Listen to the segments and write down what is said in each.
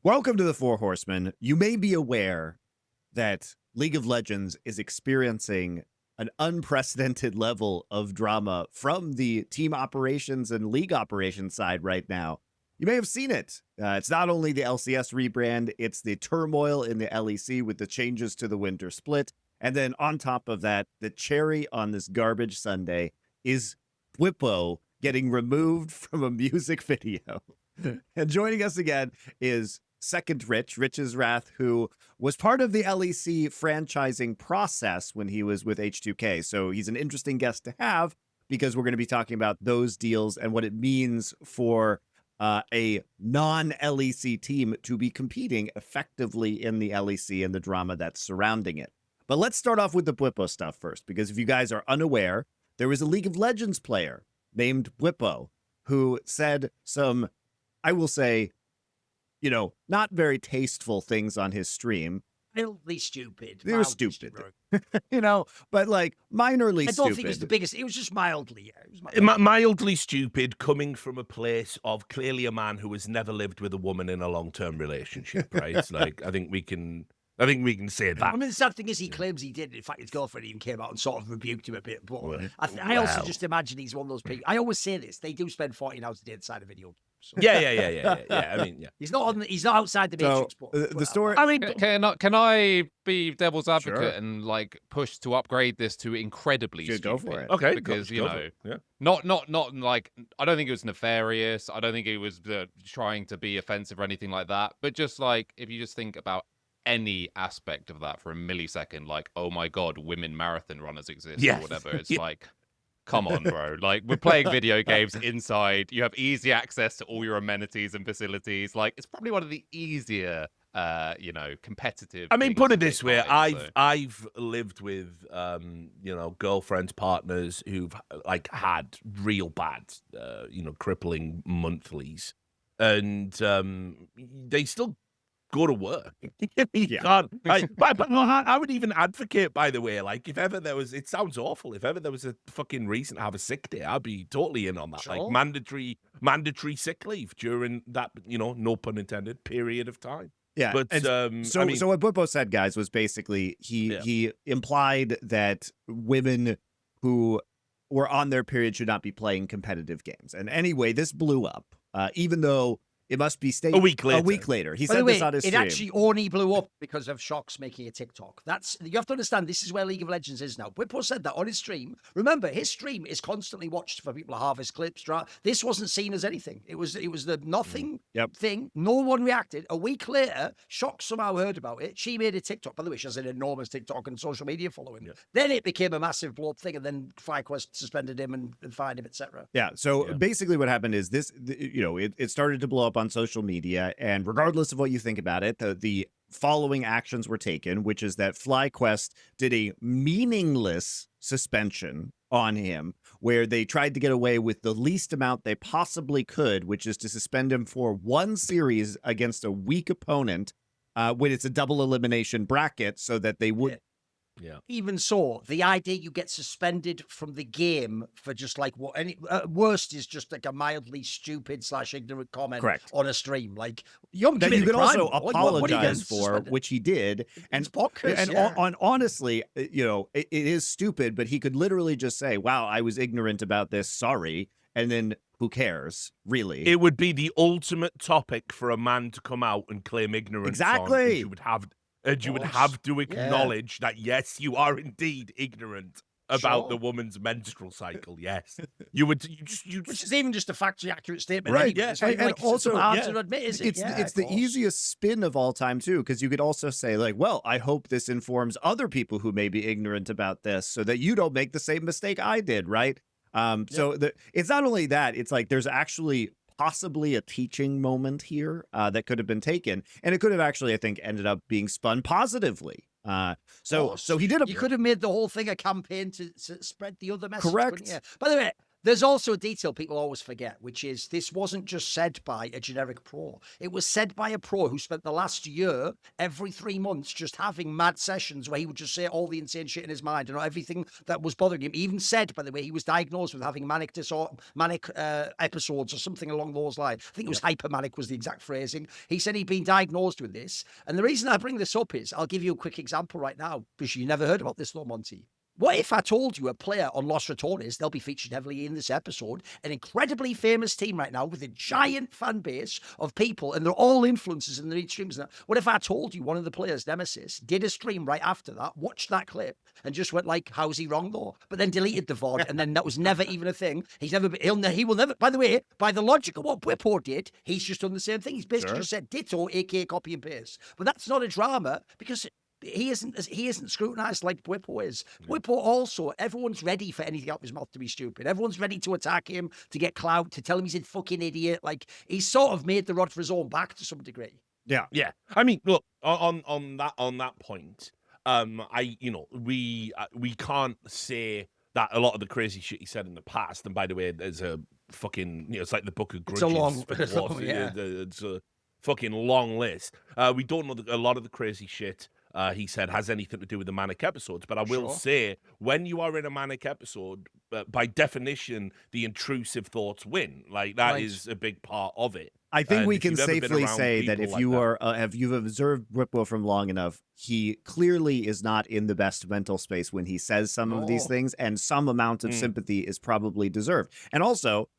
Welcome to the Four Horsemen. You may be aware that League of Legends is experiencing an unprecedented level of drama from the team operations and league operations side right now. You may have seen it. It's not only the LCS rebrand, it's the turmoil in the LEC with the changes to the winter split. And then on top of that, the cherry on this garbage sundae is Bwipo getting removed from a music video. And joining us again is second RichsWrath, who was part of the LEC franchising process when he was with H2K. So he's an interesting guest to have because we're going to be talking about those deals and what it means for a non-LEC team to be competing effectively in the LEC and the drama that's surrounding it. But let's start off with the Bwipo stuff first, because if you guys are unaware, there was a League of Legends player named Bwipo who said some, I will say, you know, not very tasteful things on his stream. Mildly stupid. They were stupid, you know, but like minorly stupid. I don't think it was the biggest. It was just mildly. Yeah, it was mildly stupid, coming from a place of clearly a man who has never lived with a woman in a long-term relationship, right? Like, I think we can say that. I mean, the sad thing is he claims he did. In fact, his girlfriend even came out and sort of rebuked him a bit. But I also just imagine he's one of those people. I always say this. They do spend 14 hours a day inside a video. So. Yeah. I mean, yeah. He's not outside the matrix. The story. I mean, can I be devil's advocate and like push to upgrade this to incredibly stupid? Go for it. Okay, because you know, yeah. not like I don't think it was nefarious. I don't think it was trying to be offensive or anything like that. But just like if you just think about any aspect of that for a millisecond, like, oh my god, women marathon runners exist or whatever. It's like, come on, bro. Like, we're playing video games inside. You have easy access to all your amenities and facilities. Like, it's probably one of the easier, you know, competitive. I mean, put it this way: so. I've lived with, you know, girlfriends, partners who've like had real bad, you know, crippling monthlies, and they still go to work. You can't. But I would even advocate, by the way, like if ever there was, it sounds awful, if ever there was a fucking reason to have a sick day, I'd be totally in on that. Sure. Like mandatory sick leave during that, you know, no pun intended, period of time. Yeah, but so what Bwipo said, guys, was basically he implied that women who were on their period should not be playing competitive games. And anyway, this blew up, even though it must be stated a week later. He said this on his stream. It actually only blew up because of Shox making a TikTok. You have to understand, this is where League of Legends is now. Bwipo said that on his stream. Remember, his stream is constantly watched for people to harvest clips. This wasn't seen as anything. It was the nothing thing. No one reacted. A week later, Shox somehow heard about it. She made a TikTok. By the way, she has an enormous TikTok and social media following. Yeah. Then it became a massive blow up thing, and then FlyQuest suspended him and fined him, etc. Yeah. So basically, what happened is this. You know, it started to blow up on social media, and regardless of what you think about it, the following actions were taken, which is that FlyQuest did a meaningless suspension on him, where they tried to get away with the least amount they possibly could, which is to suspend him for one series against a weak opponent when it's a double elimination bracket, so that they would. Yeah. Even so, the idea you get suspended from the game for just like what any worst is just like a mildly stupid / ignorant comment on a stream. Like you could also apologize for, which he did. And honestly, you know, it is stupid, but he could literally just say, "Wow, I was ignorant about this. Sorry," and then who cares, really? It would be the ultimate topic for a man to come out and claim ignorance. Exactly. You would have to acknowledge that, yes, you are indeed ignorant about the woman's menstrual cycle. Yes, which is even just a factually accurate statement, right? Anyway. Yeah, and also hard to admit, is it? It's the easiest spin of all time too, because you could also say like, well, I hope this informs other people who may be ignorant about this, so that you don't make the same mistake I did, right? So it's not only that; it's like there's actually possibly a teaching moment here that could have been taken, and it could have actually, I think, ended up being spun positively. So he did. You could have made the whole thing a campaign to spread the other message. Correct. By the way, There's also a detail people always forget, which is this wasn't just said by a generic pro. It was said by a pro who spent the last year, every 3 months, just having mad sessions where he would just say all the insane shit in his mind and everything that was bothering him. He even said, by the way, he was diagnosed with having manic episodes or something along those lines. I think it was hypermanic was the exact phrasing. He said he'd been diagnosed with this. And the reason I bring this up is, I'll give you a quick example right now, because you never heard about this, though, Monty. What if I told you a player on Los Ratones, they'll be featured heavily in this episode, an incredibly famous team right now with a giant fan base of people, and they're all influencers in their streams. What if I told you one of the players, Nemesis, did a stream right after that, watched that clip, and just went like, how's he wrong though? But then deleted the VOD, and then that was never even a thing. He will never, by the way, by the logic of what Bwipo did, he's just done the same thing. He's basically just said ditto, aka copy and paste. But that's not a drama, because he isn't scrutinized like Bwipo is. Bwipo also, everyone's ready for anything out of his mouth to be stupid. Everyone's ready to attack him, to get clout, to tell him he's a fucking idiot. Like, he's sort of made the rod for his own back to some degree. Yeah. Yeah. I mean, look, on that point, we can't say that a lot of the crazy shit he said in the past, and by the way, there's a fucking, it's like the Book of Grudges. It's a fucking long list. We don't know a lot of the crazy shit he said has anything to do with the manic episodes, but I will say, when you are in a manic episode, by definition, the intrusive thoughts win. Like, that is a big part of it. I think we can safely say that if you you've observed Bwipo from long enough, he clearly is not in the best mental space when he says some of these things, and some amount of sympathy is probably deserved. And also,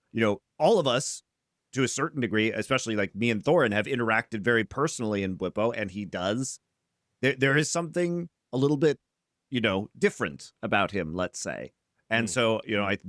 all of us, to a certain degree, especially like me and Thorin, have interacted very personally in Bwipo, and he does. There is something a little bit, different about him, let's say. And so,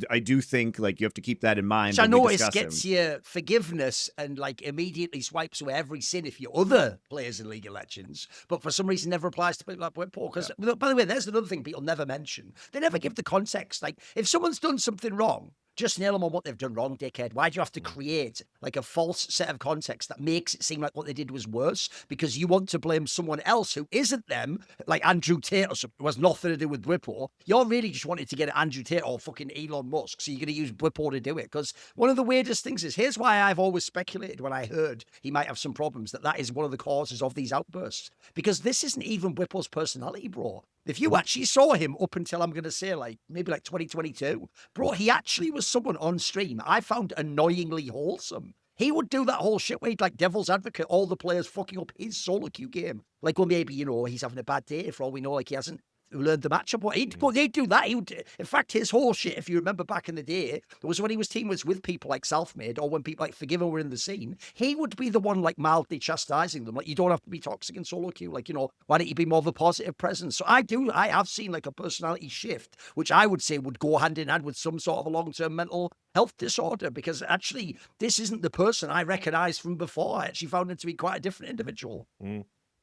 I do think, like, you have to keep that in mind. Which I notice gets you forgiveness and, like, immediately swipes away every sin if you're other players in League of Legends, but for some reason never applies to people like Bwipo. Because, by the way, there's another thing people never mention. They never give the context. Like, if someone's done something wrong, just nail them on what they've done wrong, dickhead. Why do you have to create like a false set of context that makes it seem like what they did was worse because you want to blame someone else who isn't them, like Andrew Tate or something, who has nothing to do with Bwipo? You're really just wanting to get at Andrew Tate or fucking Elon Musk, so you're going to use Bwipo to do it. Because one of the weirdest things is, here's why I've always speculated when I heard he might have some problems, that is one of the causes of these outbursts. Because this isn't even Bwipo's personality, bro. If you actually saw him up until, I'm going to say, like, maybe like 2022, bro, he actually was someone on stream I found annoyingly wholesome. He would do that whole shit where he'd, like, devil's advocate all the players fucking up his solo queue game. Like, well, maybe, he's having a bad day for all we know, like, he hasn't learned the matchup. But he'd do that. In fact, his whole shit, if you remember back in the day, was when he was teammates with people like Selfmade, or when people like Forgiven were in the scene, he would be the one, like, mildly chastising them. Like, you don't have to be toxic in solo queue. Like, why don't you be more of a positive presence? So I have seen, like, a personality shift, which I would say would go hand in hand with some sort of a long-term mental health disorder, because actually this isn't the person I recognized from before. I actually found him to be quite a different individual.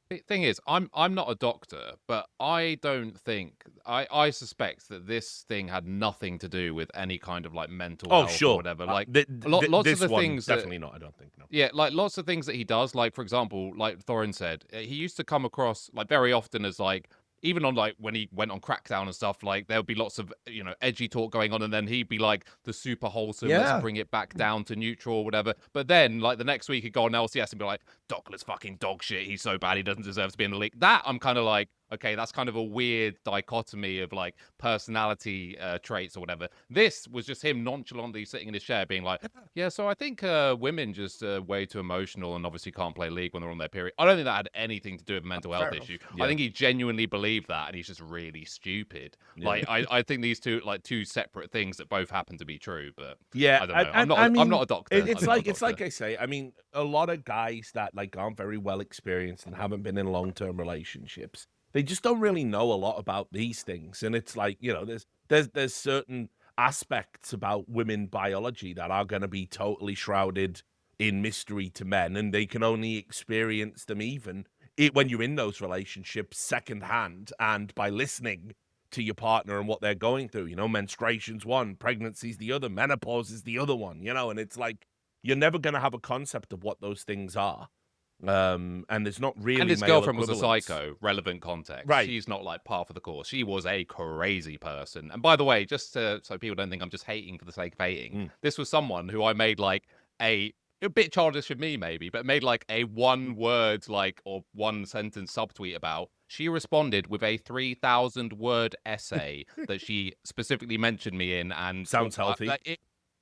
The thing is, I'm not a doctor, but I don't think I suspect that this thing had nothing to do with any kind of like mental health or whatever. Like lots of the things definitely not. I don't think. No. Yeah, like lots of things that he does. Like, for example, like Thorin said, he used to come across like very often as like, even on like when he went on Crackdown and stuff, like there would be lots of edgy talk going on, and then he'd be like the super wholesome, let's bring it back down to neutral or whatever. But then like the next week he'd go on LCS and be like, Dockler's fucking dog shit, he's so bad, he doesn't deserve to be in the league. That I'm kind of like, okay, that's kind of a weird dichotomy of like personality traits or whatever. This was just him nonchalantly sitting in his chair being like, yeah, so I think women just way too emotional and obviously can't play League when they're on their period. I don't think that had anything to do with a mental health issue. Yeah. I think he genuinely believed that, and he's just really stupid. Yeah. Like I think these two separate things that both happen to be true, but yeah, I don't know. I'm not a doctor. It's like I say. I mean, a lot of guys that like aren't very well experienced and haven't been in long-term relationships, they just don't really know a lot about these things. And it's like, there's certain aspects about women biology that are going to be totally shrouded in mystery to men, and they can only experience them when you're in those relationships secondhand and by listening to your partner and what they're going through. Menstruation's one, pregnancy's the other, menopause is the other one, and it's like, you're never going to have a concept of what those things are. And there's not really And his male girlfriend was a equivalents. psycho, relevant context. Right. She's not like par for the course. She was a crazy person. And by the way, just so people don't think I'm just hating for the sake of hating, this was someone who I made like a bit childish of me maybe, but made like a one word like or one sentence subtweet about. She responded with a 3,000 word essay that she specifically mentioned me in, and Sounds healthy.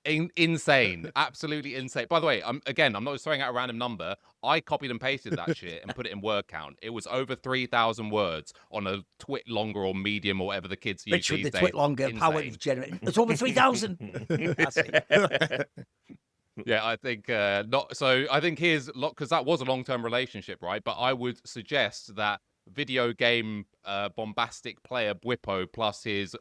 Insane, absolutely insane. By the way, I'm not just throwing out a random number. I copied and pasted that shit and put it in word count. It was over 3,000 words on a twit longer or medium or whatever the kids use Rich with these the days. twit longer, power Insane. generated. It's over 3,000. That's it. Yeah, I think not. So I think here's because that was a long-term relationship, right? But I would suggest that video game bombastic player Bwipo plus his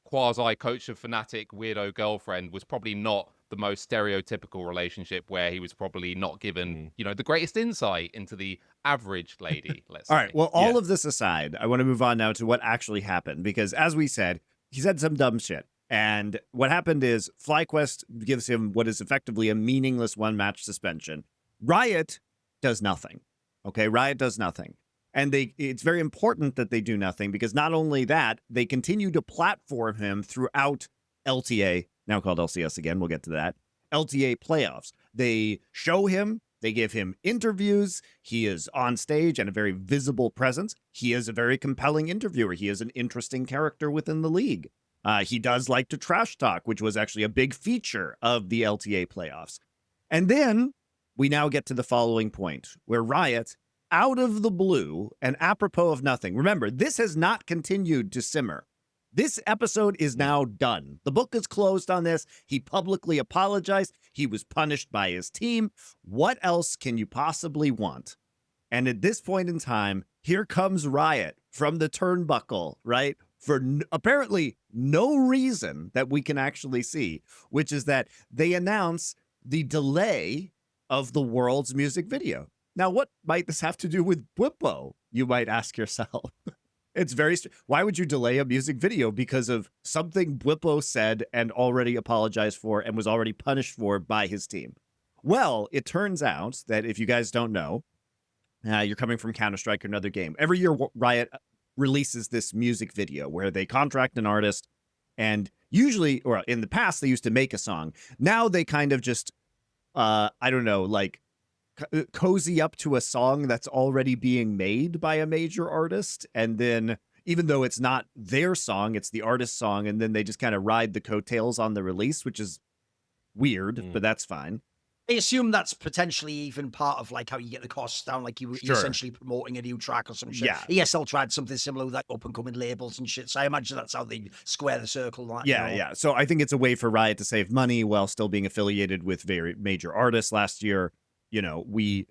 quasi coach of fanatic weirdo girlfriend was probably not the most stereotypical relationship, where he was probably not given, the greatest insight into the average lady, let's say. All right. Well, all of this aside, I want to move on now to what actually happened, because as we said, he said some dumb shit. And what happened is FlyQuest gives him what is effectively a meaningless one-match suspension. Riot does nothing. Okay, Riot does nothing. And it's very important that they do nothing, because not only that, they continue to platform him throughout LTA, now called LCS again, we'll get to that, LTA playoffs. They show him, they give him interviews, he is on stage and a very visible presence. He is a very compelling interviewer. He is an interesting character within the league. He does like to trash talk, which was actually a big feature of the LTA playoffs. And then we now get to the following point, where Riot, out of the blue and apropos of nothing. Remember, this has not continued to simmer. This episode is now done. The book is closed on this. He publicly apologized. He was punished by his team. What else can you possibly want? And at this point in time, here comes Riot from the turnbuckle, right? For apparently no reason that we can actually see, which is that they announce the delay of the world's music video. Now, what might this have to do with Bwipo, you might ask yourself? It's very... Why would you delay a music video because of something Bwipo said and already apologized for and was already punished for by his team? Well, it turns out that if you guys don't know, you're coming from Counter-Strike or another game. Every year, Riot releases this music video where they contract an artist, and usually, or in the past, they used to make a song. Now they kind of just, I don't know, like, cozy up to a song that's already being made by a major artist, and then even though it's not their song, it's the artist's song, and then they just kind of ride the coattails on the release, which is weird, but that's fine. I assume that's potentially even part of like how you get the costs down, like you're essentially promoting a new track or some shit. Yeah. ESL tried something similar with like up and coming labels and shit, so I imagine that's how they square the circle. Like, Yeah. So I think it's a way for Riot to save money while still being affiliated with very major artists. Last year, we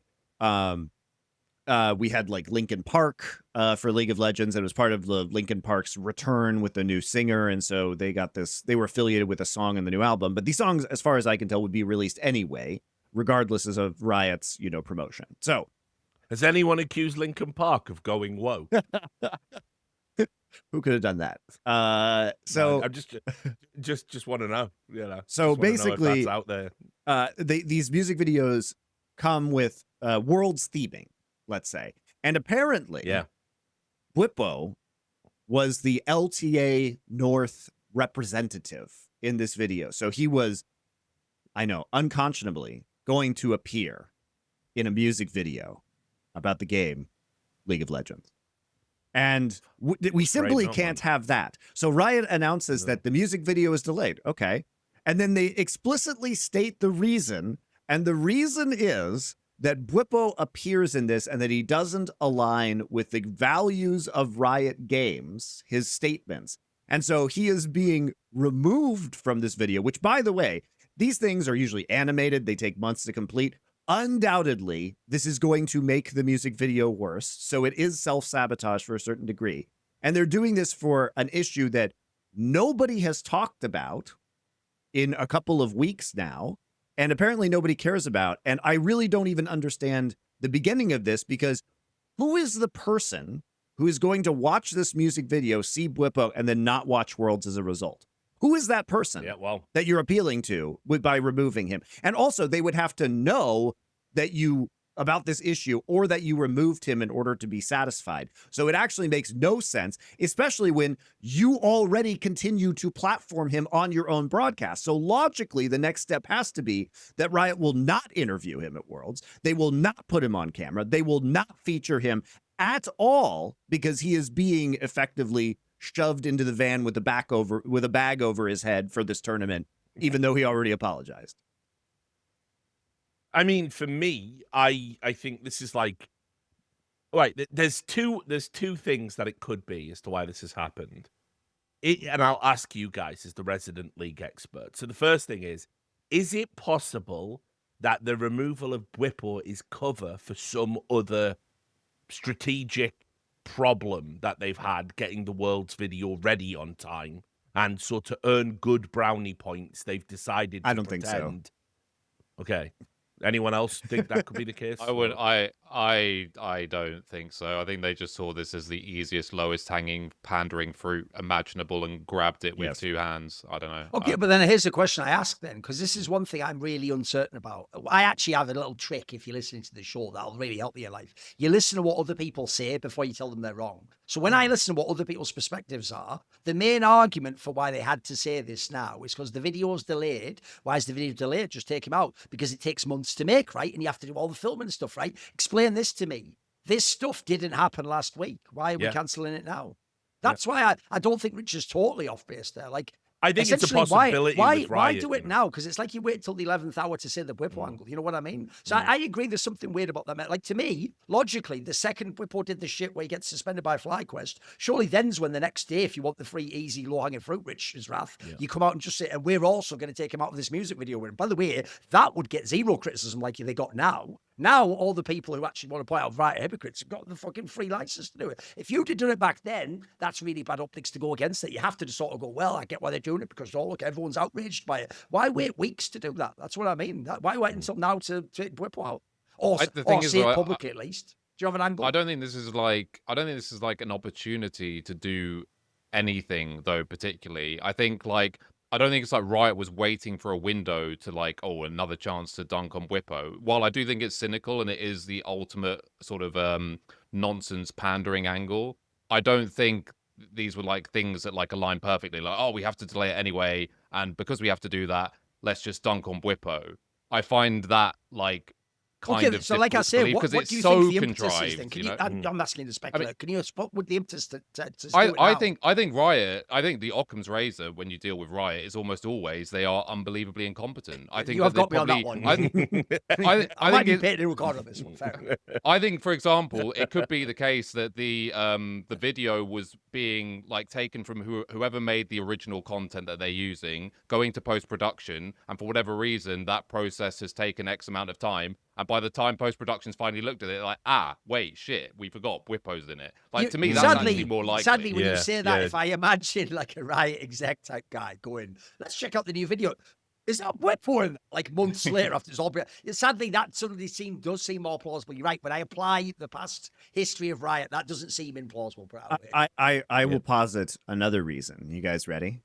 had like Linkin Park for League of Legends, and it was part of the Linkin Park's return with the new singer, and so they were affiliated with a song in the new album. But these songs, as far as I can tell, would be released anyway, regardless of Riot's promotion. So has anyone accused Linkin Park of going woke? Who could have done that? So I just want to know. So basically, that's out there. These music videos come with world's theming, let's say. And apparently, Bwipo was the LTA North representative in this video. So he was, I know, unconscionably going to appear in a music video about the game League of Legends. And we simply can't have that. So Riot announces that the music video is delayed. Okay. And then they explicitly state the reason. And the reason is that Bwipo appears in this and that he doesn't align with the values of Riot Games, his statements. And so he is being removed from this video, which, by the way, these things are usually animated. They take months to complete. Undoubtedly, this is going to make the music video worse. So it is self-sabotage for a certain degree. And they're doing this for an issue that nobody has talked about in a couple of weeks now. And apparently nobody cares about. And I really don't even understand the beginning of this, because who is the person who is going to watch this music video, see Bwipo, and then not watch Worlds as a result? Who is that person that you're appealing to by removing him? And also, they would have to know that you about this issue or that you removed him in order to be satisfied. So it actually makes no sense, especially when you already continue to platform him on your own broadcast. So logically, the next step has to be that Riot will not interview him at Worlds. They will not put him on camera. They will not feature him at all because he is being effectively shoved into the van with a bag over his head for this tournament, even though he already apologized. I mean, for me, I think this is like, right. There's two things that it could be as to why this has happened. And I'll ask you guys as the resident league expert. So the first thing is it possible that the removal of Bwipo is cover for some other strategic problem that they've had getting the World's video ready on time, and so to earn good brownie points, they've decided to I don't think so. Okay. Anyone else think that could be the case? I don't think so. I think they just saw this as the easiest, lowest hanging pandering fruit imaginable and grabbed it with two hands. I don't know. Okay, but then here's the question I ask then, because this is one thing I'm really uncertain about. I actually have a little trick if you're listening to the show that'll really help your life. You listen to what other people say before you tell them they're wrong. So when I listen to what other people's perspectives are, the main argument for why they had to say this now is because the video's delayed. Why is the video delayed? Just take him out. Because it takes months to make, right? And you have to do all the filming and stuff, right? Explain this to me. This stuff didn't happen last week. Why are we cancelling it now? That's why I don't think Rich is totally off base there. Like, I think it's a possibility. Why do it now? Because it's like you wait till the 11th hour to say the Bwipo angle. You know what I mean? So I agree there's something weird about that. Like, to me, logically, the second Bwipo did the shit where he gets suspended by FlyQuest, surely then's when the next day, if you want the free, easy, low-hanging fruit, RichsWrath, you come out and just say, and we're also going to take him out of this music video. And by the way, that would get zero criticism like they got now. Now, all the people who actually want to point out Riot hypocrites have got the fucking free license to do it. If you'd have done it back then, that's really bad optics to go against it. You have to just sort of go, well, I get why they're doing it because, oh, look, everyone's outraged by it. Why wait weeks to do that? That's what I mean. Why wait until now to take Bwipo out? Or say it publicly at least. Do you have an angle? I don't think this is like an opportunity to do anything though, particularly. I don't think it's like Riot was waiting for a window to like, oh, another chance to dunk on Bwipo. While I do think it's cynical and it is the ultimate sort of nonsense pandering angle, I don't think these were like things that like align perfectly. Like, oh, we have to delay it anyway, and because we have to do that, let's just dunk on Bwipo. I find that like kind of so like I say, what do you think the impetus is then? I'm asking you to speculate. Can you what would the impetus to I think Riot, I think the Occam's razor when you deal with Riot is almost always they are unbelievably incompetent. I think you have got me on that one. I might be paid to record on this one. Fair. I think, for example, it could be the case that the video was being like taken from whoever made the original content that they're using, going to post-production, and for whatever reason that process has taken X amount of time. And by the time post-production's finally looked at it, like, wait, shit, we forgot Bwipo's in it. Like, to me, that's actually more likely. Sadly, when you say that, if I imagine like a Riot exec type guy going, let's check out the new video. Is that Bwipo? Like months later after it's all... Sadly, that suddenly does seem more plausible. You're right. When I apply the past history of Riot, that doesn't seem implausible. I will posit another reason. You guys ready?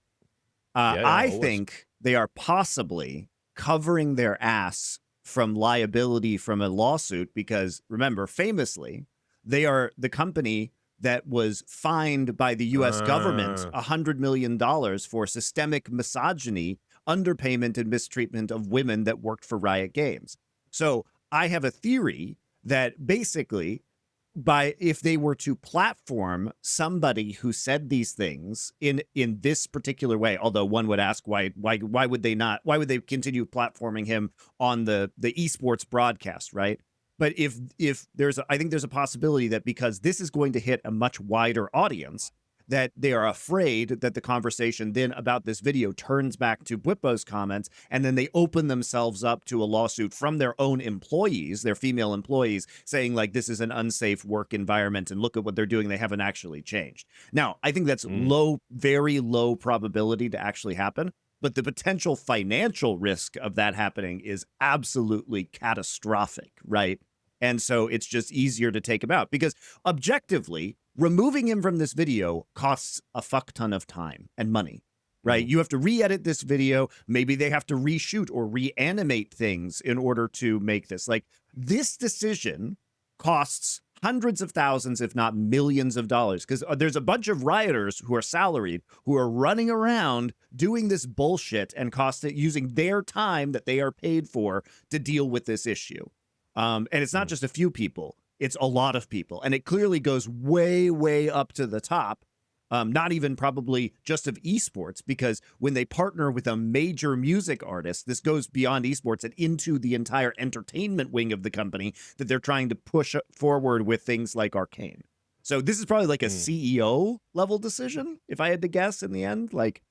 I think they are possibly covering their ass from liability from a lawsuit because, remember, famously, they are the company that was fined by the U.S. government $100 million for systemic misogyny, underpayment, and mistreatment of women that worked for Riot Games. So I have a theory that basically, if they were to platform somebody who said these things in this particular way, although one would ask why would they not? Why would they continue platforming him on the esports broadcast, right? But if I think there's a possibility that because this is going to hit a much wider audience, that they are afraid that the conversation then about this video turns back to Bwipo's comments, and then they open themselves up to a lawsuit from their own employees, their female employees, saying like this is an unsafe work environment and look at what they're doing. They haven't actually changed. Now, I think that's very low probability to actually happen, but the potential financial risk of that happening is absolutely catastrophic, right? And so it's just easier to take him out because objectively, removing him from this video costs a fuck ton of time and money, right? You have to re-edit this video. Maybe they have to reshoot or reanimate things in order to make this. Like, This decision costs hundreds of thousands, if not millions of dollars, because there's a bunch of rioters who are salaried who are running around doing this bullshit and using their time that they are paid for to deal with this issue. And it's not just a few people, it's a lot of people. And it clearly goes way, way up to the top. Not even probably just of esports, because when they partner with a major music artist, this goes beyond esports and into the entire entertainment wing of the company that they're trying to push forward with things like Arcane. So this is probably like a CEO level decision, if I had to guess in the end. Like,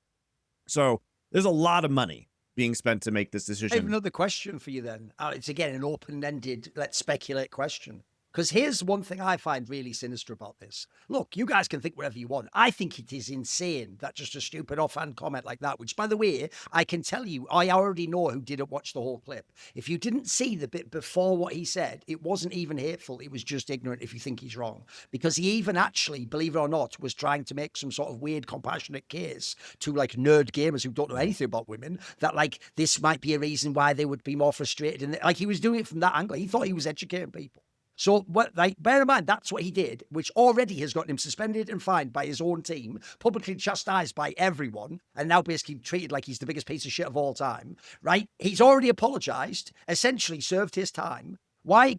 so there's a lot of money being spent to make this decision. I have another question for you then. It's again an open-ended, let's speculate question. Because here's one thing I find really sinister about this. Look, you guys can think whatever you want. I think it is insane that just a stupid offhand comment like that, which, by the way, I can tell you, I already know who didn't watch the whole clip. If you didn't see the bit before what he said, it wasn't even hateful. It was just ignorant if you think he's wrong. Because he even actually, believe it or not, was trying to make some sort of weird compassionate case to like nerd gamers who don't know anything about women, that like this might be a reason why they would be more frustrated. And like he was doing it from that angle. He thought he was educating people. So, bear in mind, that's what he did, which already has gotten him suspended and fined by his own team, publicly chastised by everyone, and now basically treated like he's the biggest piece of shit of all time, right? He's already apologized, essentially served his time. Why?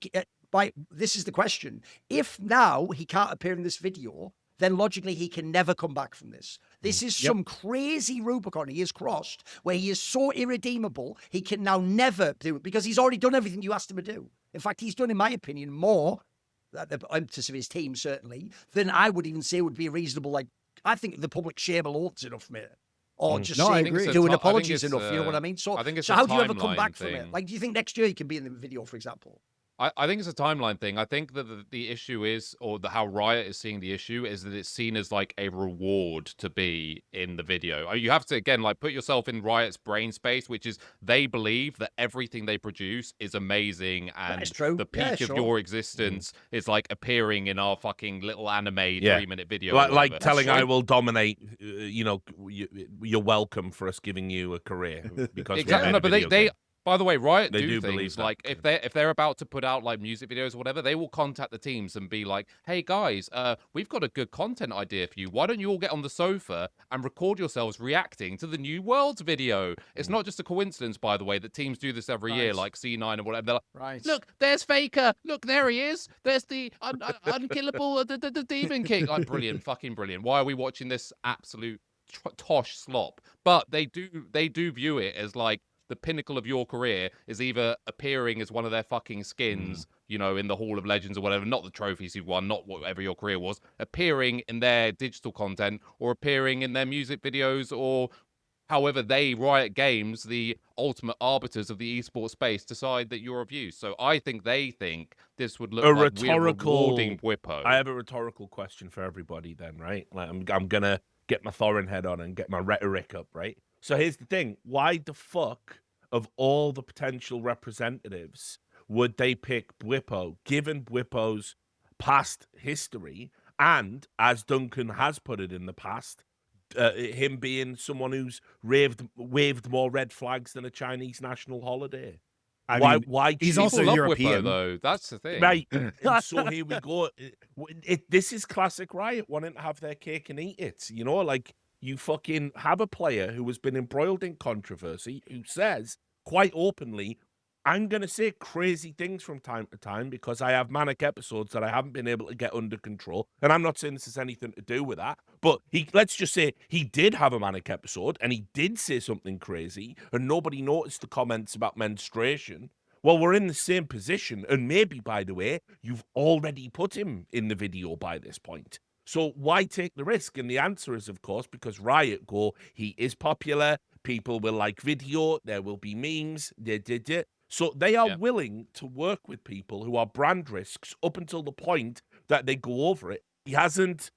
This is the question. If now he can't appear in this video, then logically he can never come back from this. This is some crazy Rubicon he has crossed, where he is so irredeemable, he can now never do it, because he's already done everything you asked him to do. In fact, he's done, in my opinion, more, at the emphasis of his team, certainly, than I would even say would be reasonable. Like, I think the public shame alone's enough, mate. Or just doing apologies enough, you know what I mean? So, I think it's so how do you ever come back thing. from it? Like, do you think next year he can be in the video, for example? I think it's a timeline thing. I think that the issue is, or how Riot is seeing the issue, is that it's seen as like a reward to be in the video. You have to, again, like put yourself in Riot's brain space, which is they believe that everything they produce is amazing, and the peak of your existence is like appearing in our fucking little anime 3-minute video. Like telling I will dominate, you know, you're welcome for us giving you a career. Because exactly. No, but they by the way, Riot they do believe things that. like if they're about to put out like music videos or whatever, they will contact the teams and be like, "Hey guys, we've got a good content idea for you. Why don't you all get on the sofa and record yourselves reacting to the New Worlds video?" It's not just a coincidence, by the way, that teams do this every year, like C9 and whatever. They're like, "Look, there's Faker. Look, there he is. There's the unkillable the Demon King." Like, brilliant, fucking brilliant. Why are we watching this absolute tosh slop? But they do view it as like, the pinnacle of your career is either appearing as one of their fucking skins, you know, in the Hall of Legends or whatever, not the trophies you've won, not whatever your career was, appearing in their digital content or appearing in their music videos, or however they, Riot Games, the ultimate arbiters of the esports space, decide that you're of use. So I think they think this would look like we're rewarding Bwipo. I have a rhetorical question for everybody then, right? Like I'm going to get my Thorin head on and get my rhetoric up, right? So here's the thing. Why the fuck, of all the potential representatives, would they pick Bwipo, given Bwipo's past history, and, as Duncan has put it in the past, him being someone who's waved more red flags than a Chinese national holiday? Why he's also European, though. That's the thing, right? So here we go. This is classic Riot wanting to have their cake and eat it. You know, like, you fucking have a player who has been embroiled in controversy, who says quite openly, I'm going to say crazy things from time to time because I have manic episodes that I haven't been able to get under control. And I'm not saying this has anything to do with that, but let's just say he did have a manic episode and he did say something crazy and nobody noticed the comments about menstruation. Well, we're in the same position. And maybe, by the way, you've already put him in the video by this point. So why take the risk? And the answer is, of course, because Riot go, he is popular, people will like video, there will be memes, So they are willing to work with people who are brand risks up until the point that they go over it. He hasn't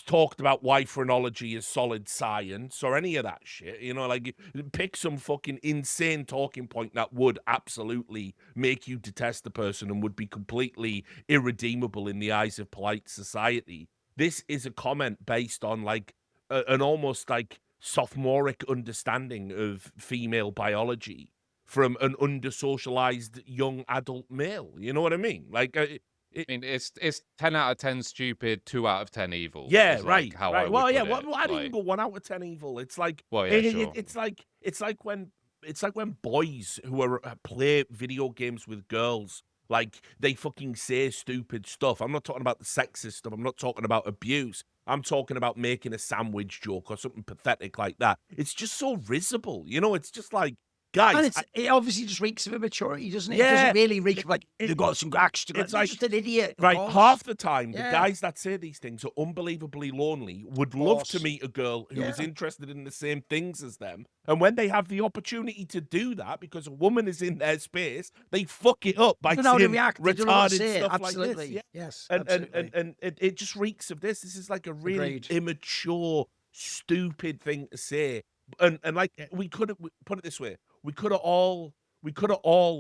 talked about why phrenology is solid science or any of that shit. You know, like, pick some fucking insane talking point that would absolutely make you detest the person and would be completely irredeemable in the eyes of polite society. This is a comment based on like an almost like sophomoric understanding of female biology from an under-socialized young adult male. You know what I mean? Like, I mean, it's 10 out of 10 stupid, 2 out of 10 evil. yeah, is, right, like, how I right. would Well, put yeah. it. Well, I didn't Like, even go 1 out of 10 evil. It's like, well, yeah, sure. it's like when boys who are play video games with girls, like, they fucking say stupid stuff. I'm not talking about the sexist stuff. I'm not talking about abuse. I'm talking about making a sandwich joke or something pathetic like that. It's just so risible, you know. It's just like, And guys, it obviously just reeks of immaturity, doesn't it? Yeah. It doesn't really reek of like, It- they've got some acts to go. it's They're like- just an idiot. of right, course. half the time, the Yeah. guys that say these things are unbelievably lonely, would love to course. meet a girl who is Yeah. interested in the same things as them. And when they have the opportunity to do that, because a woman is in their space, they fuck it up by They don't know how to saying react. They don't know what to retarded say. stuff Absolutely. like this. Yeah. Yes, And absolutely. and it just reeks of this. This is like a really Agreed. immature, stupid thing to say. And like, we could have put it this way: we could have all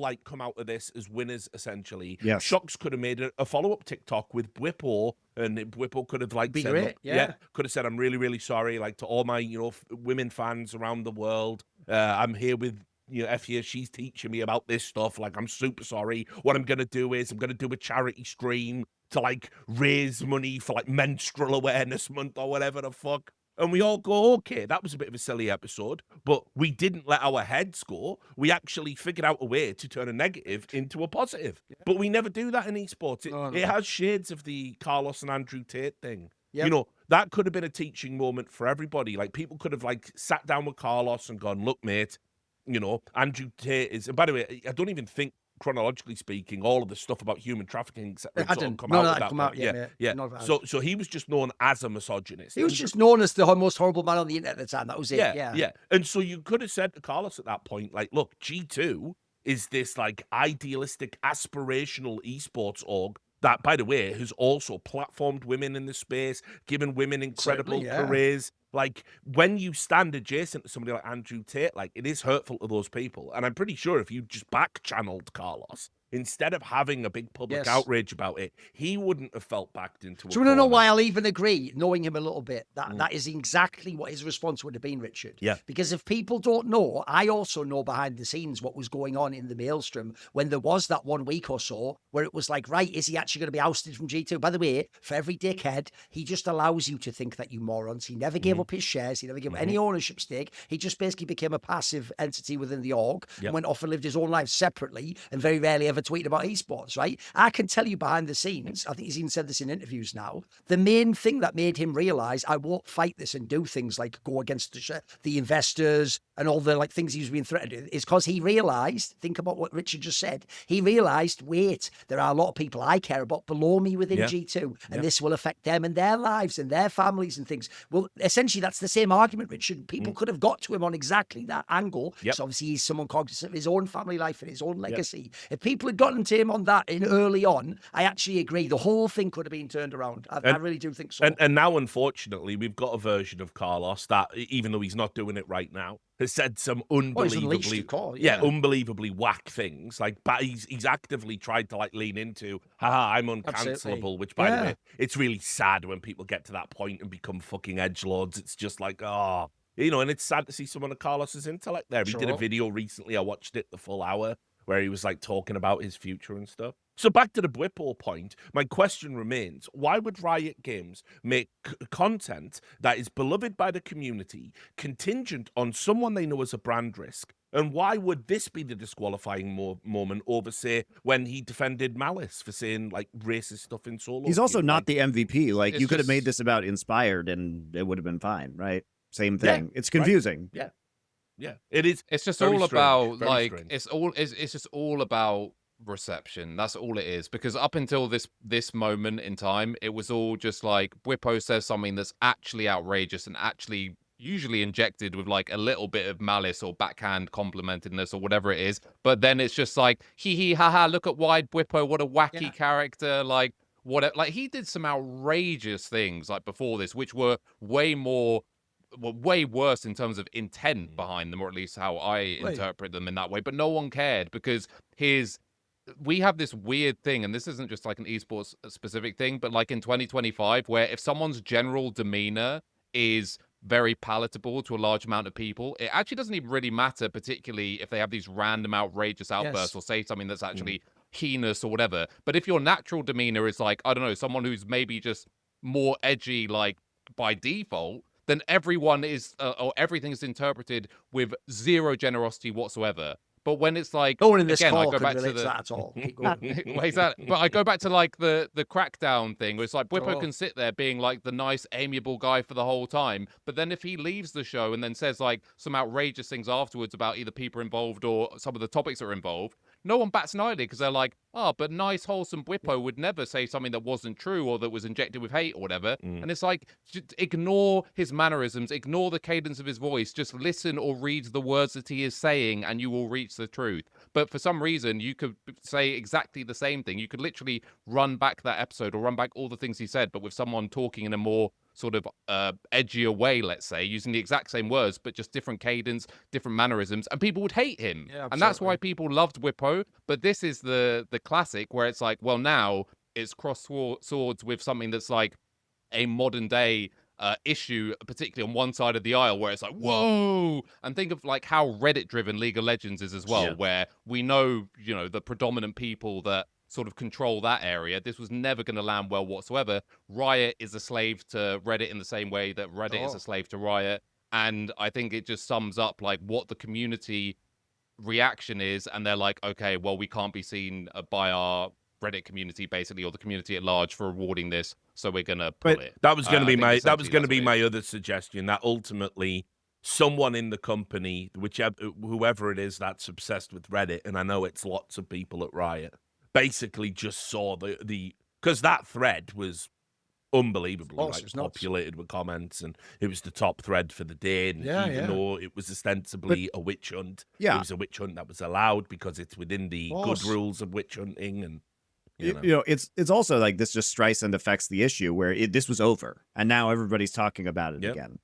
like come out of this as winners, essentially. Yes. Shocks could have made a follow-up TikTok with Bwipo, and Bwipo could have like Be said, great, look, yeah. could have said, I'm really, really sorry, like, to all my, you know, women fans around the world. I'm here with, you know, F here, she's teaching me about this stuff. Like, I'm super sorry. What I'm gonna do is I'm gonna do a charity stream to like raise money for like menstrual awareness month or whatever the fuck. And we all go, okay, that was a bit of a silly episode, but we didn't let our heads go. We actually figured out a way to turn a negative into a positive. But we never do that in esports. It has shades of the Carlos and Andrew Tate thing. Yep. You know, that could have been a teaching moment for everybody. Like, people could have like sat down with Carlos and gone, look, mate, you know, Andrew Tate is, and by the way, I don't even think, chronologically speaking, all of the stuff about human trafficking It hadn't. come None out of at that that come point. out yet, mate. Yeah. None of it So he was just known as a misogynist. He was And- just known as the most horrible man on the internet at the time. That was it. Yeah. And so you could have said to Carlos at that point, like, look, G2 is this like idealistic, aspirational esports org that, by the way, has also platformed women in the space, given women incredible Certainly, yeah. careers. Like, when you stand adjacent to somebody like Andrew Tate, like, it is hurtful to those people. And I'm pretty sure if you just back-channeled Carlos, instead of having a big public Yes. outrage about it, he wouldn't have felt backed into So a we don't know corner. why I'll even agree, knowing him a little bit, that is exactly what his response would have been, Richard. Yeah. Because if people don't know, I also know behind the scenes what was going on in the maelstrom when there was that 1 week or so where it was like, right, is he actually going to be ousted from G2? By the way, for every dickhead, he just allows you to think that you morons. He never gave up his shares. He never gave up any ownership stake. He just basically became a passive entity within the org and went off and lived his own life separately and very rarely ever tweeted about esports. Right? I can tell you behind the scenes, I think he's even said this in interviews now, the main thing that made him realize I won't fight this and do things like go against the investors and all the like things he was being threatened with is because he realized, think about what Richard just said, he realized, wait, there are a lot of people I care about below me within G2 and this will affect them and their lives and their families and things. Well, essentially that's the same argument, Richard. People could have got to him on exactly that angle. So obviously he's someone cognizant of his own family life and his own legacy. If people had gotten to him on that in early on, I actually agree. The whole thing could have been turned around. I really do think so. And now, unfortunately, we've got a version of Carlos that, even though he's not doing it right now, has said some unbelievably, unbelievably whack things. Like, but he's actively tried to like lean into, haha, I'm uncancelable. Absolutely. Which, by the way, it's really sad when people get to that point and become fucking edgelords. It's just like, oh, you know, and it's sad to see someone of Carlos's intellect there. He did a video recently. I watched it, the full hour, where he was like talking about his future and stuff. So back to the Bwipo point, my question remains, why would Riot Games make content that is beloved by the community contingent on someone they know as a brand risk? And why would this be the disqualifying moment over, say, when he defended Malice for saying like racist stuff in solo? He's also games? not the MVP. Like, It's you could have made just- this about Inspired and it would have been fine, right? Same thing. It's right. confusing. Yeah, it is. It's just very all strange, about very like strange. it's just all about reception. That's all it is. Because up until this moment in time, it was all just like Bwipo says something that's actually outrageous and actually usually injected with like a little bit of malice or backhand complimentedness or whatever it is. But then it's just like hee hee ha ha. Look at Wide Bwipo. What a wacky character. Like what? Like he did some outrageous things like before this, which were way worse in terms of intent behind them, or at least how I interpret them in that way. But no one cared because we have this weird thing, and this isn't just like an esports specific thing, but like in 2025, where if someone's general demeanor is very palatable to a large amount of people, it actually doesn't even really matter, particularly if they have these random outrageous outbursts or say something that's actually heinous or whatever. But if your natural demeanor is like, I don't know, someone who's maybe just more edgy, like by default, then everyone is, or everything is interpreted with zero generosity whatsoever. But when it's like, no one in this again, I call go can back relate to the that at all. Keep going. Well, exactly. But I go back to like the crackdown thing where it's like Bwipo Oh. can sit there being like the nice, amiable guy for the whole time. But then if he leaves the show and then says like some outrageous things afterwards about either people involved or some of the topics that are involved, no one bats an eyelid because they're like, oh, but nice, wholesome Bwipo would never say something that wasn't true or that was injected with hate or whatever. And it's like, just ignore his mannerisms, ignore the cadence of his voice, just listen or read the words that he is saying and you will reach the truth. But for some reason, you could say exactly the same thing. You could literally run back that episode or run back all the things he said, but with someone talking in a more sort of edgier way, let's say, using the exact same words, but just different cadence, different mannerisms, and people would hate him. Yeah, and that's why people loved Bwipo. But this is the classic where it's like, well, now it's cross swords with something that's like a modern day issue, particularly on one side of the aisle, where it's like, whoa, and think of like how Reddit driven League of Legends is as well, where we know, you know, the predominant people that sort of control that area. This was never going to land well whatsoever. Riot is a slave to Reddit in the same way that Reddit is a slave to Riot. And I think it just sums up like what the community reaction is. And they're like, okay, well, we can't be seen by our Reddit community basically, or the community at large, for rewarding this, so we're gonna pull it. That was going to be my my other suggestion, that ultimately someone in the company, whoever it is that's obsessed with Reddit, and I know it's lots of people at Riot, basically just saw the because that thread was unbelievably populated with comments, and it was the top thread for the day. And even though it was ostensibly a witch hunt, it was a witch hunt that was allowed because it's within the good rules of witch hunting. And you know, it's also like this just Streisand affects the issue where this was over and now everybody's talking about it again.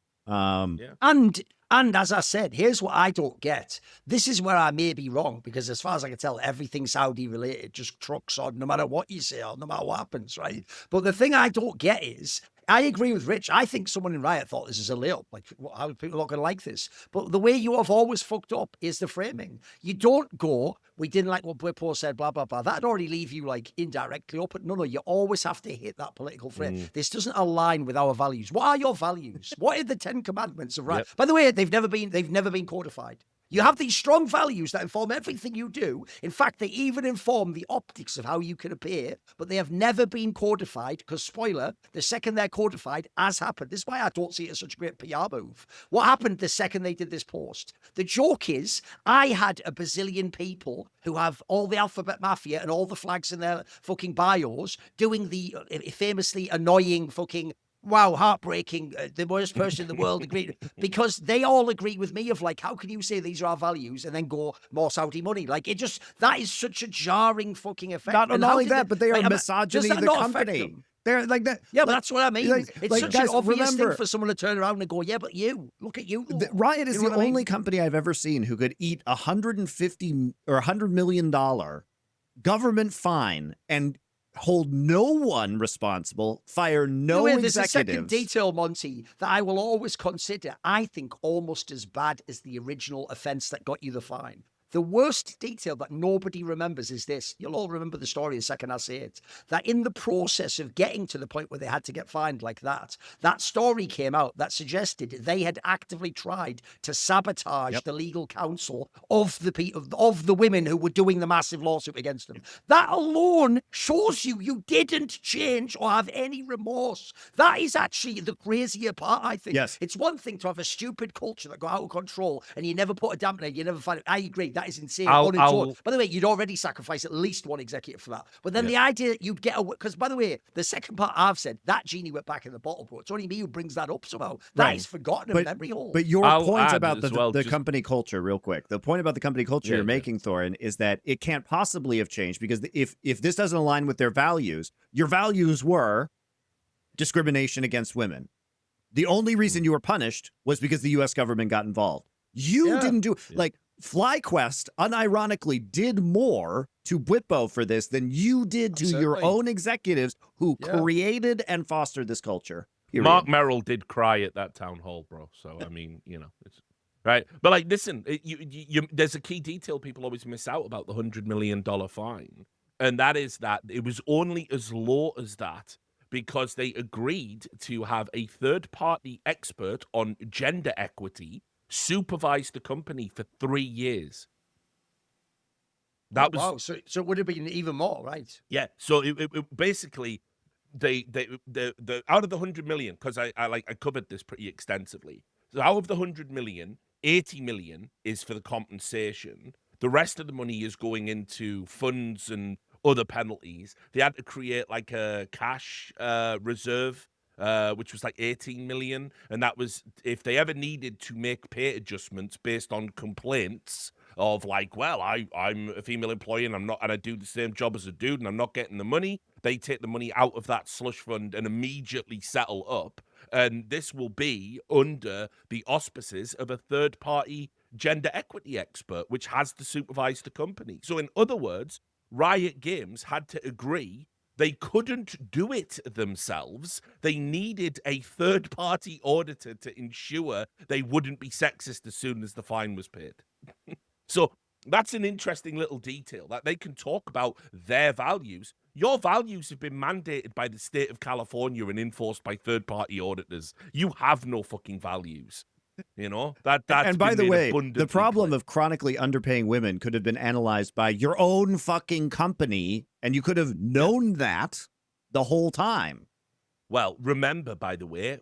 And as I said, here's what I don't get. This is where I may be wrong, because as far as I can tell, everything Saudi related just trucks on no matter what you say or no matter what happens, right? But the thing I don't get is, I agree with Rich. I think someone in Riot thought this is a layup. Like, how are people not going to like this? But the way you have always fucked up is the framing. You don't go, we didn't like what Bwipo said, blah, blah, blah. That'd already leave you like indirectly up. But no, you always have to hit that political frame. This doesn't align with our values. What are your values? What are the 10 commandments of Riot? By the way, they've never been codified. You have these strong values that inform everything you do. In fact, they even inform the optics of how you can appear, but they have never been codified because, spoiler, the second they're codified, as happened. This is why I don't see it as such a great PR move. What happened the second they did this post? The joke is, I had a bazillion people who have all the Alphabet Mafia and all the flags in their fucking bios doing the famously annoying fucking wow, heartbreaking, the worst person in the world agreed, because they all agree with me of like, how can you say these are our values and then go more Saudi money? Like, it just, that is such a jarring fucking effect. Not only that, but they are misogyny the company. They're like that. Yeah, but that's what I mean. It's such an obvious thing for someone to turn around and go, yeah, but you, look at you. Riot is the only company I've ever seen who could eat $150 or $100 million government fine and hold no one responsible, fire no executives. There's a second detail, Monty, that I will always consider, I think, almost as bad as the original offence that got you the fine. The worst detail that nobody remembers is this. You'll all remember the story the second I say it. That in the process of getting to the point where they had to get fined like that, that story came out that suggested they had actively tried to sabotage the legal counsel of the women who were doing the massive lawsuit against them. That alone shows you didn't change or have any remorse. That is actually the crazier part, I think. Yes. It's one thing to have a stupid culture that got out of control and you never put a dampener, you never find it. I agree. That is insane. By the way, you'd already sacrificed at least one executive for that. But then the idea that you'd get away, because by the way, the second part I've said, that genie went back in the bottle, bro. It's only me who brings that up somehow. That is forgotten in memory hole. But your point about the company culture, real quick, the point about the company culture you're making, Thorin, is that it can't possibly have changed because if this doesn't align with their values, your values were discrimination against women. The only reason you were punished was because the U.S. government got involved. You didn't do like FlyQuest unironically did more to Bwipo for this than you did to your own executives who created and fostered this culture. Period. Mark Merrill did cry at that town hall, bro. So I mean, it's right. But like, listen, there's a key detail people always miss out about the $100 million fine, and that is that it was only as low as that because they agreed to have a third-party expert on gender equity supervise the company for 3 years. That was wow. So it would have been even more, right? yeah. So it basically they out of the 100 million, because I covered this pretty extensively. So out of the 100 million, 80 million is for the compensation. The rest of the money is going into funds and other penalties. They had to create like a cash reserve, which was like 18 million, and that was if they ever needed to make pay adjustments based on complaints of like, well, I'm a female employee and I'm not, and I do the same job as a dude and I'm not getting the money. They take the money out of that slush fund and immediately settle up. And this will be under the auspices of a third-party gender equity expert, which has to supervise the company. So in other words, Riot Games had to agree they couldn't do it themselves. They needed a third-party auditor to ensure they wouldn't be sexist as soon as the fine was paid. So that's an interesting little detail, that they can talk about their values. Your values have been mandated by the state of California and enforced by third-party auditors. You have no fucking values. That's and by the way, the abundantly problem clear. of chronically underpaying women could have been analyzed by your own fucking company, and you could have known that the whole time. Well, remember, by the way,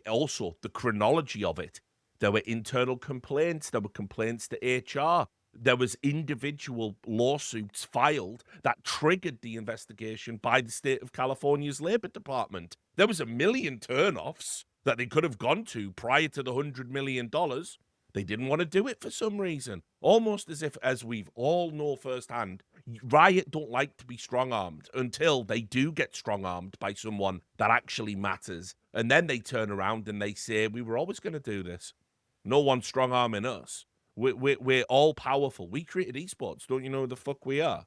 also the chronology of it. There were internal complaints. There were complaints to HR. There was individual lawsuits filed that triggered the investigation by the state of California's Labor Department. There was a million turnoffs that they could have gone to prior to the $100 million. They didn't want to do it for some reason. Almost as if, as we've all know firsthand, Riot don't like to be strong-armed until they do get strong-armed by someone that actually matters. And then they turn around and they say, we were always going to do this. No one's strong-arming us. We're all powerful. We created esports. Don't you know who the fuck we are?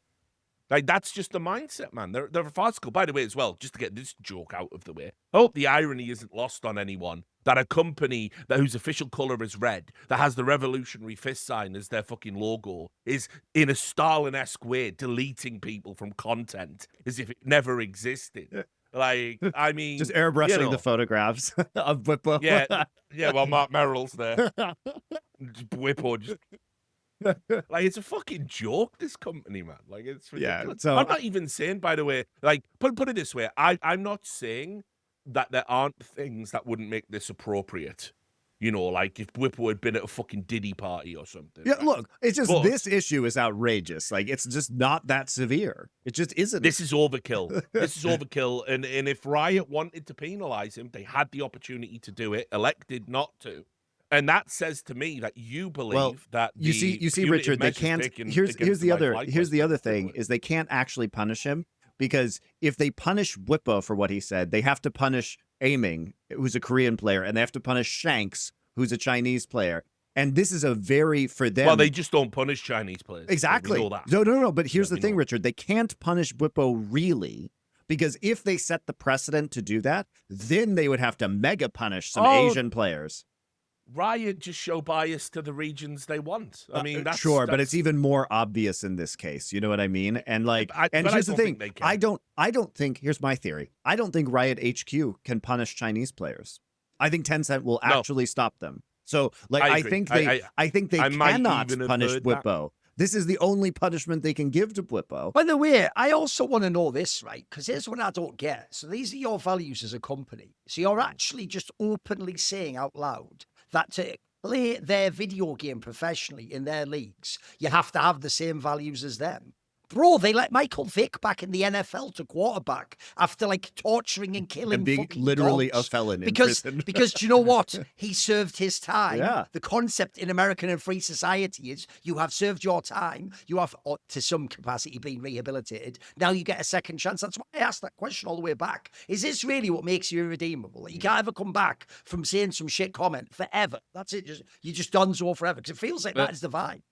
Like, that's just the mindset, man. They're farcical. By the way, as well, just to get this joke out of the way, I hope the irony isn't lost on anyone that a company whose official color is red, that has the revolutionary fist sign as their fucking logo, is in a Stalin-esque way deleting people from content as if it never existed. Like, I mean, just airbrushing the photographs of Bwipo. Yeah. Well, Mark Merrill's there. Bwipo just. Like, it's a fucking joke, this company, man. Like, it's ridiculous. Yeah, so I'm not even saying, by the way, like, put it this way, I'm not saying that there aren't things that wouldn't make this appropriate. Like if Bwipo had been at a fucking Diddy party or something. Yeah, right? look, it's just this issue is outrageous. Like, it's just not that severe. It just isn't. This is overkill. This is overkill. And if Riot wanted to penalize him, they had the opportunity to do it, elected not to. And that says to me that you believe that you see, Richard, they can't. Here's the other thing is they can't actually punish him, because if they punish Bwipo for what he said, they have to punish Aiming, who's a Korean player, and they have to punish Shanks, who's a Chinese player. And this is a very, for them. Well, they just don't punish Chinese players. Exactly. We know that. No. But here's the thing, Richard. They can't punish Bwipo really, because if they set the precedent to do that, then they would have to mega punish some Asian players. Riot just show bias to the regions they want. I mean, that's sure, but it's even more obvious in this case. You know what I mean? And like, and here's the thing: I don't think. Here's my theory: I don't think Riot HQ can punish Chinese players. I think Tencent will actually stop them. So, like, I think they cannot punish Bwipo. This is the only punishment they can give to Bwipo. By the way, I also want to know this, right? Because here's what I don't get. So these are your values as a company. So you're actually just openly saying out loud that to play their video game professionally in their leagues, you have to have the same values as them. Bro, they let Michael Vick back in the NFL to quarterback after like torturing and killing and being fucking literally dogs. a felon in because prison. because do you know what? He served his time. Yeah. The concept in American and free society is you have served your time. You have, to some capacity, been rehabilitated. Now you get a second chance. That's why I asked that question all the way back. Is this really what makes you irredeemable? Like, you can't ever come back from saying some shit comment forever. That's it. You're just done so forever. Because it feels like that is the vibe.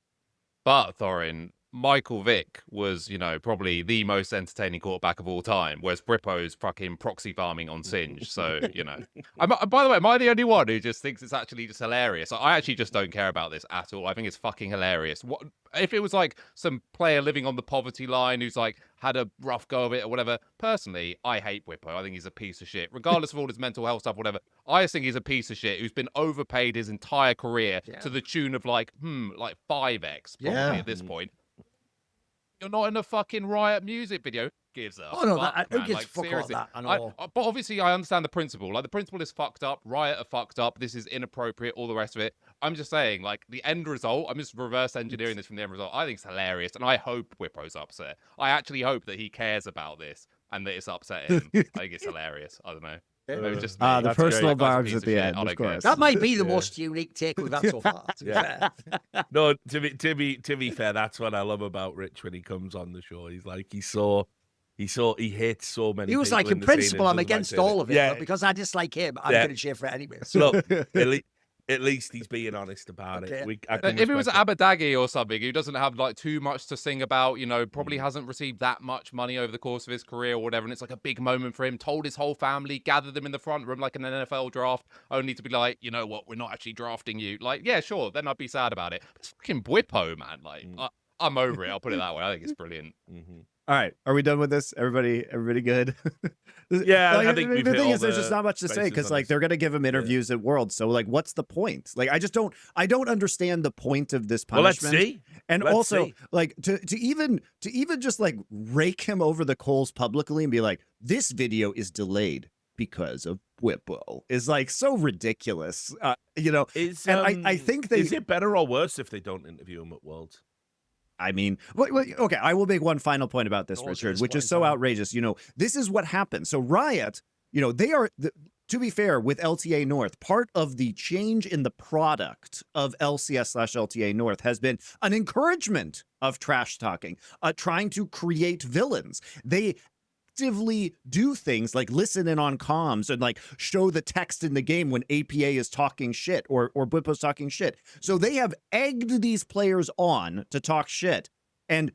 But Thorin, Michael Vick was, probably the most entertaining quarterback of all time, whereas Bwipo's fucking proxy farming on Singe. So, by the way, am I the only one who just thinks it's actually just hilarious? I actually just don't care about this at all. I think it's fucking hilarious. What if it was like some player living on the poverty line who's like had a rough go of it or whatever? Personally, I hate Bwipo. I think he's a piece of shit, regardless of all his mental health stuff, whatever. I just think he's a piece of shit who's been overpaid his entire career to the tune of like 5x probably at this point. You're not in a fucking Riot music video. Gives a Oh no, fuck, who man. gives Like, a fuck about seriously. that? I know. But obviously, I understand the principle. Like, the principle is fucked up. Riot are fucked up. This is inappropriate. All the rest of it. I'm just saying, like, the end result. I'm just reverse engineering this from the end result. I think it's hilarious, and I hope Bwipo's upset. I actually hope that he cares about this and that it's upsetting him. I think it's hilarious. I don't know. Maybe just me. the That's personal great. That guy's a vibes piece at of the shit. end, I of don't care. course. That might be the most unique take we've had so far, to be fair. No, to be fair, that's what I love about Rich when he comes on the show. He's like, he hates so many. He was people like, in the scene principle, and I'm doesn't like against saying all it. of it, but because I dislike him, I'm going to cheer for it anyway. So. Look, at least he's being honest about it. If it was Abadagi or something who doesn't have like too much to sing about, probably hasn't received that much money over the course of his career or whatever, and it's like a big moment for him, told his whole family, gathered them in the front room like an NFL draft, only to be like, you know what, we're not actually drafting you. Like, yeah, sure, then I'd be sad about it. But it's fucking Bwipo, man. Like, I'm over it. I'll put it that way. I think it's brilliant. All right, are we done with this? Everybody good? Yeah, I think we've the hit thing all is, there's just the not much to say bases because on like this. they're gonna give him interviews at Worlds. So like, what's the point? Like, I don't understand the point of this Well, let's punishment. see. And Let's also, see. like, to even just like rake him over the coals publicly and be like, this video is delayed because of Bwipo is like so ridiculous. Is and I think they. Is it better or worse if they don't interview him at Worlds? I mean, okay, I will make one final point about this, Richard, which is so outrageous. This is what happens. So Riot, they are, to be fair, with LTA North, part of the change in the product of LCS/LTA North has been an encouragement of trash talking, trying to create villains. They actively do things like listen in on comms and like show the text in the game when APA is talking shit or Bwipo's talking shit. So they have egged these players on to talk shit. And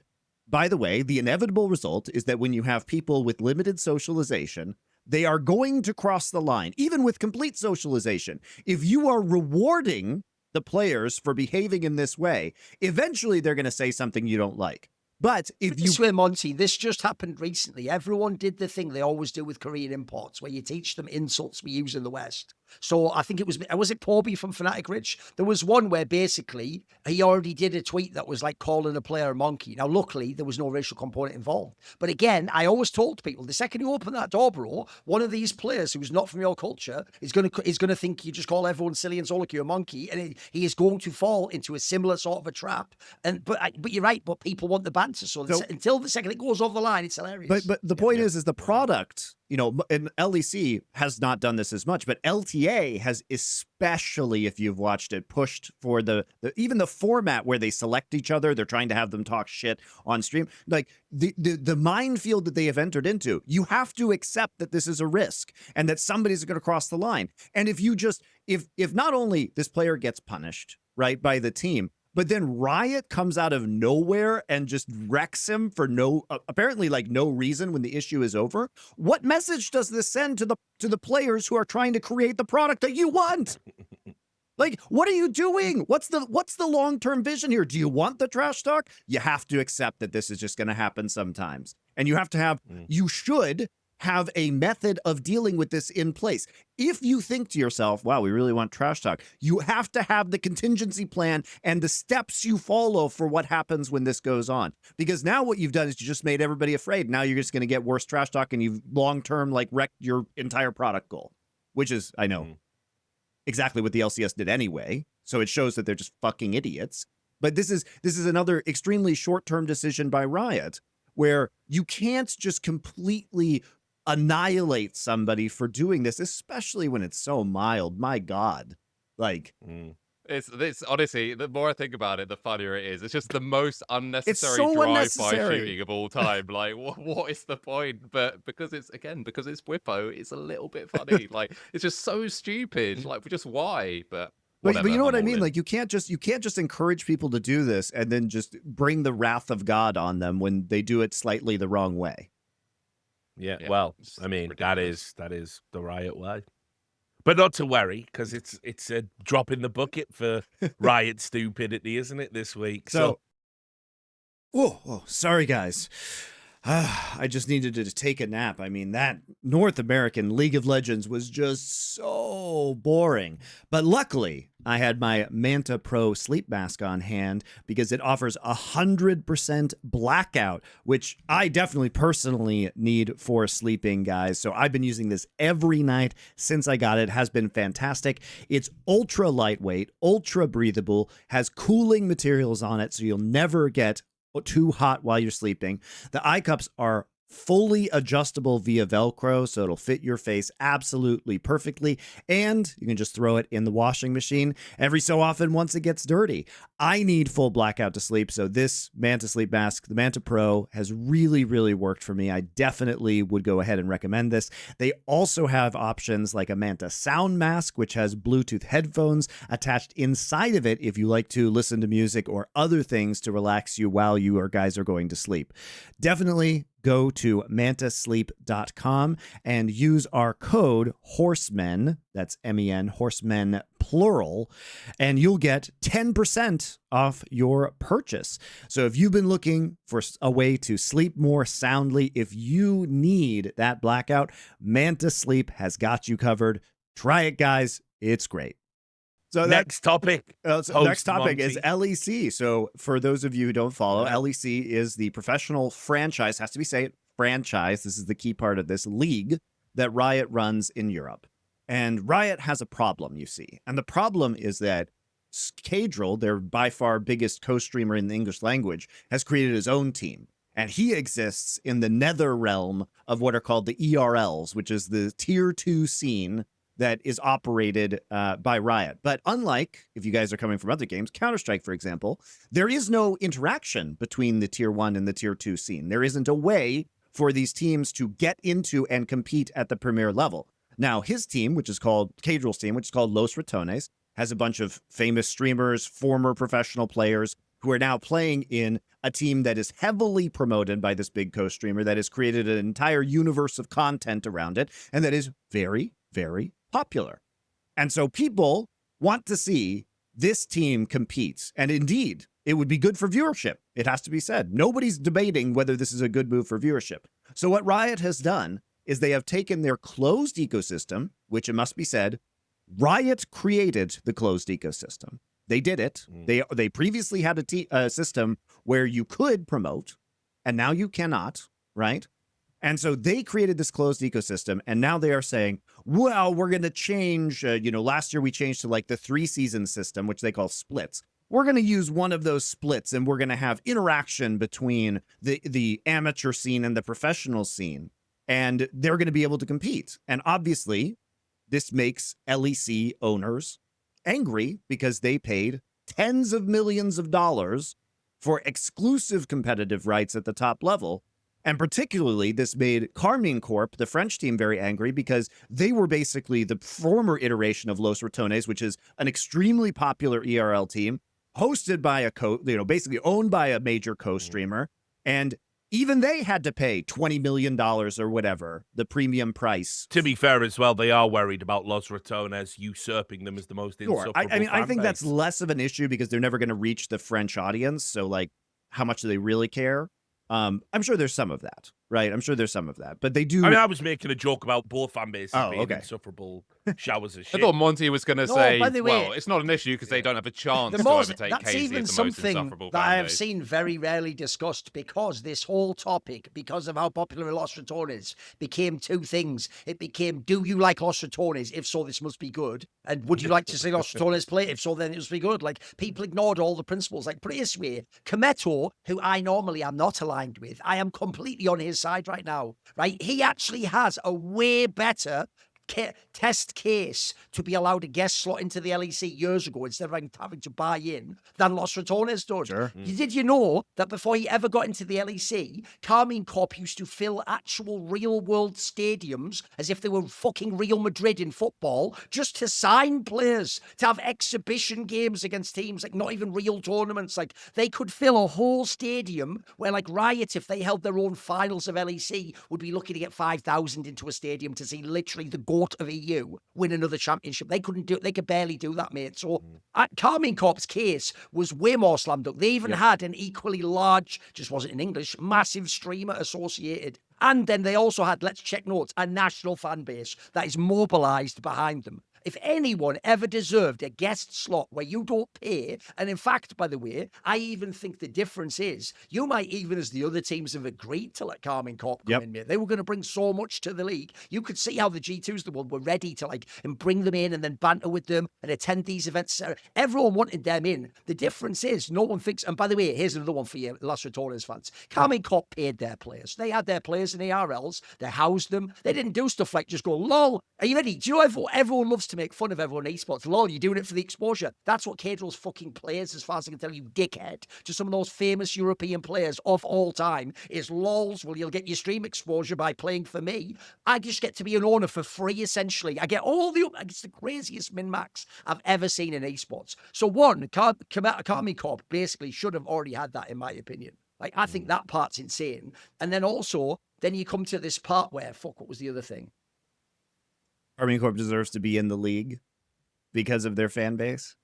by the way, the inevitable result is that when you have people with limited socialization, they are going to cross the line, even with complete socialization. If you are rewarding the players for behaving in this way, eventually they're going to say something you don't like. But if you swear, Monty, this just happened recently. Everyone did the thing they always do with Korean imports, where you teach them insults we use in the West. So I think it was it Porby from Fnatic Rich? There was one where basically he already did a tweet that was like calling a player a monkey. Now, luckily, there was no racial component involved. But again, I always told people, the second you open that door, bro, one of these players who's not from your culture is going to think you just call everyone silly and soul like you're a monkey, and he is going to fall into a similar sort of a trap. But you're right, but people want the banter. So until the second it goes over the line, it's hilarious. But the point is the product, and LEC has not done this as much, but LTA has, especially if you've watched it, pushed for even the format where they select each other. They're trying to have them talk shit on stream. Like the minefield that they have entered into, you have to accept that this is a risk and that somebody's going to cross the line. And if you just, if not only this player gets punished, right, by the team, but then Riot comes out of nowhere and just wrecks him for apparently like no reason when the issue is over. What message does this send to the players who are trying to create the product that you want? Like, what are you doing? What's the long-term vision here? Do you want the trash talk? You have to accept that this is just going to happen sometimes. And you have to have, you should have a method of dealing with this in place. If you think to yourself, wow, we really want trash talk, you have to have the contingency plan and the steps you follow for what happens when this goes on. Because now what you've done is you just made everybody afraid. Now you're just going to get worse trash talk and you've long-term like wrecked your entire product goal, which is, I know, exactly what the LCS did anyway. So it shows that they're just fucking idiots. But this is another extremely short-term decision by Riot where you can't just completely annihilate somebody for doing this, especially when it's so mild. My God, like it's honestly, the more I think about it, the funnier it is. It's just the most unnecessary so drive-by unnecessary. shooting of all time. Like, what is the point? But because it's Bwipo, it's a little bit funny. Like, it's just so stupid. Like, just why? But But you know what I I'm all mean? in. Like you can't just encourage people to do this and then just bring the wrath of God on them when they do it slightly the wrong way. Yeah, Yeah, well, it's I mean, ridiculous. that is the Riot way. But not to worry, because it's a drop in the bucket for Riot stupidity, isn't it, this week? So, whoa, sorry guys. I just needed to take a nap. I mean, that North American League of Legends was just so boring. But luckily, I had my Manta Pro sleep mask on hand because it offers 100% blackout, which I definitely personally need for sleeping, guys. So I've been using this every night since I got it. It has been fantastic. It's ultra lightweight, ultra breathable, has cooling materials on it, so you'll never get too hot while you're sleeping. The eye cups are fully adjustable via Velcro, so it'll fit your face absolutely perfectly, and you can just throw it in the washing machine every so often once it gets dirty. I need full blackout to sleep, so this Manta sleep mask, the Manta Pro, has really, really worked for me. I definitely would go ahead and recommend this. They also have options like a Manta sound mask, which has Bluetooth headphones attached inside of it if you like to listen to music or other things to relax you while you guys are going to sleep. Definitely go to mantasleep.com and use our code HORSEMEN, that's MEN, horsemen plural, and you'll get 10% off your purchase. So if you've been looking for a way to sleep more soundly, if you need that blackout, Manta Sleep has got you covered. Try it, guys. It's great. So next topic. Next topic Monty. is LEC. So for those of you who don't follow, Yeah. LEC is the professional franchise, has to be said, franchise. This is the key part of this league that Riot runs in Europe. And Riot has a problem, you see. And the problem is that Kadril, their by far biggest co-streamer in the English language, has created his own team. And he exists in the nether realm of what are called the ERLs, which is the tier 2 scene that is operated by Riot. But unlike, if you guys are coming from other games, Counter-Strike, for example, there is no interaction between the tier 1 and the tier 2 scene. There isn't a way for these teams to get into and compete at the premier level. Now, his team, which is called Kadril's team, which is called Los Ratones, has a bunch of famous streamers, former professional players who are now playing in a team that is heavily promoted by this big co-streamer that has created an entire universe of content around it and that is very, very popular. And so people want to see this team compete. And indeed, it would be good for viewership. It has to be said. Nobody's debating whether this is a good move for viewership. So what Riot has done is they have taken their closed ecosystem, which it must be said, Riot created the closed ecosystem. They did it. They previously had a system where you could promote, and now you cannot, right? And so they created this closed ecosystem, and now they are saying, well, we're going to change, last year we changed to like the 3-season system, which they call splits. We're going to use one of those splits, and we're going to have interaction between the amateur scene and the professional scene, and they're going to be able to compete. And obviously, this makes LEC owners angry because they paid tens of millions of dollars for exclusive competitive rights at the top level. And particularly, this made Karmine Corp, the French team, very angry because they were basically the former iteration of Los Ratones, which is an extremely popular ERL team, hosted by basically owned by a major co-streamer. And even they had to pay $20 million or whatever, the premium price. To be fair as well, they are worried about Los Ratones usurping them as the most insufferable I think fan that's base. less of an issue because they're never going to reach the French audience. So, like, how much do they really care? I'm sure there's some of that, right? I'm sure there's some of that, but they do. I mean, I was making a joke about both fan bases being okay. insufferable showers of I shit. thought Monty was going to No, say, by the way, well, it's not an issue because they don't have a chance the to most, overtake that's Casey even as the most something insufferable that I fan have base. seen very rarely discussed because this whole topic, because of how popular Los Ratones, became two things. It became, do you like Los Ratones? If so, this must be good. And would you like to see Los Ratones play? If so, then it must be good. Like, people ignored all the principles. Like, put it this way, Kometo, who I normally am not aligned with, I am completely on his side right now, right? He actually has a way better test case to be allowed a guest slot into the LEC years ago instead of having to buy in than Los Ratones does. Sure. Did you know that before he ever got into the LEC, Karmine Corp used to fill actual real-world stadiums as if they were fucking Real Madrid in football just to sign players, to have exhibition games against teams, like not even real tournaments. Like they could fill a whole stadium where like Riot, if they held their own finals of LEC, would be lucky to get 5,000 into a stadium to see literally the GOAT of EU win another championship. They couldn't do it. They could barely do that, mate. So Karmine Corp's case was way more slam dunk. They even had an equally large, just wasn't in English, massive streamer associated. And then they also had, let's check notes, a national fan base that is mobilized behind them. If anyone ever deserved a guest slot where you don't pay, and in fact, by the way, I even think the difference is you might even, as the other teams have agreed to let Karmine Corp come in, mate. They were going to bring so much to the league. You could see how the G2s of the world were ready to like and bring them in and then banter with them and attend these events. Everyone wanted them in. The difference is no one thinks, and by the way, here's another one for you, Los Ratones fans. Karmine Corp paid their players. They had their players in ARLs. They housed them. They didn't do stuff like just go, lol, are you ready? Do you know everyone loves to make fun of everyone in esports? Lol, you're doing it for the exposure. That's what Caedrel's fucking players, as far as I can tell you, dickhead, to some of those famous European players of all time is lols. Well, you'll get your stream exposure by playing for me. I just get to be an owner for free, essentially. I get all the, it's the craziest min-max I've ever seen in esports. So one, Karmine Corp basically should have already had that, in my opinion. Like, I think that part's insane. And then also, then you come to this part where, fuck, what was the other thing? Karmine Corp deserves to be in the league because of their fan base.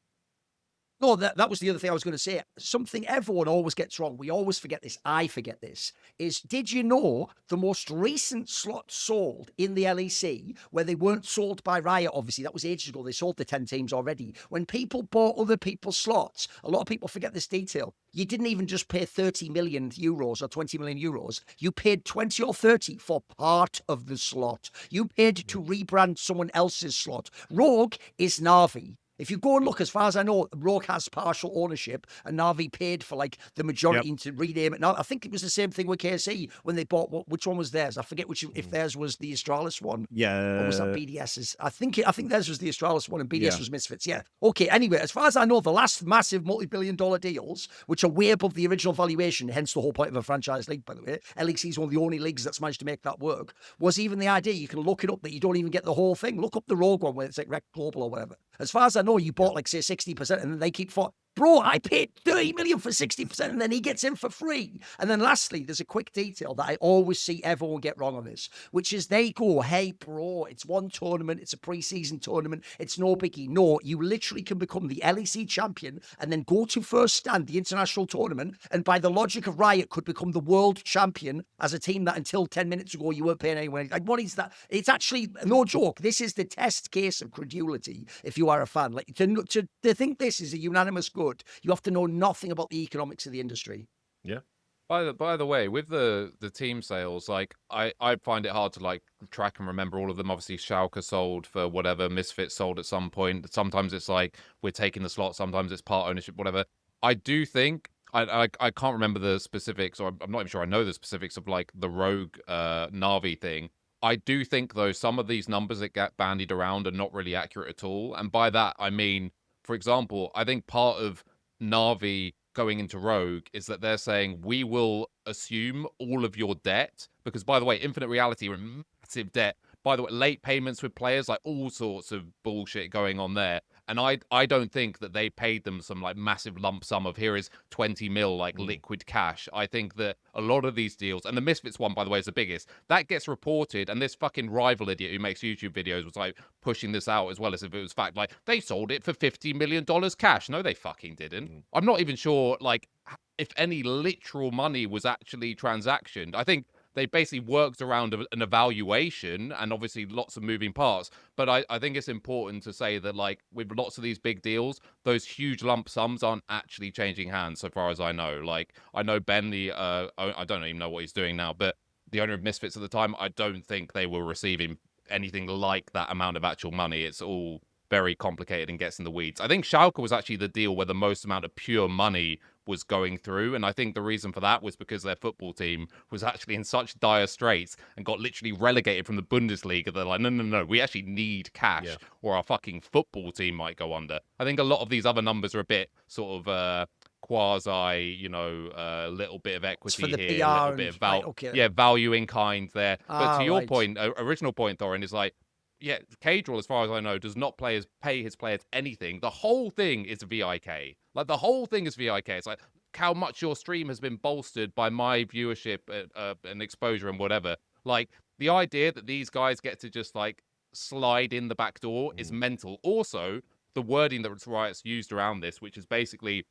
No, that was the other thing I was going to say. Something everyone always gets wrong. We always forget this. I forget this. Is, did you know the most recent slots sold in the LEC, where they weren't sold by Riot, obviously, that was ages ago. They sold the 10 teams already. When people bought other people's slots, a lot of people forget this detail. You didn't even just pay 30 million euros or 20 million euros. You paid 20 or 30 for part of the slot. You paid to rebrand someone else's slot. Rogue is Na'Vi. If you go and look, as far as I know, Rogue has partial ownership, and Na'Vi paid for like the majority to rename it. Now, I think it was the same thing with KSE when they bought. Which one was theirs? I forget which. If theirs was the Astralis one, or was that BDS's? I think theirs was the Astralis one, and BDS was Misfits. Yeah. Okay. Anyway, as far as I know, the last massive multi-billion-dollar deals, which are way above the original valuation, hence the whole point of a franchise league, by the way. LEC is one of the only leagues that's managed to make that work. Was even the idea you can look it up that you don't even get the whole thing. Look up the Rogue one where it's like Rec Global or whatever. As far as I know, you bought like say 60%, and then they keep bro, I paid 30 million for 60%, and then he gets in for free. And then lastly, there's a quick detail that I always see everyone get wrong on this, which is they go, hey, bro, it's one tournament, it's a preseason tournament, it's no biggie. No, you literally can become the LEC champion and then go to first stand, the international tournament, and by the logic of Riot, could become the world champion as a team that until 10 minutes ago you weren't paying anyone. Like, what is that? It's actually, no joke, this is the test case of credulity if you are a fan. Like, to think this is a unanimous good, you have to know nothing about the economics of the industry. Yeah. By the way, with the team sales, like I find it hard to like track and remember all of them. Obviously, Schalke sold for whatever, Misfits sold at some point. Sometimes it's like we're taking the slot, sometimes it's part ownership, whatever. I do think I can't remember the specifics, or I'm not even sure I know the specifics of like the Rogue Na'Vi thing. I do think though some of these numbers that get bandied around are not really accurate at all, and by that I mean, for example, I think part of Na'Vi going into Rogue is that they're saying we will assume all of your debt, because by the way, Infinite Reality are in massive debt. By the way, late payments with players, like all sorts of bullshit going on there. And I don't think that they paid them some like massive lump sum of here is 20 mil like liquid cash. I think that a lot of these deals, and the Misfits one, by the way, is the biggest, that gets reported, and this fucking rival idiot who makes YouTube videos was like pushing this out as well as if it was fact. Like, they sold it for $50 million cash. No, they fucking didn't. I'm not even sure like if any literal money was actually transactioned. I think they basically worked around an evaluation, and obviously lots of moving parts. But I think it's important to say that, like, with lots of these big deals, those huge lump sums aren't actually changing hands, so far as I know. Like, I know Ben, I don't even know what he's doing now, but the owner of Misfits at the time, I don't think they were receiving anything like that amount of actual money. It's all very complicated and gets in the weeds. I think Schalke was actually the deal where the most amount of pure money was going through. And I think the reason for that was because their football team was actually in such dire straits and got literally relegated from the Bundesliga. They're like, no, we actually need cash or our fucking football team might go under. I think a lot of these other numbers are a bit sort of quasi, a little bit of equity here, a little bit of value in kind there. But to your point, original point, Thorin, is like, yeah, Cadrel, as far as I know, does not pay his players anything. The whole thing is VIK. Like, the whole thing is VIK. It's like how much your stream has been bolstered by my viewership and exposure and whatever. Like, the idea that these guys get to just, like, slide in the back door is mental. Also, the wording that Riot's used around this, which is basically,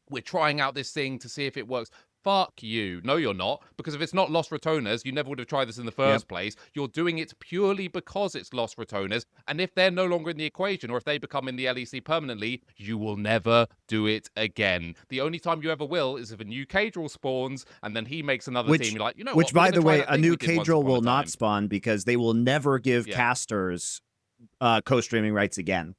we're trying out this thing to see if it works. Fuck you. No, you're not. Because if it's not Los Ratones, you never would have tried this in the first place. You're doing it purely because it's Los Ratones. And if they're no longer in the equation, or if they become in the LEC permanently, you will never do it again. The only time you ever will is if a new Cadrel spawns and then he makes another team. You're like, you know which, what? By the way, a new Cadrel will not spawn because they will never give casters co-streaming rights again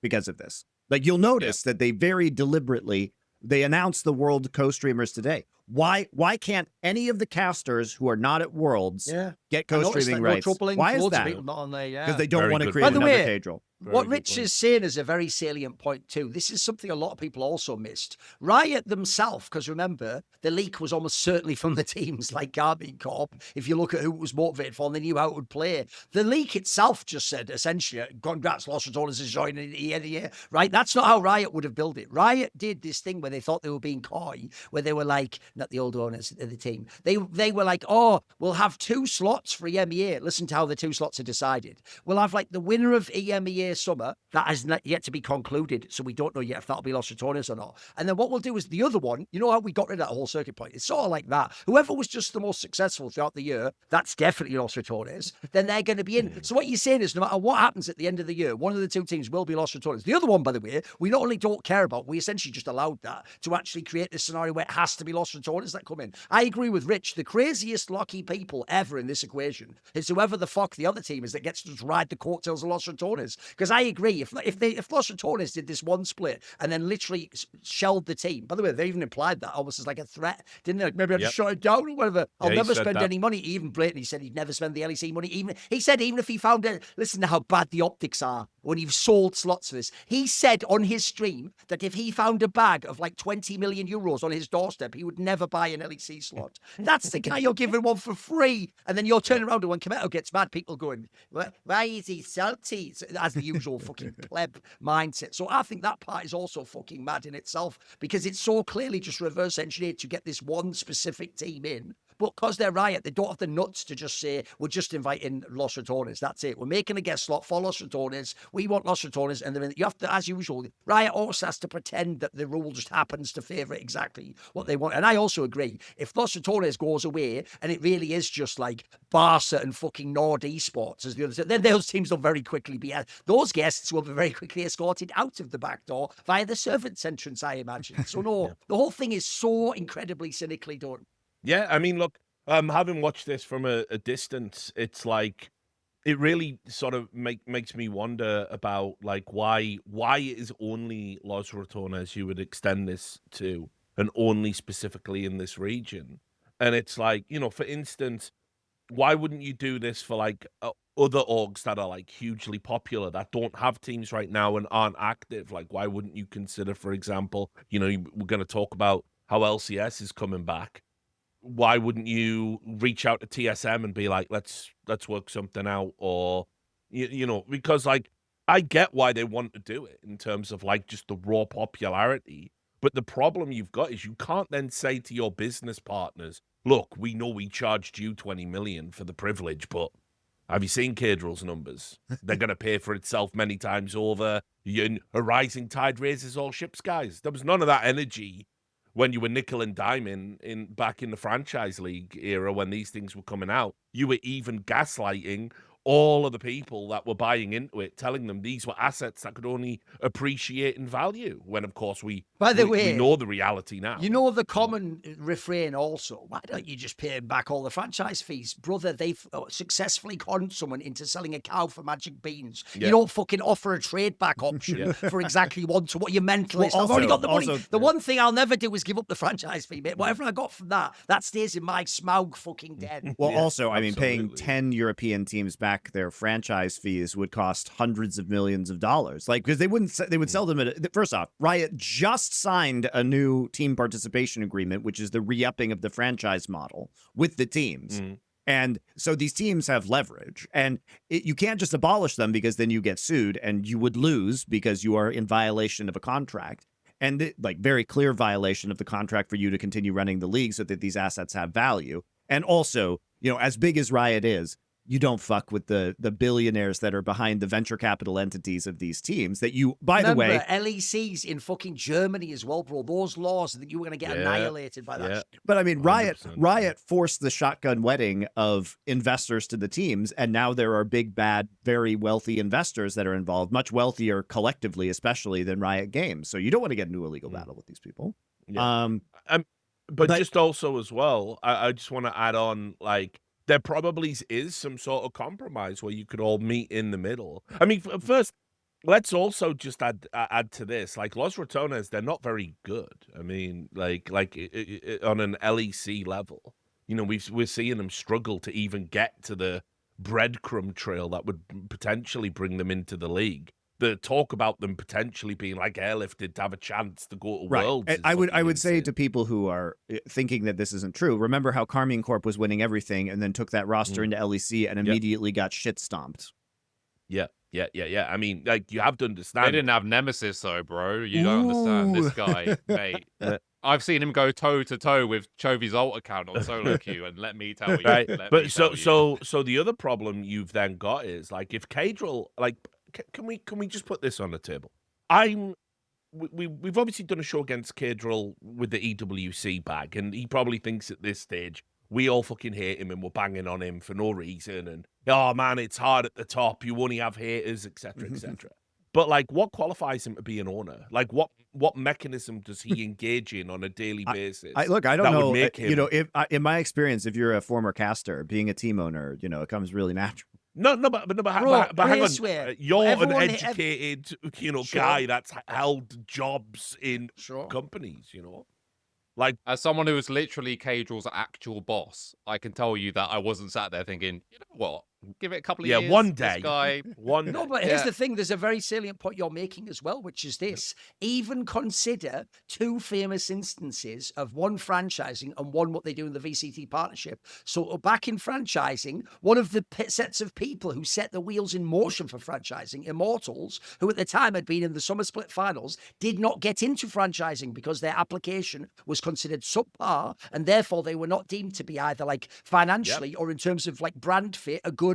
because of this. Like, you'll notice that they very deliberately, they announced the World co-streamers today. Why can't any of the casters who are not at Worlds get co-streaming rights? Why is that? Because they don't want to create another Cadrel. What Rich is saying is a very salient point too. This is something a lot of people also missed. Riot themselves, because remember, the leak was almost certainly from the teams like Karmine Corp. If you look at who it was motivated for, and they knew how it would play. The leak itself just said, essentially, congrats, Los Ratones is joining the year, right? That's not how Riot would have built it. Riot did this thing where they thought they were being coy, where they were like, not the old owners of the team, they were like, oh, we'll have 2 slots for EMEA. Listen to how the 2 slots are decided. We'll have like the winner of EMEA summer that has not yet to be concluded, so we don't know yet if that'll be Los Ratones or not. And then what we'll do is the other one, you know how we got rid of that whole circuit point? It's sort of like that. Whoever was just the most successful throughout the year, that's definitely Los Ratones. Then they're going to be in. So what you're saying is, no matter what happens at the end of the year, one of the 2 teams will be Los Ratones. The other one, by the way, we not only don't care about, we essentially just allowed that to actually create this scenario where it has to be Los Ratones that come in. I agree with Rich. The craziest lucky people ever in this equation is whoever the fuck the other team is that gets to just ride the coattails of Los Ratones. Because I agree, if Los Ratones did this one split and then literally shelled the team, by the way, they even implied that almost as like a threat, didn't they? Like, maybe I'll just shut it down or whatever. I'll never spend any money. He even blatantly said he'd never spend the LEC money. He said even if he found it, listen to how bad the optics are when you've sold slots for this. He said on his stream that if he found a bag of like 20 million euros on his doorstep, he would never buy an LEC slot. That's the guy you're giving one for free. And then you're turning around and when Kometo gets mad, people going, why is he salty? As the usual fucking pleb mindset. So I think that part is also fucking mad in itself because it's so clearly just reverse engineered to get this one specific team in. But because they're Riot, they don't have the nuts to just say, we're just inviting Los Ratones. That's it. We're making a guest slot for Los Ratones. We want Los Ratones. And then you have to, as usual, Riot also has to pretend that the rule just happens to favour exactly what they want. And I also agree, if Los Ratones goes away and it really is just like Barca and fucking Nord Esports as the others, then those teams will very quickly be, those guests will be very quickly escorted out of the back door via the servants entrance, I imagine. So no, the whole thing is so incredibly cynically done. Yeah, I mean, look, having watched this from a distance, it's like it really sort of makes me wonder about like why it is only Los Ratones you would extend this to, and only specifically in this region. And it's like, for instance, why wouldn't you do this for like other orgs that are like hugely popular that don't have teams right now and aren't active? Like, why wouldn't you consider, for example, we're going to talk about how LCS is coming back. Why wouldn't you reach out to TSM and be like, let's work something out? Or, because like, I get why they want to do it in terms of like just the raw popularity. But the problem you've got is you can't then say to your business partners, look, we know we charged you 20 million for the privilege, but have you seen Cadrel's numbers? They're going to pay for itself many times over. A rising tide raises all ships, guys. There was none of that energy when you were nickel and diming back in the franchise league era when these things were coming out. You were even gaslighting all of the people that were buying into it, telling them these were assets that could only appreciate in value. When of course we know the reality now. You know the common refrain also. Why don't you just pay back all the franchise fees, brother? They've successfully conned someone into selling a cow for magic beans. Yeah. You don't fucking offer a trade back option for exactly one to what. You're mentalist. I've already got the money. The one thing I'll never do is give up the franchise fee, mate. Whatever I got from that stays in my Smaug fucking den. Well, also, I mean, paying 10 European teams back their franchise fees would cost hundreds of millions of dollars. Like, because they would sell them at, first off, Riot just signed a new team participation agreement, which is the re-upping of the franchise model with the teams. And so these teams have leverage, and you can't just abolish them because then you get sued and you would lose because you are in violation of a contract. And like very clear violation of the contract for you to continue running the league so that these assets have value. And also, you know, as big as Riot is, you don't fuck with the billionaires that are behind the venture capital entities of these teams that you, by the way... LECs in fucking Germany as well, bro. Those laws that you were going to get annihilated by that. But I mean, Riot forced the shotgun wedding of investors to the teams, and now there are big, bad, very wealthy investors that are involved, much wealthier collectively, especially than Riot Games. So you don't want to get into a legal battle with these people. Yeah. But just also as well, I just want to add on, like, there probably is some sort of compromise where you could all meet in the middle. I mean, first, let's also just add to this, like Los Ratones, they're not very good. I mean, like on an LEC level, you know, we're seeing them struggle to even get to the breadcrumb trail that would potentially bring them into the league. The talk about them potentially being like airlifted to have a chance to go to Worlds. I would say to people who are thinking that this isn't true, remember how Karmine Corp was winning everything and then took that roster into LEC and immediately got shit stomped. Yeah. I mean, like, you have to understand. They didn't have Nemesis though, bro. You don't understand this guy, mate. I've seen him go toe to toe with Chovy's alt account on solo queue, and let me tell you. Right. But so the other problem you've then got is, like, if Cadril, like, can we just put this on the table? We've obviously done a show against Cadril with the EWC bag, and he probably thinks at this stage we all fucking hate him and we're banging on him for no reason, and oh man, it's hard at the top, you only have haters, etc., etc. But like, what qualifies him to be an owner? Like, what mechanism does he engage in on a daily basis? Look, I don't know. You know, if in my experience, if you're a former caster, being a team owner, you know, it comes really natural. No, but hang on. You're an educated, you know, guy that's held jobs in companies, you know. Like, as someone who was literally Cadrill's actual boss, I can tell you that I wasn't sat there thinking, you know what, give it a couple of years. One day. This guy. No, but here's the thing. There's a very salient point you're making as well, which is this. Even consider two famous instances of one franchising and one what they do in the VCT partnership. So back in franchising, one of the sets of people who set the wheels in motion for franchising, Immortals, who at the time had been in the Summer Split finals, did not get into franchising because their application was considered subpar, and therefore they were not deemed to be either like financially or in terms of like brand fit a good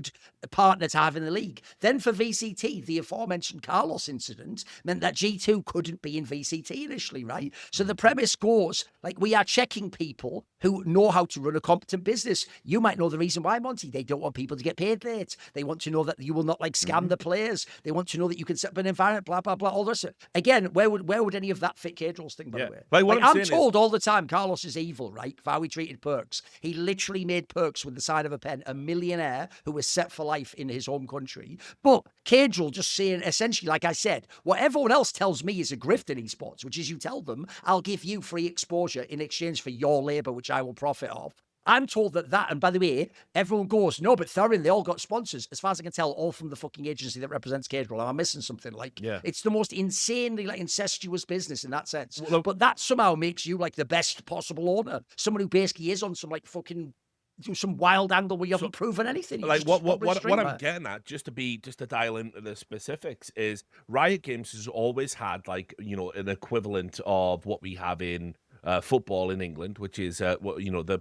partner to have in the league. Then for VCT, the aforementioned Carlos incident meant that G2 couldn't be in VCT initially, right? So the premise goes, like, we are checking people who know how to run a competent business. You might know the reason why, Monty. They don't want people to get paid late. They want to know that you will not like scam the players. They want to know that you can set up an environment, blah, blah, blah, all the rest of it. Again, where would any of that fit Cadrill's thing, by the way? Like I'm told all the time Carlos is evil, right? For how he treated Perks. He literally made Perks with the side of a pen a millionaire who was set for life in his home country. But Cadril just saying, essentially, like I said, what everyone else tells me is a grift in esports, which is you tell them, I'll give you free exposure in exchange for your labor, which I will profit off. I'm told that, and by the way, everyone goes, no, but Thurin, they all got sponsors. As far as I can tell, all from the fucking agency that represents Cadril. Am I missing something? Like, it's the most insanely like incestuous business in that sense. Well, but that somehow makes you like the best possible owner. Someone who basically is on some like fucking some wild angle where you haven't proven anything. Like what I'm getting at, just to dial into the specifics, is Riot Games has always had, like, you know, an equivalent of what we have in football in England, which is you know, the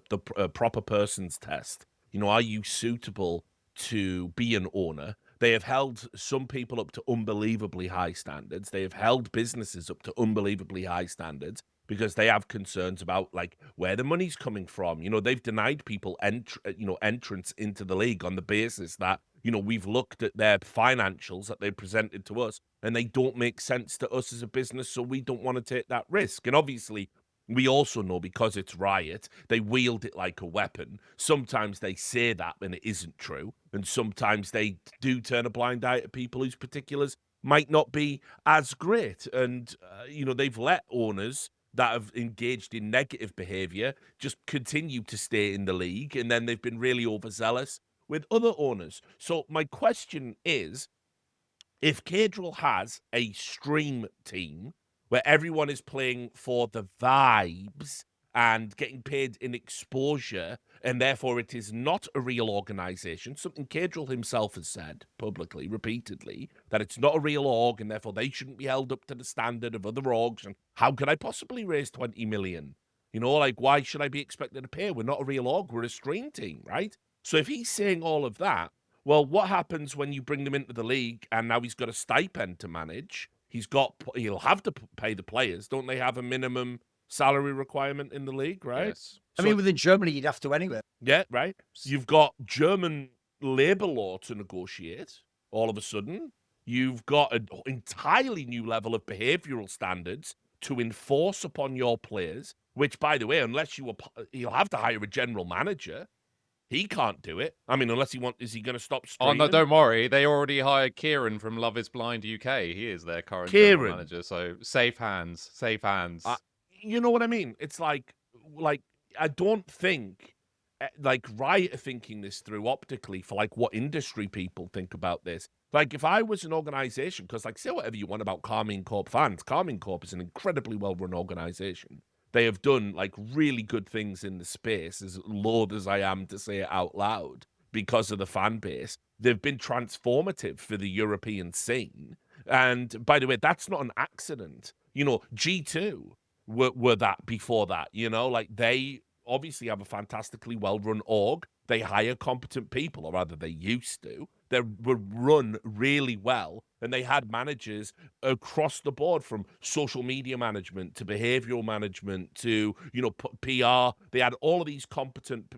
proper person's test. You know, are you suitable to be an owner? They have held some people up to unbelievably high standards. They have held businesses up to unbelievably high standards, because they have concerns about, like, where the money's coming from. You know, they've denied people entrance into the league on the basis that, you know, we've looked at their financials that they presented to us, and they don't make sense to us as a business, so we don't want to take that risk. And obviously, we also know, because it's Riot, they wield it like a weapon. Sometimes they say that and it isn't true, and sometimes they do turn a blind eye to people whose particulars might not be as great. And, you know, they've let owners that have engaged in negative behavior just continue to stay in the league, and then they've been really overzealous with other owners. So my question is, if Cadril has a stream team where everyone is playing for the vibes and getting paid in exposure, and therefore it is not a real organization, something Cadril himself has said publicly, repeatedly, that it's not a real org, and therefore they shouldn't be held up to the standard of other orgs, and how could I possibly raise 20 million? You know, like, why should I be expected to pay? We're not a real org, we're a stream team, right? So if he's saying all of that, well, what happens when you bring them into the league and now he's got a stipend to manage? He'll have to pay the players. Don't they have a minimum salary requirement in the league, right? Yes. I mean, within Germany, you'd have to anyway. Yeah, right. You've got German labor law to negotiate all of a sudden. You've got an entirely new level of behavioral standards to enforce upon your players, which, by the way, unless you'll have to hire a general manager. He can't do it. I mean, unless is he going to stop streaming? Oh, no, don't worry. They already hired Kieran from Love is Blind UK. He is their current general manager. So safe hands, safe hands. You know what I mean? It's like I don't think, like, Riot are thinking this through optically for, like, what industry people think about this. Like, if I was an organization, because, like, say whatever you want about Karmine Corp fans, Karmine Corp is an incredibly well-run organization. They have done, like, really good things in the space, as loath as I am to say it out loud, because of the fan base. They've been transformative for the European scene. And, by the way, that's not an accident. You know, G2 were that before that, you know? Like, they obviously have a fantastically well-run org. They hire competent people, or rather they used to. They were run really well, and they had managers across the board, from social media management to behavioral management to, you know, PR. They had all of these competent.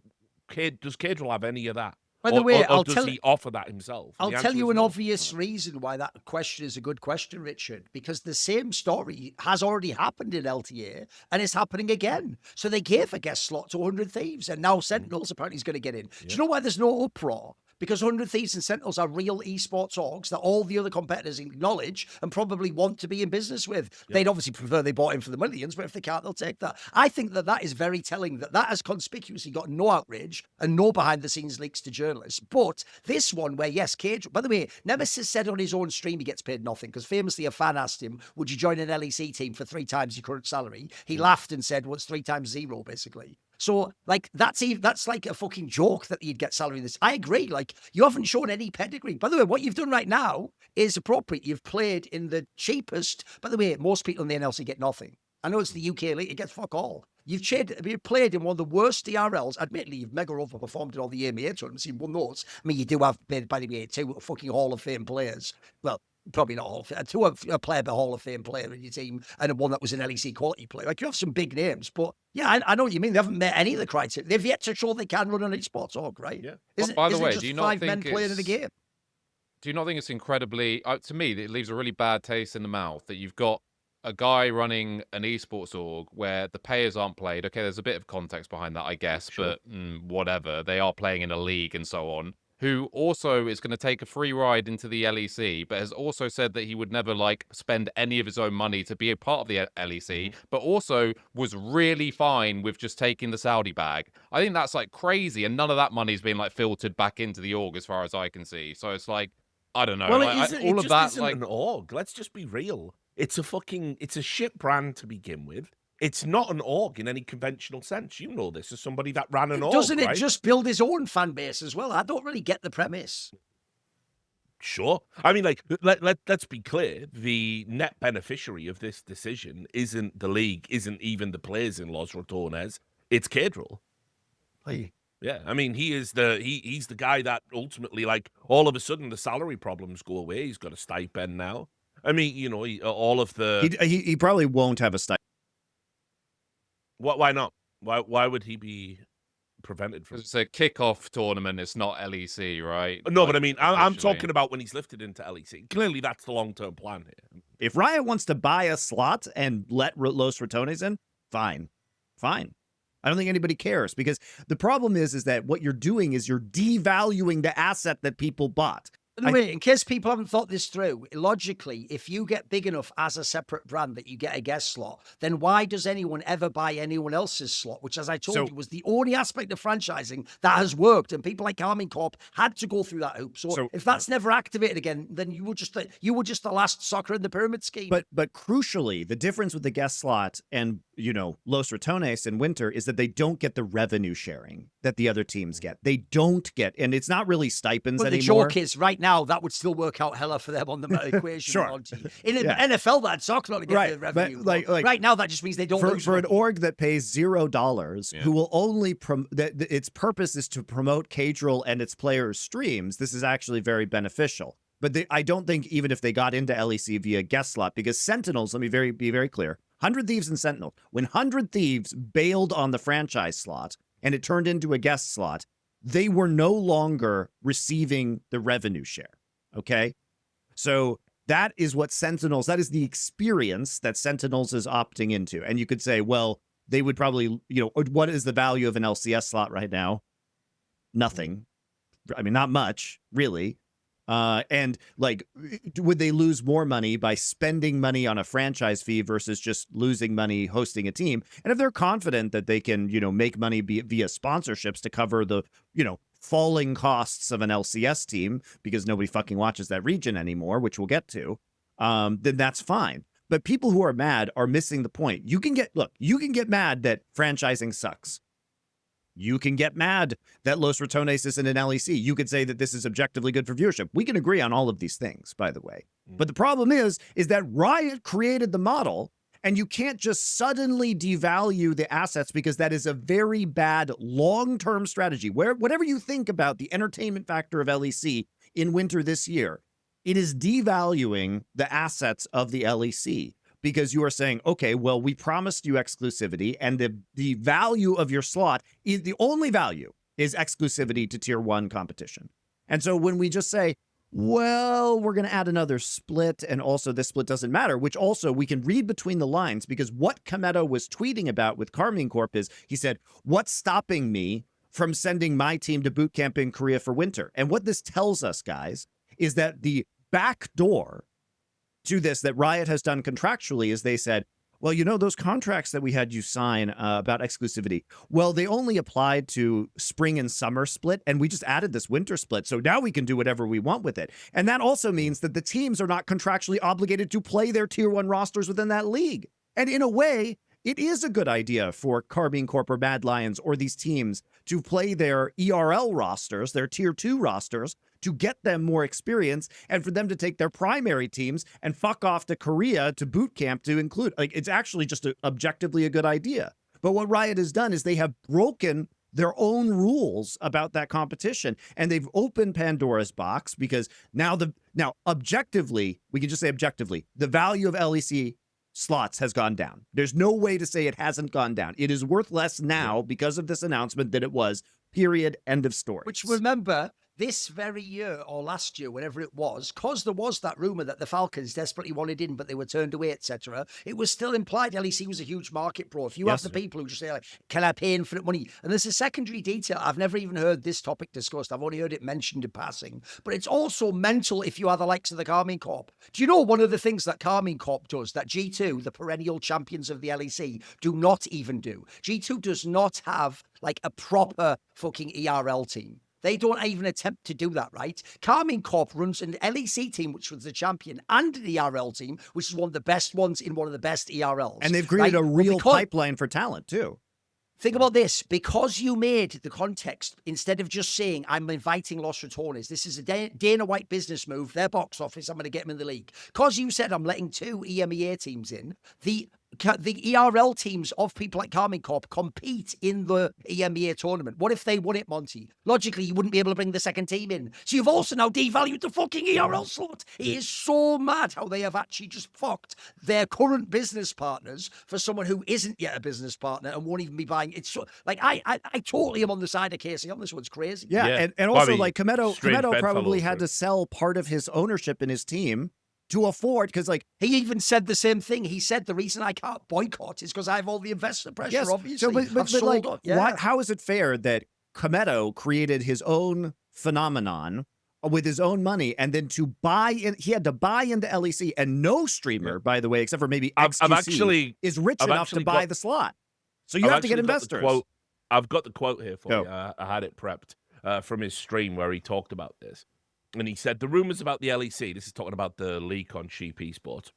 Does Cadril have any of that? By the way, or does he offer that himself? I'll tell you an obvious reason why that question is a good question, Richard, because the same story has already happened in LTA and it's happening again. So they gave a guest slot to 100 Thieves, and now Sentinels apparently is going to get in. Do you know why there's no uproar? Because 100 Thieves and Sentinels are real esports orgs that all the other competitors acknowledge and probably want to be in business with. They'd obviously prefer they bought in for the millions, but if they can't, they'll take that. I think that is very telling, that has conspicuously got no outrage and no behind-the-scenes leaks to journalists. But this one where, yes, Cage, by the way, Nemesis said on his own stream he gets paid nothing, because famously a fan asked him, would you join an LEC team for 3 times your current salary? He laughed and said, well, it's 3 times 0, basically. So, like, that's like a fucking joke that you'd get salary in this. I agree. Like, you haven't shown any pedigree. By the way, what you've done right now is appropriate. You've played in the cheapest. By the way, most people in the NLC get nothing. I know it's the UK league. It gets fuck all. You've played in one of the worst DRLs. Admittedly, you've mega overperformed in all the EMEA tournaments. You've won those. I mean, you do have, by the way, 2 fucking Hall of Fame players. Well, probably not Hall of Fame. 2 a player, the Hall of Fame player in your team, and one that was an LEC quality player. Like, you have some big names, but yeah, I know what you mean. They haven't met any of the criteria. They've yet to show they can run an esports org, right? Yeah. By the way, just do you not 5 think men playing in a game? Do you not think it's incredibly, to me, it leaves a really bad taste in the mouth that you've got a guy running an esports org where the players aren't played. Okay, there's a bit of context behind that, I guess, but whatever. They are playing in a league and so on. Who also is going to take a free ride into the LEC, but has also said that he would never, like, spend any of his own money to be a part of the LEC, but also was really fine with just taking the Saudi bag. I think that's, like, crazy, and none of that money's been, like, filtered back into the org as far as I can see. So it's like, I don't know. Well, like, it all just of that, isn't like, an org. Let's just be real. It's a shit brand to begin with. It's not an org in any conventional sense. You know this as somebody that ran an org, Doesn't it right? just build his own fan base as well? I don't really get the premise. Sure. I mean, like, let's be clear. The net beneficiary of this decision isn't the league, isn't even the players in Los Ratones. It's Cadril. Hey. Yeah, I mean, he's the guy that ultimately, like, all of a sudden the salary problems go away. He's got a stipend now. I mean, you know, all of the... He probably won't have a stipend. Why not? Why would he be... prevented from. It's a kickoff tournament. It's not LEC, right? No, Like, but I mean, I'm officially. talking about when he's lifted into LEC. Clearly, that's the long-term plan here. If Riot wants to buy a slot and let Los Ratones in, fine. I don't think anybody cares, because the problem is that what you're doing is you're devaluing the asset that people bought. Anyway, in case people haven't thought this through, logically, if you get big enough as a separate brand that you get a guest slot, then why does anyone ever buy anyone else's slot? Which, as I told you, was the only aspect of franchising that has worked. And people like Karmine Corp had to go through that hoop. So if that's never activated again, then you were just the last soccer in the pyramid scheme. But crucially, the difference with the guest slot and, you know, Los Ratones in Winter is that they don't get the revenue sharing that the other teams get. They don't get, and it's not really stipends but anymore. The joke is, right now, that would still work out hella for them on the equation. Sure. In NFL, that's soccer not to get the revenue. But like, right now, that just means they don't lose for an org that pays $0, who will only its purpose is to promote Cadril and its players' streams. This is actually very beneficial. But I don't think even if they got into LEC via guest slot, because Sentinels, let me be very clear, 100 Thieves and Sentinel, when 100 Thieves bailed on the franchise slot and it turned into a guest slot, they were no longer receiving the revenue share. Okay. So that is what Sentinels, that is the experience that Sentinels is opting into. And you could say, well, they would probably, you know, what is the value of an LCS slot right now? Nothing. I mean, not much, really. And like, would they lose more money by spending money on a franchise fee versus just losing money hosting a team? And if they're confident that they can, you know, make money via sponsorships to cover the, you know, falling costs of an LCS team, because nobody fucking watches that region anymore, which we'll get to, then that's fine. But people who are mad are missing the point. You can get mad that franchising sucks. You can get mad that Los Ratones isn't an LEC. You could say that this is objectively good for viewership. We can agree on all of these things, by the way. But the problem is that Riot created the model, and you can't just suddenly devalue the assets, because that is a very bad long-term strategy. Whatever you think about the entertainment factor of LEC in Winter this year, it is devaluing the assets of the LEC. Because you are saying, okay, well, we promised you exclusivity, and the value of your slot is the only value is exclusivity to tier 1 competition. And so when we just say, well, we're going to add another split, and also this split doesn't matter, which also we can read between the lines, because what Kameto was tweeting about with Karmine Corp is, he said, what's stopping me from sending my team to boot camp in Korea for Winter? And what this tells us, guys, is that the back door to this that Riot has done contractually is they said, well, you know, those contracts that we had you sign about exclusivity, well, they only applied to spring and summer split, and we just added this winter split. So now we can do whatever we want with it. And that also means that the teams are not contractually obligated to play their tier 1 rosters within that league. And in a way, it is a good idea for Karmine Corp or Mad Lions or these teams to play their ERL rosters, their tier 2 rosters, to get them more experience, and for them to take their primary teams and fuck off to Korea to boot camp to include. Like, it's actually just objectively a good idea. But what Riot has done is they have broken their own rules about that competition, and they've opened Pandora's box, because now objectively, we can just say objectively, the value of LEC slots has gone down. There's no way to say it hasn't gone down. It is worth less now because of this announcement than it was, period, end of story. Which, remember, this very year or last year, whenever it was, because there was that rumor that the Falcons desperately wanted in, but they were turned away, etc., it was still implied LEC was a huge market, bro. If you have the people who just say, like, can I pay infinite money? And there's a secondary detail. I've never even heard this topic discussed. I've only heard it mentioned in passing. But it's also mental if you are the likes of the Karmine Corp. Do you know one of the things that Karmine Corp does that G2, the perennial champions of the LEC, do not even do? G2 does not have, like, a proper fucking ERL team. They don't even attempt to do that, right? Karmine Corp runs an LEC team, which was the champion, and an ERL team, which is one of the best ones in one of the best ERLs. And they've created a real pipeline for talent, too. Think about this. Because you made the context, instead of just saying, I'm inviting Los Ratones, this is a Dana White business move, their box office, I'm going to get them in the league. Because you said, I'm letting 2 EMEA teams in, the the ERL teams of people like Karmine Corp compete in the EMEA tournament. What if they won it, Monty? Logically, you wouldn't be able to bring the second team in. So you've also now devalued the fucking ERL slot. It is so mad how they have actually just fucked their current business partners for someone who isn't yet a business partner and won't even be buying. It's so, like, I totally am on the side of Casey on this one. It's crazy. Yeah, Yeah. and Well, I also mean, like Kometo strange bedfellows, probably had right? to sell part of his ownership in his team to afford, because like He even said the same thing. He said the reason I can't boycott is because I have all the investor pressure, yes, obviously. so but I've sold like off. Yeah. how is it fair that Kometo created his own phenomenon with his own money, and then to buy in, he had to buy into LEC, and no streamer, by the way, except for maybe I've XQC, actually is rich I've enough to actually buy got- the slot. So you I've have to get actually got the investors. quote. I've got the quote here for Go. you. I had it prepped from his stream where he talked about this. And he said, the rumors about the LEC, this is talking about the leak on Sheep Esports.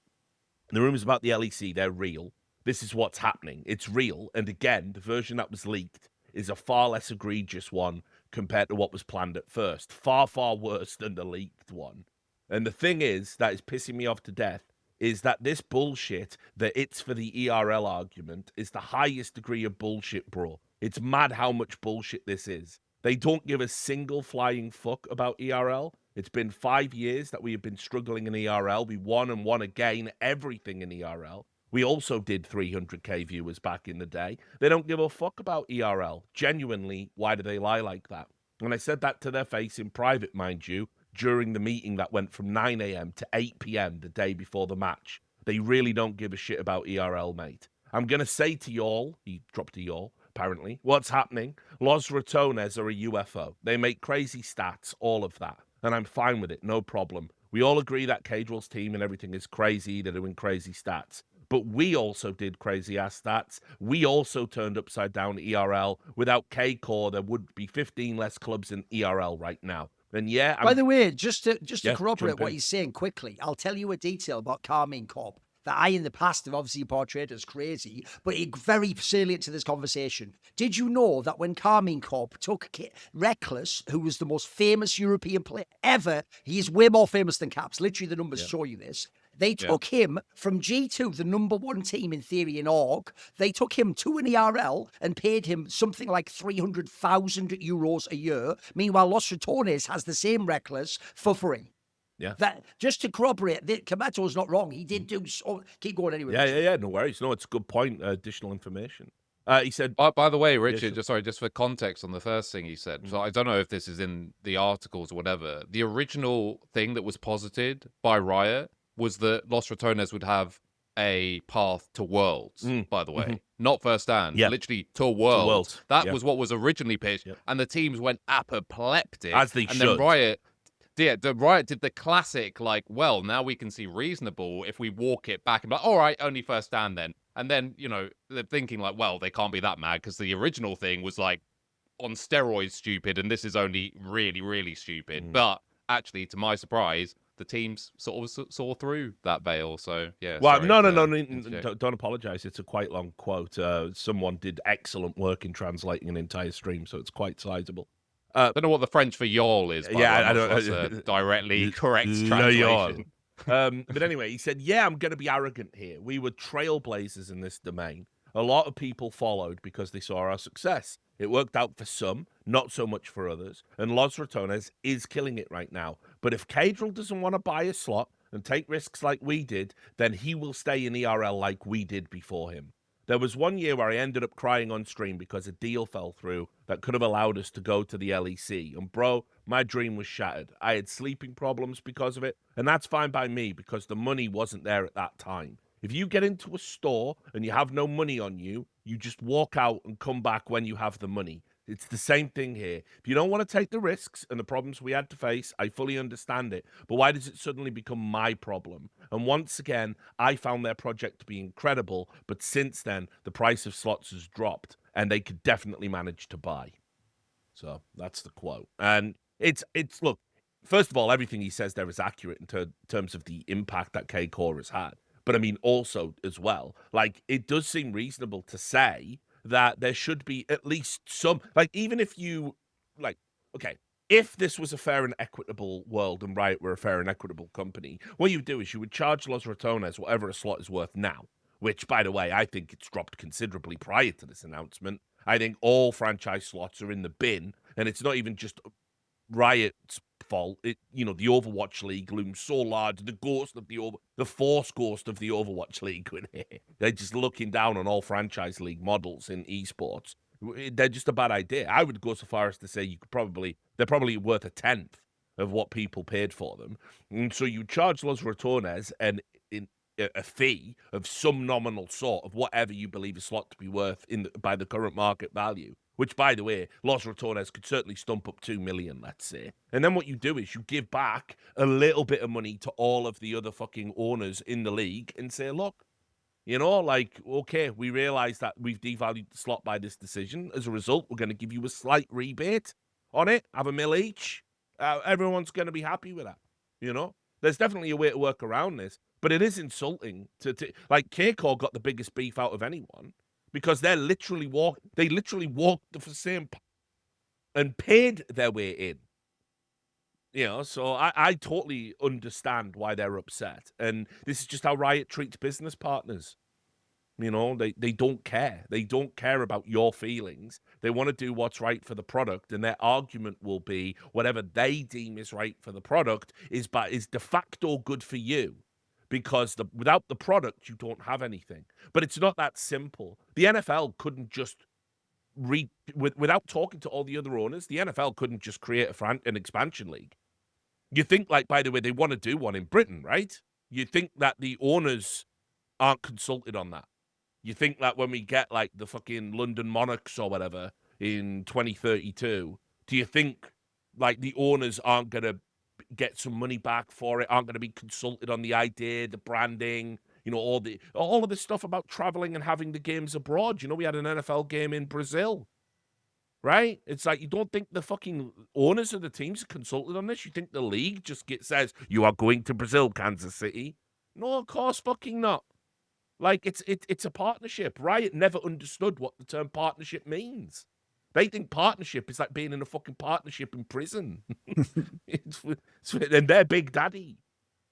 The rumors about the LEC, they're real. This is what's happening. It's real. And again, the version that was leaked is a far less egregious one compared to what was planned at first. Far, far worse than the leaked one. And the thing is, that is pissing me off to death, is that this bullshit, that it's for the ERL argument, is the highest degree of bullshit, bro. It's mad how much bullshit this is. They don't give a single flying fuck about ERL. It's been 5 years that we have been struggling in ERL. We won and won again everything in ERL. We also did 300k viewers back in the day. They don't give a fuck about ERL. Genuinely, why do they lie like that? And I said that to their face in private, mind you, during the meeting that went from 9 a.m. to 8 p.m. the day before the match. They really don't give a shit about ERL, mate. I'm going to say to y'all, he dropped a y'all, apparently, what's happening? Los Ratones are a UFO. They make crazy stats, all of that. And I'm fine with it, no problem. We all agree that Cadrill's team and everything is crazy. They're doing crazy stats. But we also did crazy-ass stats. We also turned upside down ERL. Without K-Core, there would be 15 less clubs in ERL right now. And yeah, By the way, just to Yeah, corroborate jump what in. he's saying quickly, I'll tell you a detail about Karmine Corp that I, in the past, have obviously portrayed as crazy, but it very salient to this conversation. Did you know that when Karmine Corp took Reckless, who was the most famous European player ever, he is way more famous than Caps, literally the numbers show you this, they took him from G2, the number one team in theory in org. They took him to an ERL and paid him something like 300,000 euros a year. Meanwhile, Los Ratones has the same Reckless for free. Yeah. That just to corroborate, Kameto's not wrong. He did do so. Keep going anyway. Yeah. No worries. No, it's a good point. Additional information. He said, By the way, Richard, sure. just for context on the first thing he said, so I don't know if this is in the articles or whatever. The original thing that was posited by Riot was that Los Ratones would have a path to Worlds, by the way. Not first stand, literally to Worlds. Worlds. That was what was originally pitched, and the teams went apoplectic. As they and should. then Riot... Yeah, the Riot did the classic, like, well, now we can see reasonable if we walk it back and be like, all right, only first stand then. And then, you know, they're thinking like, well, they can't be that mad because the original thing was like on steroids stupid and this is only really, really stupid. But actually, to my surprise, the teams sort of saw through that veil. So, yeah. Well, no, interject. don't apologize. It's a quite long quote. Someone did excellent work in translating an entire stream, so it's quite sizable. I don't know what the French for y'all is. But I I'm don't not sure that's a directly correct translation. But anyway, he said, yeah, I'm going to be arrogant here. We were trailblazers in this domain. A lot of people followed because they saw our success. It worked out for some, not so much for others. And Los Ratones is killing it right now. But if Cadrill doesn't want to buy a slot and take risks like we did, then he will stay in ERL like we did before him. There was one year where I ended up crying on stream because a deal fell through that could have allowed us to go to the LEC. And bro, my dream was shattered. I had sleeping problems because of it. And that's fine by me because the money wasn't there at that time. If you get into a store and you have no money on you, you just walk out and come back when you have the money. It's the same thing here. If you don't want to take the risks and the problems we had to face, I fully understand it. But why does it suddenly become my problem? And once again, I found their project to be incredible. But since then, the price of slots has dropped and they could definitely manage to buy. So that's the quote. And it's look, first of all, everything he says there is accurate in terms of the impact that K-Core has had. But I mean, also as well, like it does seem reasonable to say that there should be at least some, like, even if you, like, okay, if this was a fair and equitable world and Riot were a fair and equitable company, what you would do is you would charge Los Ratones whatever a slot is worth now. which, by the way, I think it's dropped considerably prior to this announcement. I think all franchise slots are in the bin, and it's not even just Riot's fault. The Overwatch League looms so large. The Force ghost of the Overwatch League. They're just looking down on all franchise league models in esports. They're just a bad idea. I would go so far as to say they're probably worth a tenth of what people paid for them. And so you charge Los Ratones a fee of some nominal sort of whatever you believe a slot to be worth by the current market value, which, by the way, Los Ratones could certainly stump up 2 million, let's say. And then what you do is you give back a little bit of money to all of the other fucking owners in the league and say, look, okay, we realize that we've devalued the slot by this decision. As a result, we're going to give you a slight rebate on it, have $1 million each. Everyone's going to be happy with that. There's definitely a way to work around this, but it is insulting to K-Core got the biggest beef out of anyone because they literally walked the same path and paid their way in. So I totally understand why they're upset. And this is just how Riot treats business partners. They don't care. They don't care about your feelings. They want to do what's right for the product, and their argument will be whatever they deem is right for the product is de facto good for you, because without the product you don't have anything. But it's not that simple. The NFL couldn't just without talking to all the other owners. The NFL couldn't just create an expansion league. You think, by the way, they want to do one in Britain, right? You think that the owners aren't consulted on that. You think that when we get the fucking London Monarchs or whatever in 2032, do you think the owners aren't going to get some money back for it, aren't going to be consulted on the idea, the branding, all of this stuff about traveling and having the games abroad? We had an NFL game in Brazil, right? It's you don't think the fucking owners of the teams are consulted on this? You think the league just says, you are going to Brazil, Kansas City? No, of course fucking not. It's a partnership. Riot never understood what the term partnership means. They think partnership is like being in a fucking partnership in prison. And they're Big Daddy.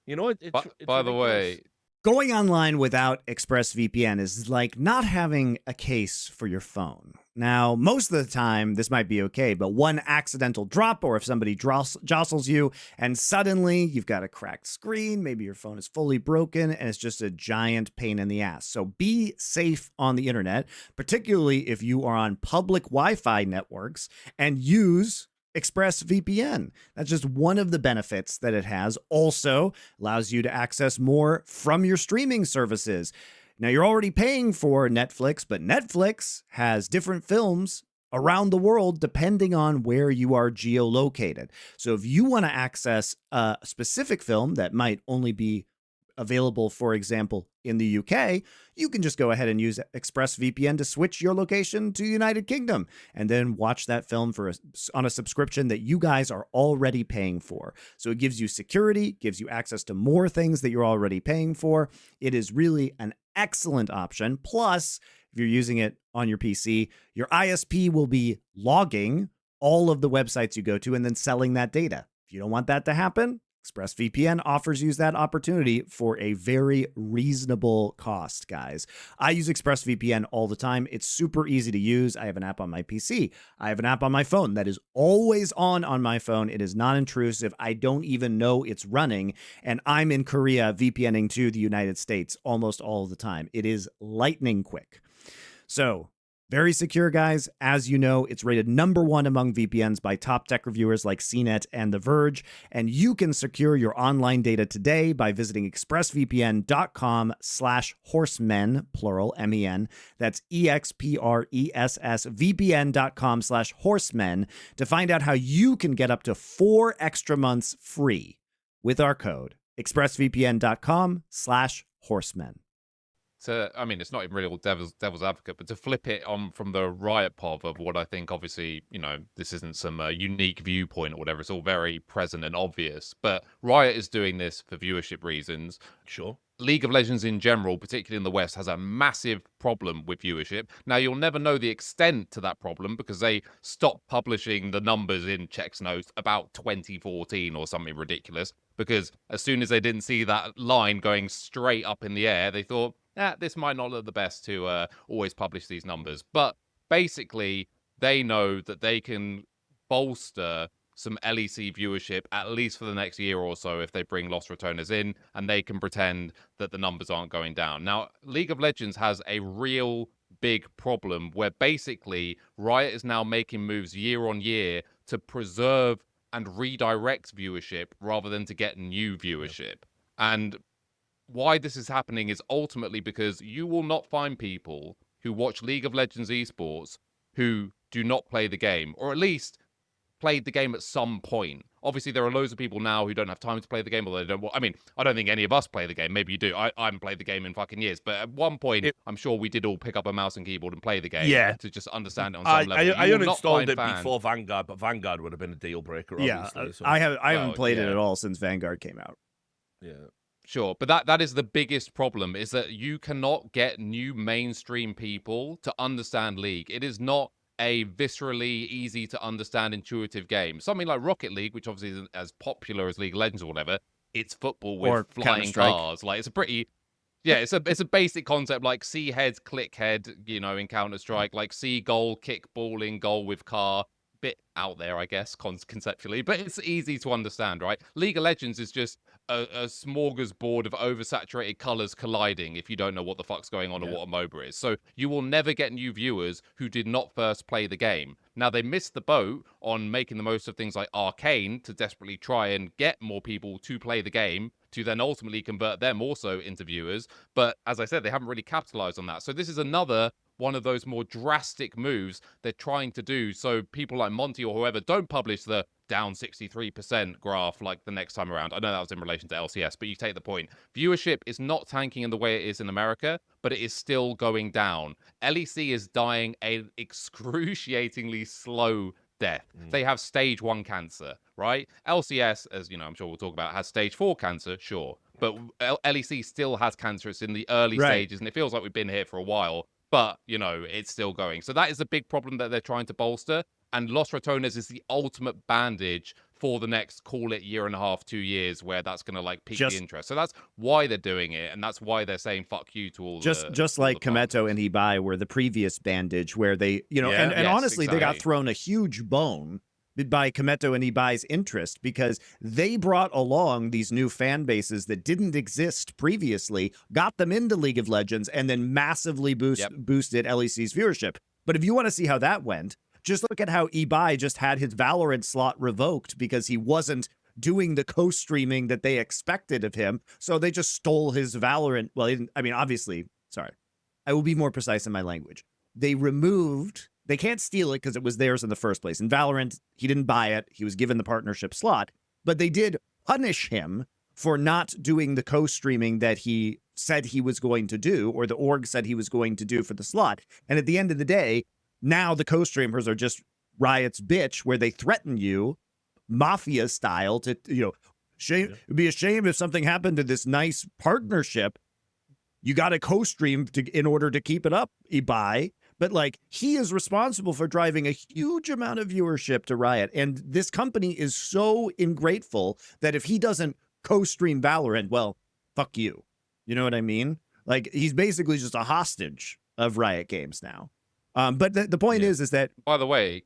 By the way, going online without ExpressVPN is like not having a case for your phone. Now, most of the time, this might be okay, but one accidental drop, or if somebody jostles you and suddenly you've got a cracked screen, maybe your phone is fully broken, and it's just a giant pain in the ass. So be safe on the internet, particularly if you are on public Wi-Fi networks, and use ExpressVPN. That's just one of the benefits that it has. Also allows you to access more from your streaming services. Now, you're already paying for Netflix, but Netflix has different films around the world depending on where you are geolocated. So if you want to access a specific film that might only be available, for example, in the UK, you can just go ahead and use ExpressVPN to switch your location to the United Kingdom and then watch that film on a subscription that you guys are already paying for. So it gives you security, gives you access to more things that you're already paying for. It is really an excellent option. Plus, if you're using it on your PC, your ISP will be logging all of the websites you go to and then selling that data. If you don't want that to happen, ExpressVPN offers you that opportunity for a very reasonable cost, guys. I use ExpressVPN all the time. It's super easy to use. I have an app on my PC. I have an app on my phone that is always on my phone. It is non-intrusive. I don't even know it's running. And I'm in Korea VPNing to the United States almost all the time. It is lightning quick. So, very secure, guys. As you know, it's rated #1 among VPNs by top tech reviewers like CNET and The Verge. And you can secure your online data today by visiting expressvpn.com/horsemen, plural, MEN. That's expressvpn.com/horsemen to find out how you can get up to 4 extra months free with our code expressvpn.com/horsemen. It's not even really all devil's advocate, but to flip it on from the Riot pod of what I think, obviously, this isn't some unique viewpoint or whatever. It's all very present and obvious. But Riot is doing this for viewership reasons. Sure. League of Legends in general, particularly in the West, has a massive problem with viewership. Now, you'll never know the extent to that problem because they stopped publishing the numbers in checks notes about 2014 or something ridiculous. Because as soon as they didn't see that line going straight up in the air, they thought, this might not look the best to always publish these numbers. But basically, they know that they can bolster some LEC viewership, at least for the next year or so, if they bring Los Ratones in, and they can pretend that the numbers aren't going down. Now, League of Legends has a real big problem where basically Riot is now making moves year on year to preserve and redirect viewership rather than to get new viewership. And why this is happening is ultimately because you will not find people who watch League of Legends esports who do not play the game, or at least played the game at some point. Obviously, there are loads of people now who don't have time to play the game, or they don't. I mean, I don't think any of us play the game. Maybe you do. I haven't played the game in fucking years, but at one point, I'm sure we did all pick up a mouse and keyboard and play the game. Yeah. To just understand it on some level. I You will not uninstalled find it fans. before Vanguard, but Vanguard would have been a deal breaker. Obviously, Yeah, so. I haven't Well, played it yeah. at all since Vanguard came out. Yeah. Sure, but that is the biggest problem, is that you cannot get new mainstream people to understand League. It is not a viscerally easy to understand intuitive game. Something like Rocket League, which obviously isn't as popular as League of Legends or whatever, it's football with Or flying Counter-Strike. cars. Like, it's a pretty... Yeah, it's a basic concept, like see head, click head, you know, in Counter-Strike, like see goal, kick ball in goal with car. Bit out there, I guess, conceptually, but it's easy to understand, right? League of Legends is just a smorgasbord of oversaturated colors colliding if you don't know what the fuck's going on or what a MOBA is. So you will never get new viewers who did not first play the game. Now, they missed the boat on making the most of things like Arcane to desperately try and get more people to play the game, to then ultimately convert them also into viewers. But as I said, they haven't really capitalized on that. So this is another one of those more drastic moves they're trying to do, so people like Monty or whoever don't publish the down 63% graph like the next time around. I know that was in relation to LCS, but you take the point. Viewership is not tanking in the way it is in America, but it is still going down. LEC is dying an excruciatingly slow death. They have stage 1 cancer, right? LCS, as you know, I'm sure we'll talk about, has stage 4 cancer, sure. But LEC still has cancer. It's in the early stages, and it feels like we've been here for a while. But, you know, it's still going. So that is a big problem that they're trying to bolster. And Los Ratones is the ultimate bandage for the next, call it, year and a half, 2 years, where that's going to, like, pique the interest. So that's why they're doing it. And that's why they're saying fuck you to all just like Kometo and Ibai were the previous bandage, where they, you know, and honestly, they got thrown a huge bone by Kometo and Ibai's interest, because they brought along these new fan bases that didn't exist previously, got them into League of Legends, and then massively boosted LEC's viewership. But if you want to see how that went, just look at how Ibai just had his Valorant slot revoked because he wasn't doing the co-streaming that they expected of him. So they just stole his Valorant. Well, I mean, obviously, sorry, I will be more precise in my language. They can't steal it because it was theirs in the first place. In Valorant, he didn't buy it. He was given the partnership slot, but they did punish him for not doing the co-streaming that he said he was going to do, or the org said he was going to do for the slot. And at the end of the day, now the co-streamers are just Riot's bitch, where they threaten you mafia style to, you know, it'd be a shame if something happened to this nice partnership. You got to co-stream in order to keep it up, Ibai. But, like, he is responsible for driving a huge amount of viewership to Riot. And this company is so ingrateful that if he doesn't co-stream Valorant, well, fuck you. You know what I mean? Like, he's basically just a hostage of Riot Games now. But the point is that... By the way,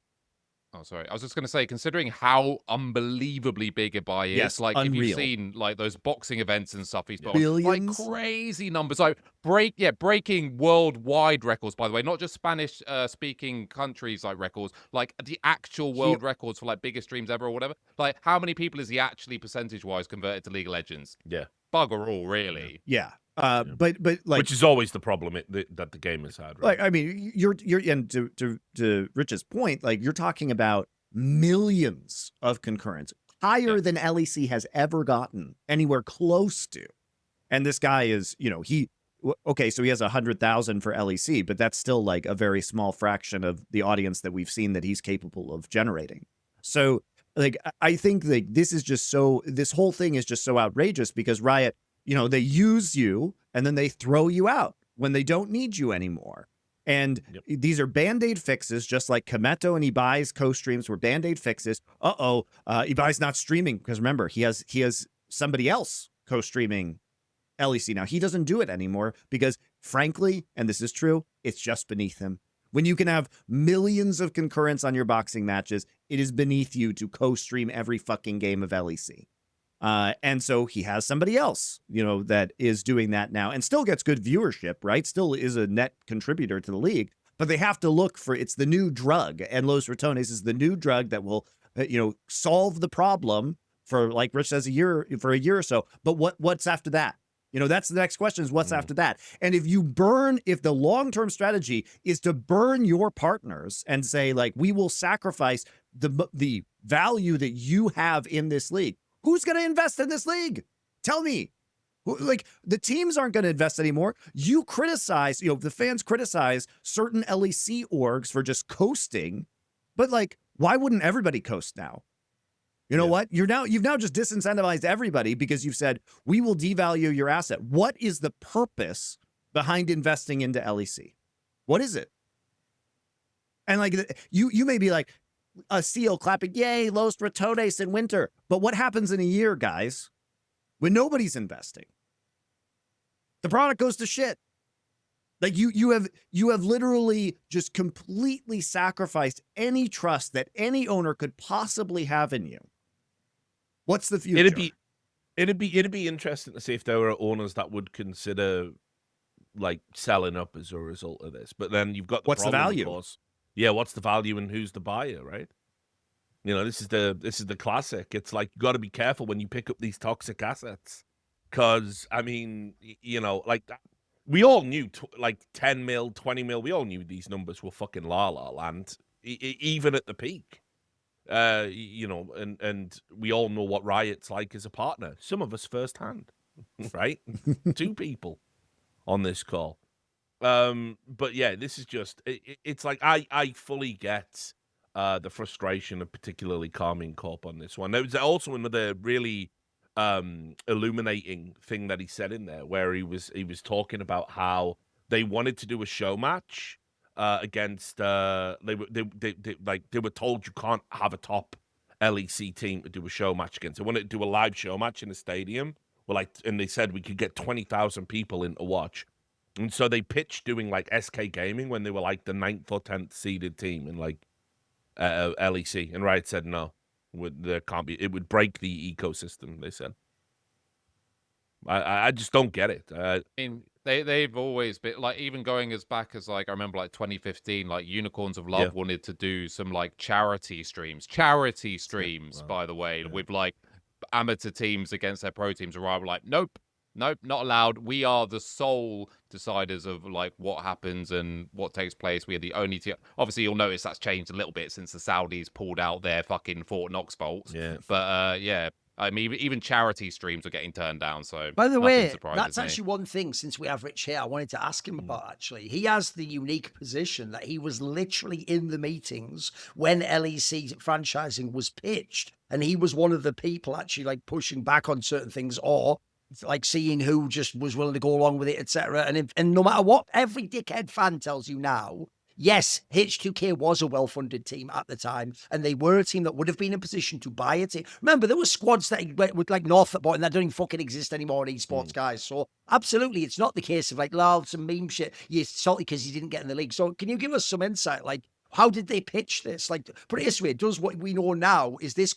oh, sorry. I was just going to say, considering how unbelievably big Ibai is, like, unreal. if you've seen, like, those boxing events and stuff he's put on, Billions? like, crazy numbers. Like, breaking worldwide records, by the way, not just Spanish-speaking countries, like, records, like, the actual world records for, like, biggest streams ever or whatever. Like, how many people is he actually, percentage-wise, converted to League of Legends? Yeah. Bugger all, really. Yeah. But like, which is always the problem that the game has had, right? Like, I mean, you're and to Rich's point, like, you're talking about millions of concurrents, higher than LEC has ever gotten anywhere close to. And this guy is, you know, okay, so he has 100,000 for LEC, but that's still like a very small fraction of the audience that we've seen that he's capable of generating. So, like, I think that this whole thing is just so outrageous, because Riot, you know, they use you and then they throw you out when they don't need you anymore. And these are Band-Aid fixes, just like Kometo and Ibai's co-streams were Band-Aid fixes. Ibai's not streaming because, remember, he has somebody else co-streaming LEC. Now, he doesn't do it anymore because, frankly, and this is true, it's just beneath him. When you can have millions of concurrents on your boxing matches, it is beneath you to co-stream every fucking game of LEC. And so he has somebody else, that is doing that now and still gets good viewership, right? Still is a net contributor to the league, but they have to look for, it's the new drug, and Los Ratones is the new drug that will, solve the problem for, like Rich says, a year or so. But what's after that? That's the next question, is what's after that? And if the long-term strategy is to burn your partners and say, like, we will sacrifice the value that you have in this league, who's going to invest in this league? Tell me. Like, the teams aren't going to invest anymore. You criticize, the fans criticize certain LEC orgs for just coasting, but like, why wouldn't everybody coast now? You know what? You've now just disincentivized everybody because you've said, we will devalue your asset. What is the purpose behind investing into LEC? What is it? And like, you may be like a seal clapping, yay, Los Ratones in Winter. But what happens in a year, guys, when nobody's investing? The product goes to shit. Like, you have literally just completely sacrificed any trust that any owner could possibly have in you. What's the future? It'd be interesting to see if there were owners that would consider, like, selling up as a result of this. But then you've got what's the value? Of course. Yeah, what's the value and who's the buyer, right? This is the classic. It's like, you got to be careful when you pick up these toxic assets, because I mean, like, we all knew like 10 mil, 20 mil. We all knew these numbers were fucking la la land, even at the peak. And we all know what Riot's like as a partner. Some of us firsthand, right? 2 people on this call. But yeah, this is just, it's like, I fully get the frustration of particularly Karmine Corp on this one. There was also another really illuminating thing that he said in there, where he was talking about how they wanted to do a show match against they were told you can't have a top LEC team to do a show match against. They wanted to do a live show match in a stadium. And they said we could get 20,000 people in to watch. And so they pitched doing like SK Gaming when they were like the 9th or 10th seeded team in like LEC, and Riot said no. There can't be. It would break the ecosystem, they said. I just don't get it. I mean, they've always been like, even going as back as like, I remember like 2015, like Unicorns of Love wanted to do some like charity streams, by the way, with like amateur teams against their pro teams. And Riot were like, nope, not allowed. We are the sole deciders of like what happens and what takes place. We are the only team. Obviously, you'll notice that's changed a little bit since the Saudis pulled out their fucking Fort Knox bolts. Yeah. But yeah, I mean, even charity streams are getting turned down. So, by the way, that's me. actually one thing, since we have Rich here, I wanted to ask him about. Actually, he has the unique position that he was literally in the meetings when LEC franchising was pitched, and he was one of the people actually like pushing back on certain things, or like seeing who just was willing to go along with it, etc. And no matter what every dickhead fan tells you now, yes, H2K was a well-funded team at the time, and they were a team that would have been in position to buy a team. Remember, there were squads that went with like North Football, and that don't even fucking exist anymore in esports, guys. So absolutely, it's not the case of like, lol, some meme shit. You're salty because you didn't get in the league. So can you give us some insight? Like, how did they pitch this? Like, put it this way, does what we know now, is this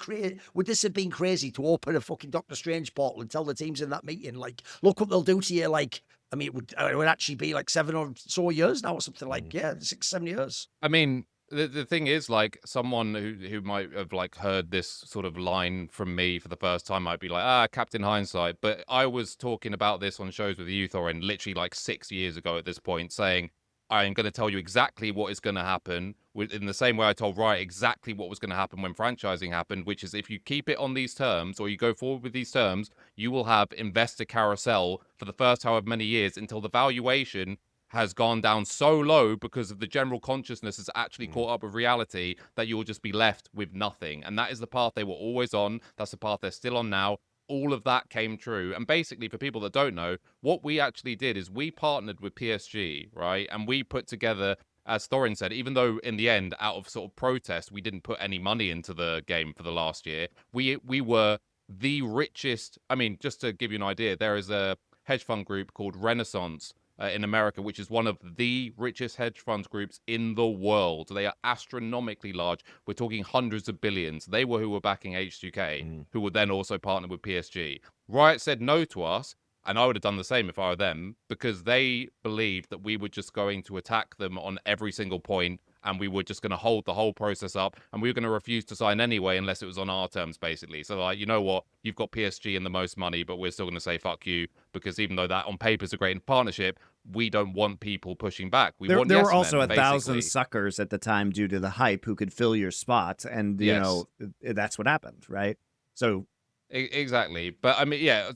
would this have been crazy to open a fucking Doctor Strange portal and tell the teams in that meeting, like, look what they'll do to you? Like, I mean, it would actually be like 7 or so years now or something, like, 6, 7 years. I mean, the thing is, like, someone who might have like heard this sort of line from me for the first time might be like, Captain Hindsight. But I was talking about this on shows with you, Thorin, literally like 6 years ago at this point, saying, I'm going to tell you exactly what is going to happen, in the same way I told Riot exactly what was going to happen when franchising happened, which is if you keep it on these terms, or you go forward with these terms, you will have investor carousel for the first however many years until the valuation has gone down so low because of the general consciousness has actually caught up with reality that you will just be left with nothing. And that is the path they were always on. That's the path they're still on now. All of that came true. And basically, for people that don't know, what we actually did is we partnered with PSG, right? And we put together, as Thorin said, even though in the end, out of sort of protest, we didn't put any money into the game for the last year, we were the richest. I mean, just to give you an idea, there is a hedge fund group called Renaissance in America, which is one of the richest hedge funds groups in the world. They are astronomically large. We're talking hundreds of billions. They were who were backing H2K, who would then also partner with PSG. Riot said no to us, and I would have done the same if I were them, because they believed that we were just going to attack them on every single point, and we were just going to hold the whole process up, and we were going to refuse to sign anyway unless it was on our terms, basically. So, like, you know what? You've got PSG and the most money, but we're still going to say fuck you, because even though that on paper is a great partnership, we don't want people pushing back. There want were yes also men, 1,000 basically. suckers at the time due to the hype who could fill your spot, and you know that's what happened, right? So Exactly. But I mean, yeah,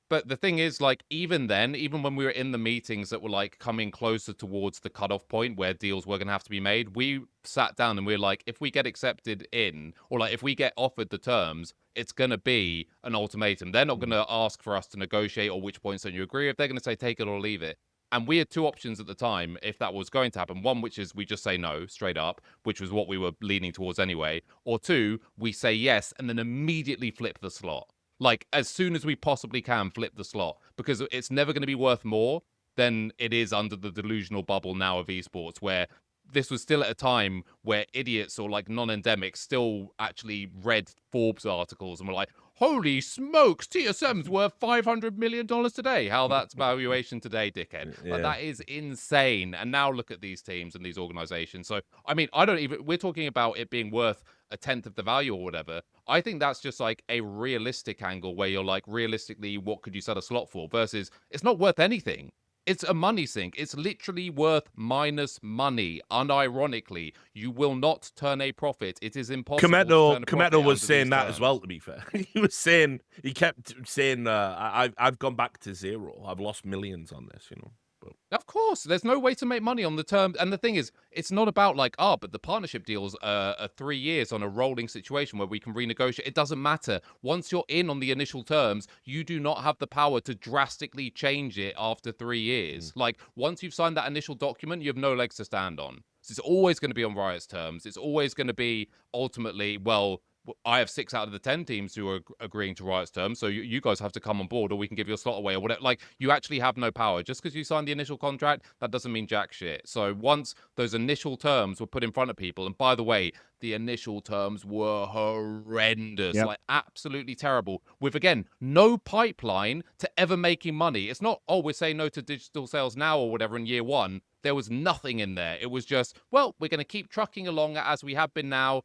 but the thing is, like, even then, even when we were in the meetings that were like coming closer towards the cutoff point where deals were going to have to be made, we sat down and we were like, if we get accepted in, or like if we get offered the terms, it's going to be an ultimatum. They're not going to ask for us to negotiate or which points don't you agree with. They're going to say take it or leave it. And we had two options at the time if that was going to happen. One, which is we just say no straight up, which was what we were leaning towards anyway. Or two, we say yes and then immediately flip the slot. Like, as soon as we possibly can, flip the slot. Because it's never going to be worth more than it is under the delusional bubble now of esports, where this was still at a time where idiots or like non-endemics still actually read Forbes articles and were like, holy smokes, TSM's worth $500 million today. How that's valuation today, dickhead. Yeah. Like, that is insane. And now look at these teams and these organizations. So, I mean, we're talking about it being worth a tenth of the value or whatever. I think that's just like a realistic angle where you're like, realistically, what could you sell a slot for? Versus it's not worth anything. It's a money sink. It's literally worth minus money. Unironically, you will not turn a profit. It is impossible to turn a profit. Kometo was saying that terms. as well, to be fair. He kept saying, I've gone back to zero. I've lost millions on this, you know. But Of course, there's no way to make money on the term. And the thing is, it's not about like, but the partnership deals are 3 years on a rolling situation where we can renegotiate. It doesn't matter. Once you're in on the initial terms, you do not have the power to drastically change it after 3 years. Like, once you've signed that initial document, you have no legs to stand on. So it's always going to be on Riot's terms. It's always going to be ultimately, well, I have 6 out of the 10 teams who are agreeing to Riot's terms, so you guys have to come on board, or we can give you a slot away, or whatever. Like, you actually have no power. Just because you signed the initial contract, that doesn't mean jack shit. So once those initial terms were put in front of people, and by the way, the initial terms were horrendous, like absolutely terrible, with, again, no pipeline to ever making money. It's not, we're saying no to digital sales now or whatever in year 1. There was nothing in there. It was just, well, we're going to keep trucking along as we have been now,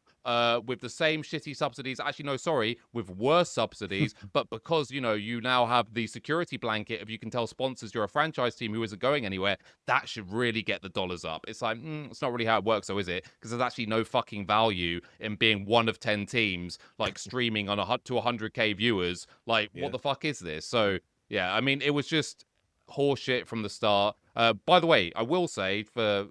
with the same shitty subsidies. Actually, no, sorry, with worse subsidies. But because, you know, you now have the security blanket of you can tell sponsors you're a franchise team who isn't going anywhere, that should really get the dollars up. It's like, it's not really how it works, though, is it? Because there's actually no fucking value in being one of 10 teams, like, streaming on to 100K viewers. Like, what the fuck is this? So, yeah, I mean, it was just horseshit from the start. By the way, I will say for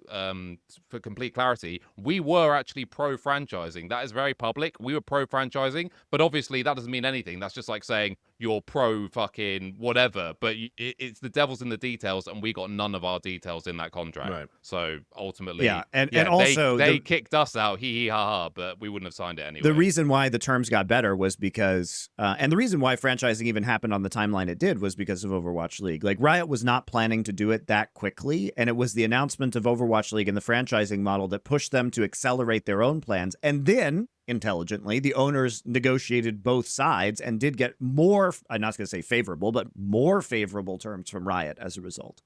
complete clarity, we were actually pro-franchising. That is very public. We were pro-franchising, but obviously that doesn't mean anything. That's just like saying you're pro-fucking whatever, but it's the devil's in the details, and we got none of our details in that contract. Right. So ultimately, and also they kicked us out, hee hee ha ha, but we wouldn't have signed it anyway. The reason why the terms got better was because, and the reason why franchising even happened on the timeline it did was because of Overwatch League. Like, Riot was not planning to do it that quickly, and it was the announcement of Overwatch League and the franchising model that pushed them to accelerate their own plans. And then, intelligently, the owners negotiated both sides and did get more, I'm not going to say favorable, but more favorable terms from Riot as a result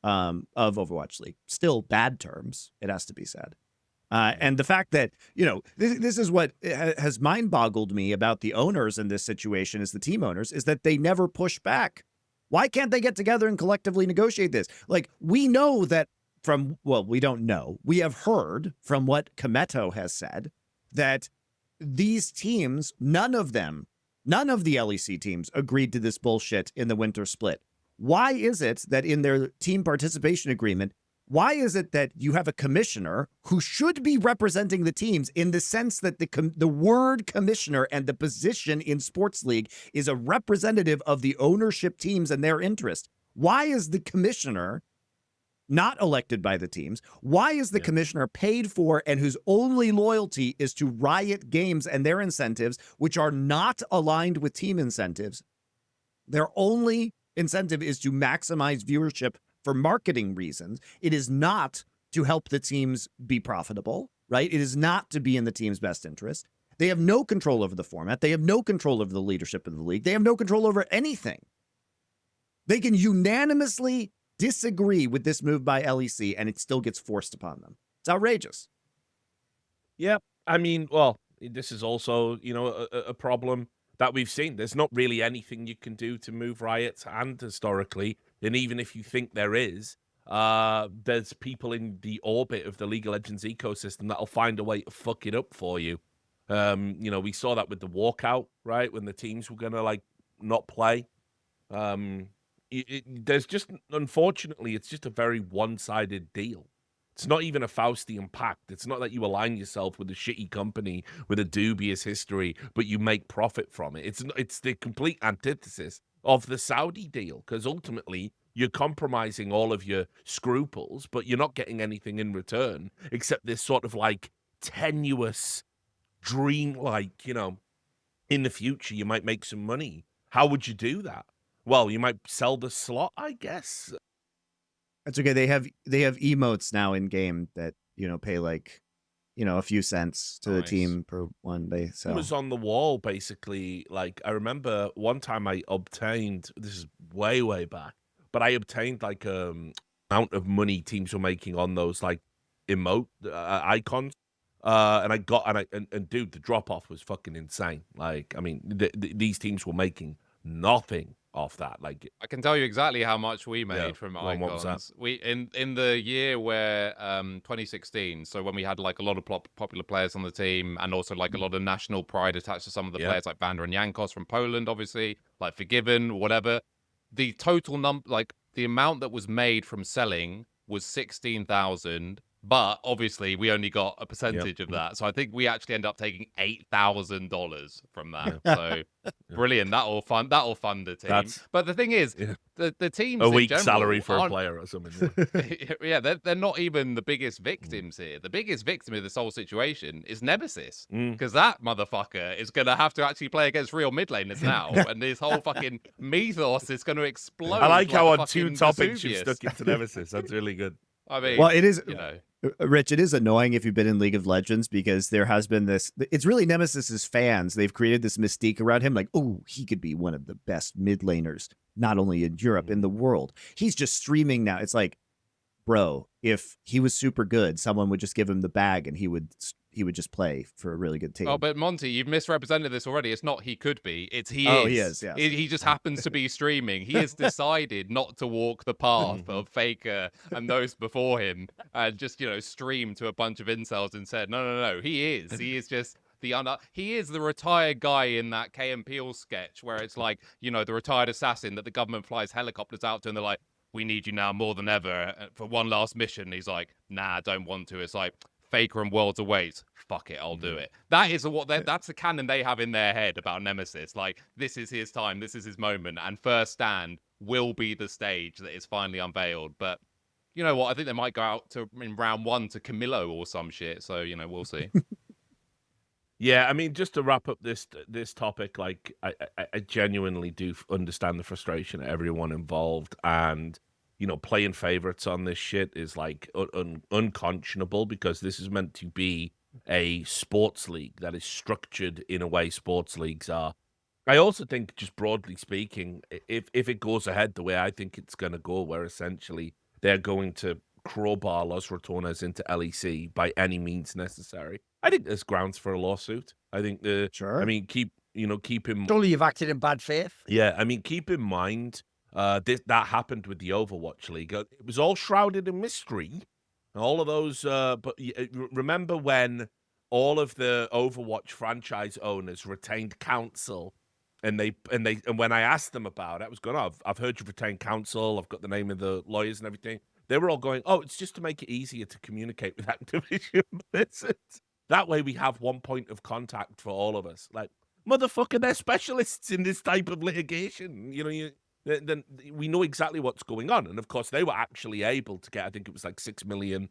of Overwatch League. Still bad terms, it has to be said. And the fact that, you know, this is what has mind-boggled me about the owners in this situation, is the team owners, is that they never push back. Why can't they get together and collectively negotiate this? Like, we know that we don't know. We have heard from what Kometo has said that these teams, none of the LEC teams agreed to this bullshit in the winter split. Why is it that in their team participation agreement, why is it that you have a commissioner who should be representing the teams, in the sense that the word commissioner and the position in sports league is a representative of the ownership teams and their interest? Why is the commissioner not elected by the teams? Why is the commissioner paid for and whose only loyalty is to Riot Games and their incentives, which are not aligned with team incentives? Their only incentive is to maximize viewership for marketing reasons. It is not to help the teams be profitable, right? It is not to be in the team's best interest. They have no control over the format. They have no control over the leadership of the league. They have no control over anything. They can unanimously disagree with this move by LEC, and it still gets forced upon them. It's outrageous. Yeah, I mean, well, this is also, you know, a problem that we've seen. There's not really anything you can do to move Riot's hand historically, and even if you think there is, there's people in the orbit of the League of Legends ecosystem that'll find a way to fuck it up for you. You know, we saw that with the walkout, right? When the teams were gonna like not play. There's just, unfortunately, it's just a very one-sided deal. It's not even a Faustian pact. It's not that you align yourself with a shitty company with a dubious history, but you make profit from it. It's the complete antithesis of the Saudi deal, because ultimately you're compromising all of your scruples, but you're not getting anything in return except this sort of like tenuous dream, like, you know, in the future you might make some money. How would you do that? Well, you might sell the slot, I guess. That's okay. They have emotes now in game that, you know, pay like, you know, a few cents to the team per one they sell. It was on the wall, basically. Like, I remember one time I obtained, this is way back, but I obtained like amount of money teams were making on those like emote icons. And I got, and dude, the drop off was fucking insane. Like, I mean, these teams were making nothing off that. Like, I can tell you exactly how much we made Yeah, from well, what was that? icons. We in the year where 2016, so when we had like a lot of popular players on the team, and also like a lot of national pride attached to some of the Yeah. players, like Vander and Jankos from Poland, obviously, like Forgiven, whatever. The total number, like the amount that was made from selling was 16,000. But obviously, we only got a percentage of that. So I think we actually end up taking $8,000 from that. So brilliant. That'll fund the team. But the thing is, the teams a in week general salary for a aren't- player or something. Yeah. yeah, they're not even the biggest victims here. The biggest victim of this whole situation is Nemesis, because that motherfucker is going to have to actually play against real mid laners now, and this whole fucking mythos is going to explode. I like how a on two fucking topics you Vesuvius. stuck into Nemesis. That's really good. I mean, Well, it is, you know. Rich, it is annoying if you've been in League of Legends, because there has been this, it's really Nemesis's fans. They've created this mystique around him, like, oh, he could be one of the best mid laners, not only in Europe, in the world. He's just streaming now. It's like, bro, if he was super good, someone would just give him the bag and he would just play for a really good team. Oh, but Monty, you've misrepresented this already. It's not he could be. It's he Oh, is. he is, yes. He just happens to be streaming. He has decided not to walk the path of Faker and those before him and just, you know, stream to a bunch of incels and said, no. He is. He is just he is the retired guy in that Key and Peele sketch where it's like, you know, the retired assassin that the government flies helicopters out to, and they're like, we need you now more than ever for one last mission. And he's like, nah, I don't want to. It's like, Faker and Worlds Await, fuck it, I'll do it. That is that's the canon they have in their head about Nemesis. Like, this is his time, this is his moment, and First Stand will be the stage that is finally unveiled. But you know what? I think they might go out to in round 1 to Camillo or some shit. So, you know, we'll see. Yeah, I mean, just to wrap up this topic, like, I genuinely do understand the frustration of everyone involved, and you know, playing favorites on this shit is like unconscionable, because this is meant to be a sports league that is structured in a way sports leagues are. I also think, just broadly speaking, if it goes ahead the way I think it's going to go, where essentially they're going to crowbar Los Ratones into LEC by any means necessary, I think there's grounds for a lawsuit. I think Sure. I mean, keep in. Surely you've acted in bad faith. Yeah, I mean, keep in mind, that happened with the Overwatch League. It was all shrouded in mystery. All of those, but remember when all of the Overwatch franchise owners retained counsel, and when I asked them about it, I was going, oh, I've heard you've retained counsel. I've got the name of the lawyers and everything. They were all going, oh, it's just to make it easier to communicate with Activision Blizzard. That way we have one point of contact for all of us. Like, motherfucker, they're specialists in this type of litigation. You know, then we know exactly what's going on. And of course, they were actually able to get, I think it was like $6 million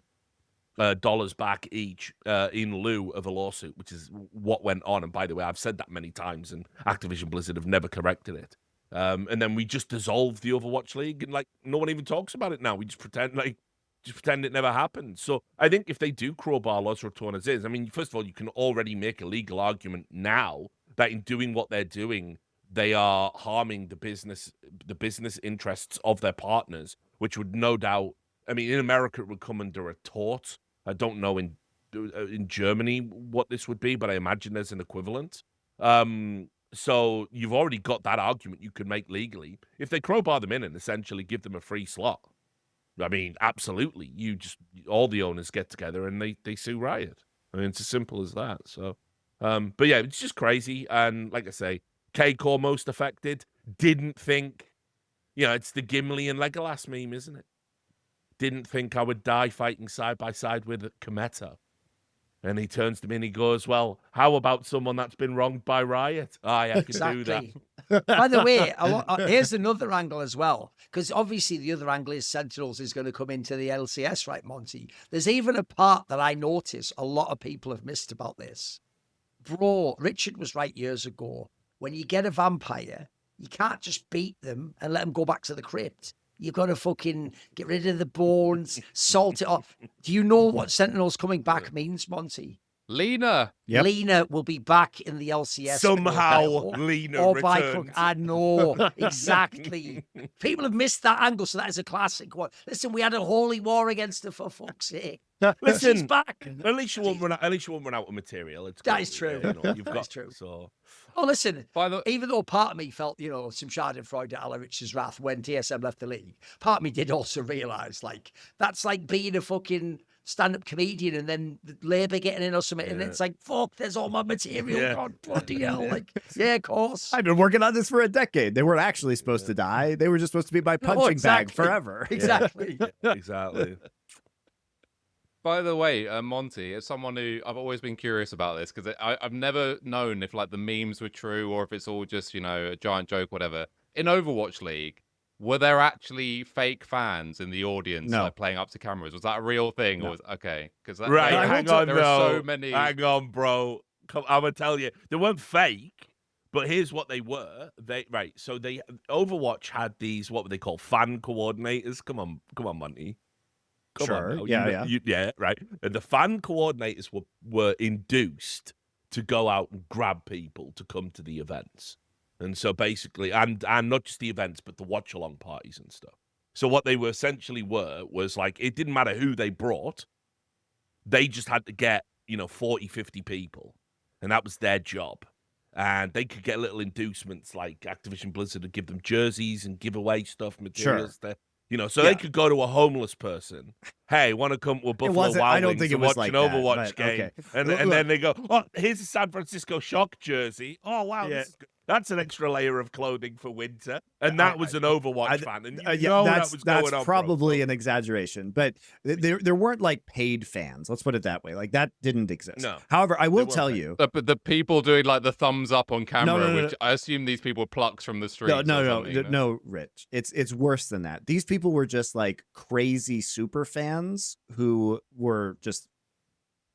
back each in lieu of a lawsuit, which is what went on. And by the way, I've said that many times, and Activision Blizzard have never corrected it. And then we just dissolved the Overwatch League, and like no one even talks about it now. We just pretend it never happened. So I think if they do crowbar Los Ratones is, I mean, first of all, you can already make a legal argument now that in doing what they're doing, they are harming the business interests of their partners, which would no doubt, I mean, in America, it would come under a tort. I don't know in Germany what this would be, but I imagine there's an equivalent. So you've already got that argument you could make legally. If they crowbar them in and essentially give them a free slot, I mean, absolutely. All the owners get together and they sue Riot. I mean, it's as simple as that. So, but yeah, it's just crazy. And like I say, K-Core most affected. Didn't think, it's the Gimli and Legolas meme, isn't it? Didn't think I would die fighting side by side with Kometa. And he turns to me and he goes, well, how about someone that's been wronged by Riot? I can do that. By the way, here's another angle as well, because obviously the other angle is Sentinels is going to come into the LCS, right, Monty? There's even a part that I notice a lot of people have missed about this. Bro, Richard was right years ago. When you get a vampire, you can't just beat them and let them go back to the crypt. You've got to fucking get rid of the bones, salt it off. Do you know what Sentinels coming back means, Monty? Leena. Yep. Leena will be back in the LCS. Somehow Leena returns. I know, exactly. People have missed that angle, so that is a classic one. Listen, we had a holy war against her, for fuck's sake. Listen, she's back. At least you won't run out of material. That is true. You've That got is true. So. Oh, listen, By the even though part of me felt, some schadenfreude a la RichsWrath when TSM left the league, part of me did also realise, like, that's like being a fucking stand-up comedian and then Labour getting in or something, and it's like, fuck, there's all my material. Yeah. God, bloody hell. Like, yeah, of course. I've been working on this for a decade. They weren't actually supposed to die. They were just supposed to be my punching bag forever. Exactly. Exactly. By the way, Monty, as someone who I've always been curious about this, because I've never known if like the memes were true or if it's all just, a giant joke, whatever. In Overwatch League, were there actually fake fans in the audience No. like playing up to cameras? Was that a real thing? No. Or was okay? Because Right, hang on, there are so many. Hang on, bro. I'm gonna tell you, they weren't fake, but here's what they were. So Overwatch had these, what were they called, fan coordinators? Come on, Monty. Come Sure. on, Yeah. yeah, right. And the fan coordinators were induced to go out and grab people to come to the events. And so basically, and not just the events, but the watch-along parties and stuff. So what they were essentially was like, it didn't matter who they brought. They just had to get, 40, 50 people. And that was their job. And they could get little inducements like Activision Blizzard would give them jerseys and give away stuff, materials. Sure. So they could go to a homeless person. Hey, want to come with Buffalo Wild Wings I don't think it was watch like an Overwatch that, game? okay. And then they go, oh, here's a San Francisco Shock jersey. Oh, wow, Yeah. this is good. That's an extra layer of clothing for winter. And that was an Overwatch fan. And that's probably an exaggeration, but there weren't like paid fans. Let's put it that way. Like that didn't exist. No. However, I will tell you, But the people doing like the thumbs up on camera, No. which I assume these people plucks from the streets. No, Rich. It's worse than that. These people were just like crazy super fans who were just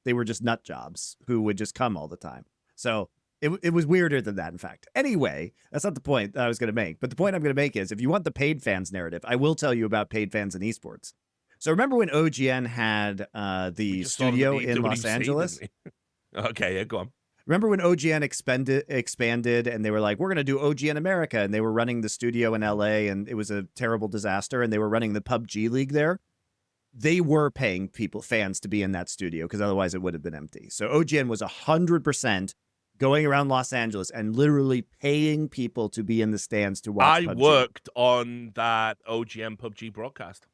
nut jobs who would just come all the time. So it was weirder than that, in fact. Anyway, that's not the point that I was going to make. But the point I'm going to make is if you want the paid fans narrative, I will tell you about paid fans in esports. So remember when OGN had the studio in Los Angeles? Okay, yeah, go on. Remember when OGN expanded and they were like, we're going to do OGN America, and they were running the studio in LA and it was a terrible disaster, and they were running the PUBG League there? They were paying fans to be in that studio because otherwise it would have been empty. So OGN was 100% going around Los Angeles and literally paying people to be in the stands to watch PUBG. I worked on that OGN PUBG broadcast.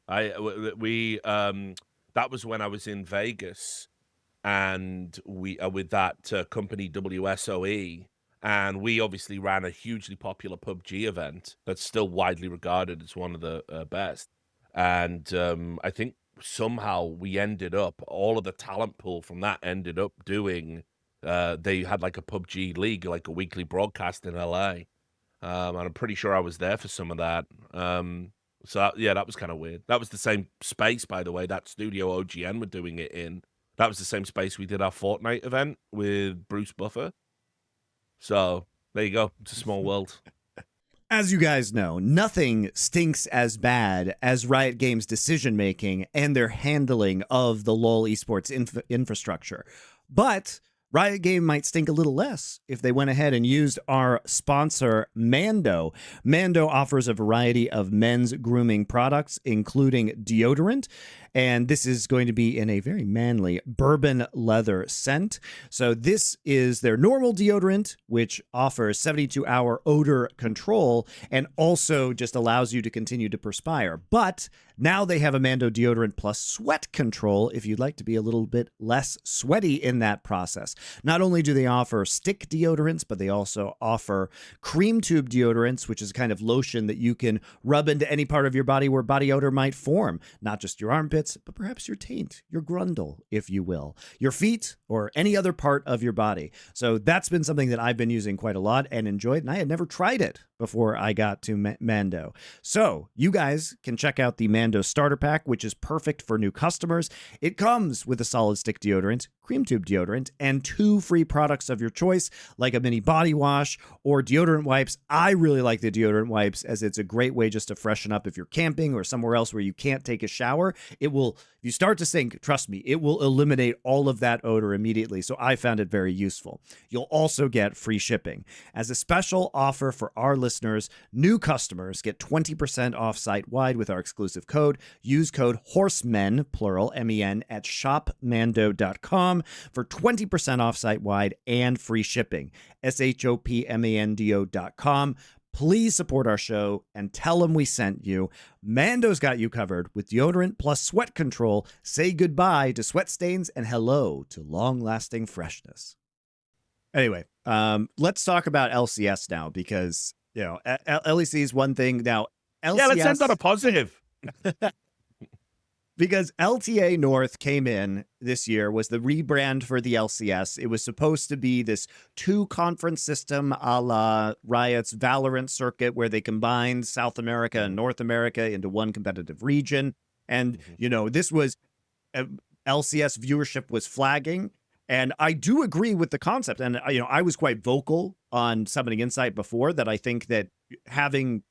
That was when I was in Vegas, and we with that company WSOE, and we obviously ran a hugely popular PUBG event that's still widely regarded as one of the best. And I think somehow we ended up, all of the talent pool from that ended up doing, they had like a PUBG league, like a weekly broadcast in LA. And I'm pretty sure I was there for some of that. So yeah, that was kind of weird. That was the same space, by the way, that studio OGN were doing it in. That was the same space we did our Fortnite event with Bruce Buffer. So There you go. It's a small world. As you guys know, nothing stinks as bad as Riot Games' decision-making and their handling of the LoL esports infrastructure. But Riot Game might stink a little less if they went ahead and used our sponsor, Mando. Mando offers a variety of men's grooming products, including deodorant, and this is going to be in a very manly bourbon leather scent. So this is their normal deodorant, which offers 72-hour odor control and also just allows you to continue to perspire. But now they have a Mando deodorant plus sweat control if you'd like to be a little bit less sweaty in that process. Not only do they offer stick deodorants, but they also offer cream tube deodorants, which is a kind of lotion that you can rub into any part of your body where body odor might form. Not just your armpits, but perhaps your taint, your grundle, if you will, your feet, or any other part of your body. So that's been something that I've been using quite a lot and enjoyed, and I had never tried it before I got to Mando. So you guys can check out the Mando starter pack, which is perfect for new customers. It comes with a solid stick deodorant, cream tube deodorant, and 2 free products of your choice, like a mini body wash or deodorant wipes. I really like the deodorant wipes as it's a great way just to freshen up if you're camping or somewhere else where you can't take a shower. It will, if you start to stink, trust me, it will eliminate all of that odor immediately. So I found it very useful. You'll also get free shipping. As a special offer for our listeners, new customers get 20% off site-wide with our exclusive code. Use code HORSEMEN, plural, M-E-N, at shopmando.com for 20% off site-wide and free shipping. SHOPMANDO.com. Please support our show and tell them we sent you. Mando's got you covered with deodorant plus sweat control. Say goodbye to sweat stains and hello to long-lasting freshness. Anyway, let's talk about LCS now because, you know, LEC is one thing. Now, LCS... Yeah, let's end on a positive. Because LTA North came in this year, was the rebrand for the LCS. It was supposed to be this 2-conference system a la Riot's Valorant circuit where they combined South America and North America into one competitive region. And, you know, this was LCS viewership was flagging. And I do agree with the concept. And, you know, I was quite vocal on Summoning Insight before that I think that having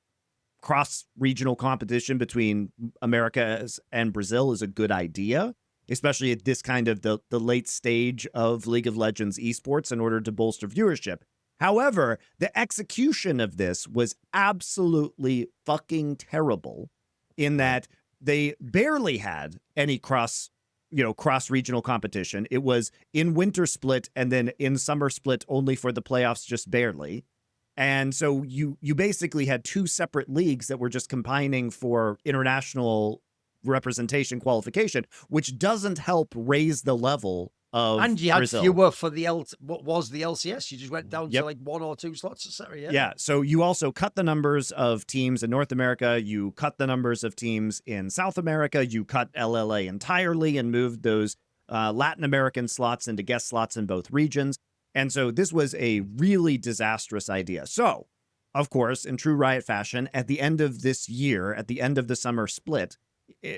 cross-regional competition between America and Brazil is a good idea, especially at this kind of the late stage of League of Legends esports in order to bolster viewership. However, the execution of this was absolutely fucking terrible in that they barely had any cross-regional competition. It was in winter split and then in summer split only for the playoffs, just barely. And so you basically had 2 separate leagues that were just combining for international representation qualification, which doesn't help raise the level of And you had Brazil. fewer for what was the LCS. You just went down to like 1 or 2 slots, etc. Yeah. So you also cut the numbers of teams in North America. You cut the numbers of teams in South America. You cut LLA entirely and moved those Latin American slots into guest slots in both regions. And so this was a really disastrous idea. So, of course, in true Riot fashion, at the end of this year, at the end of the summer split,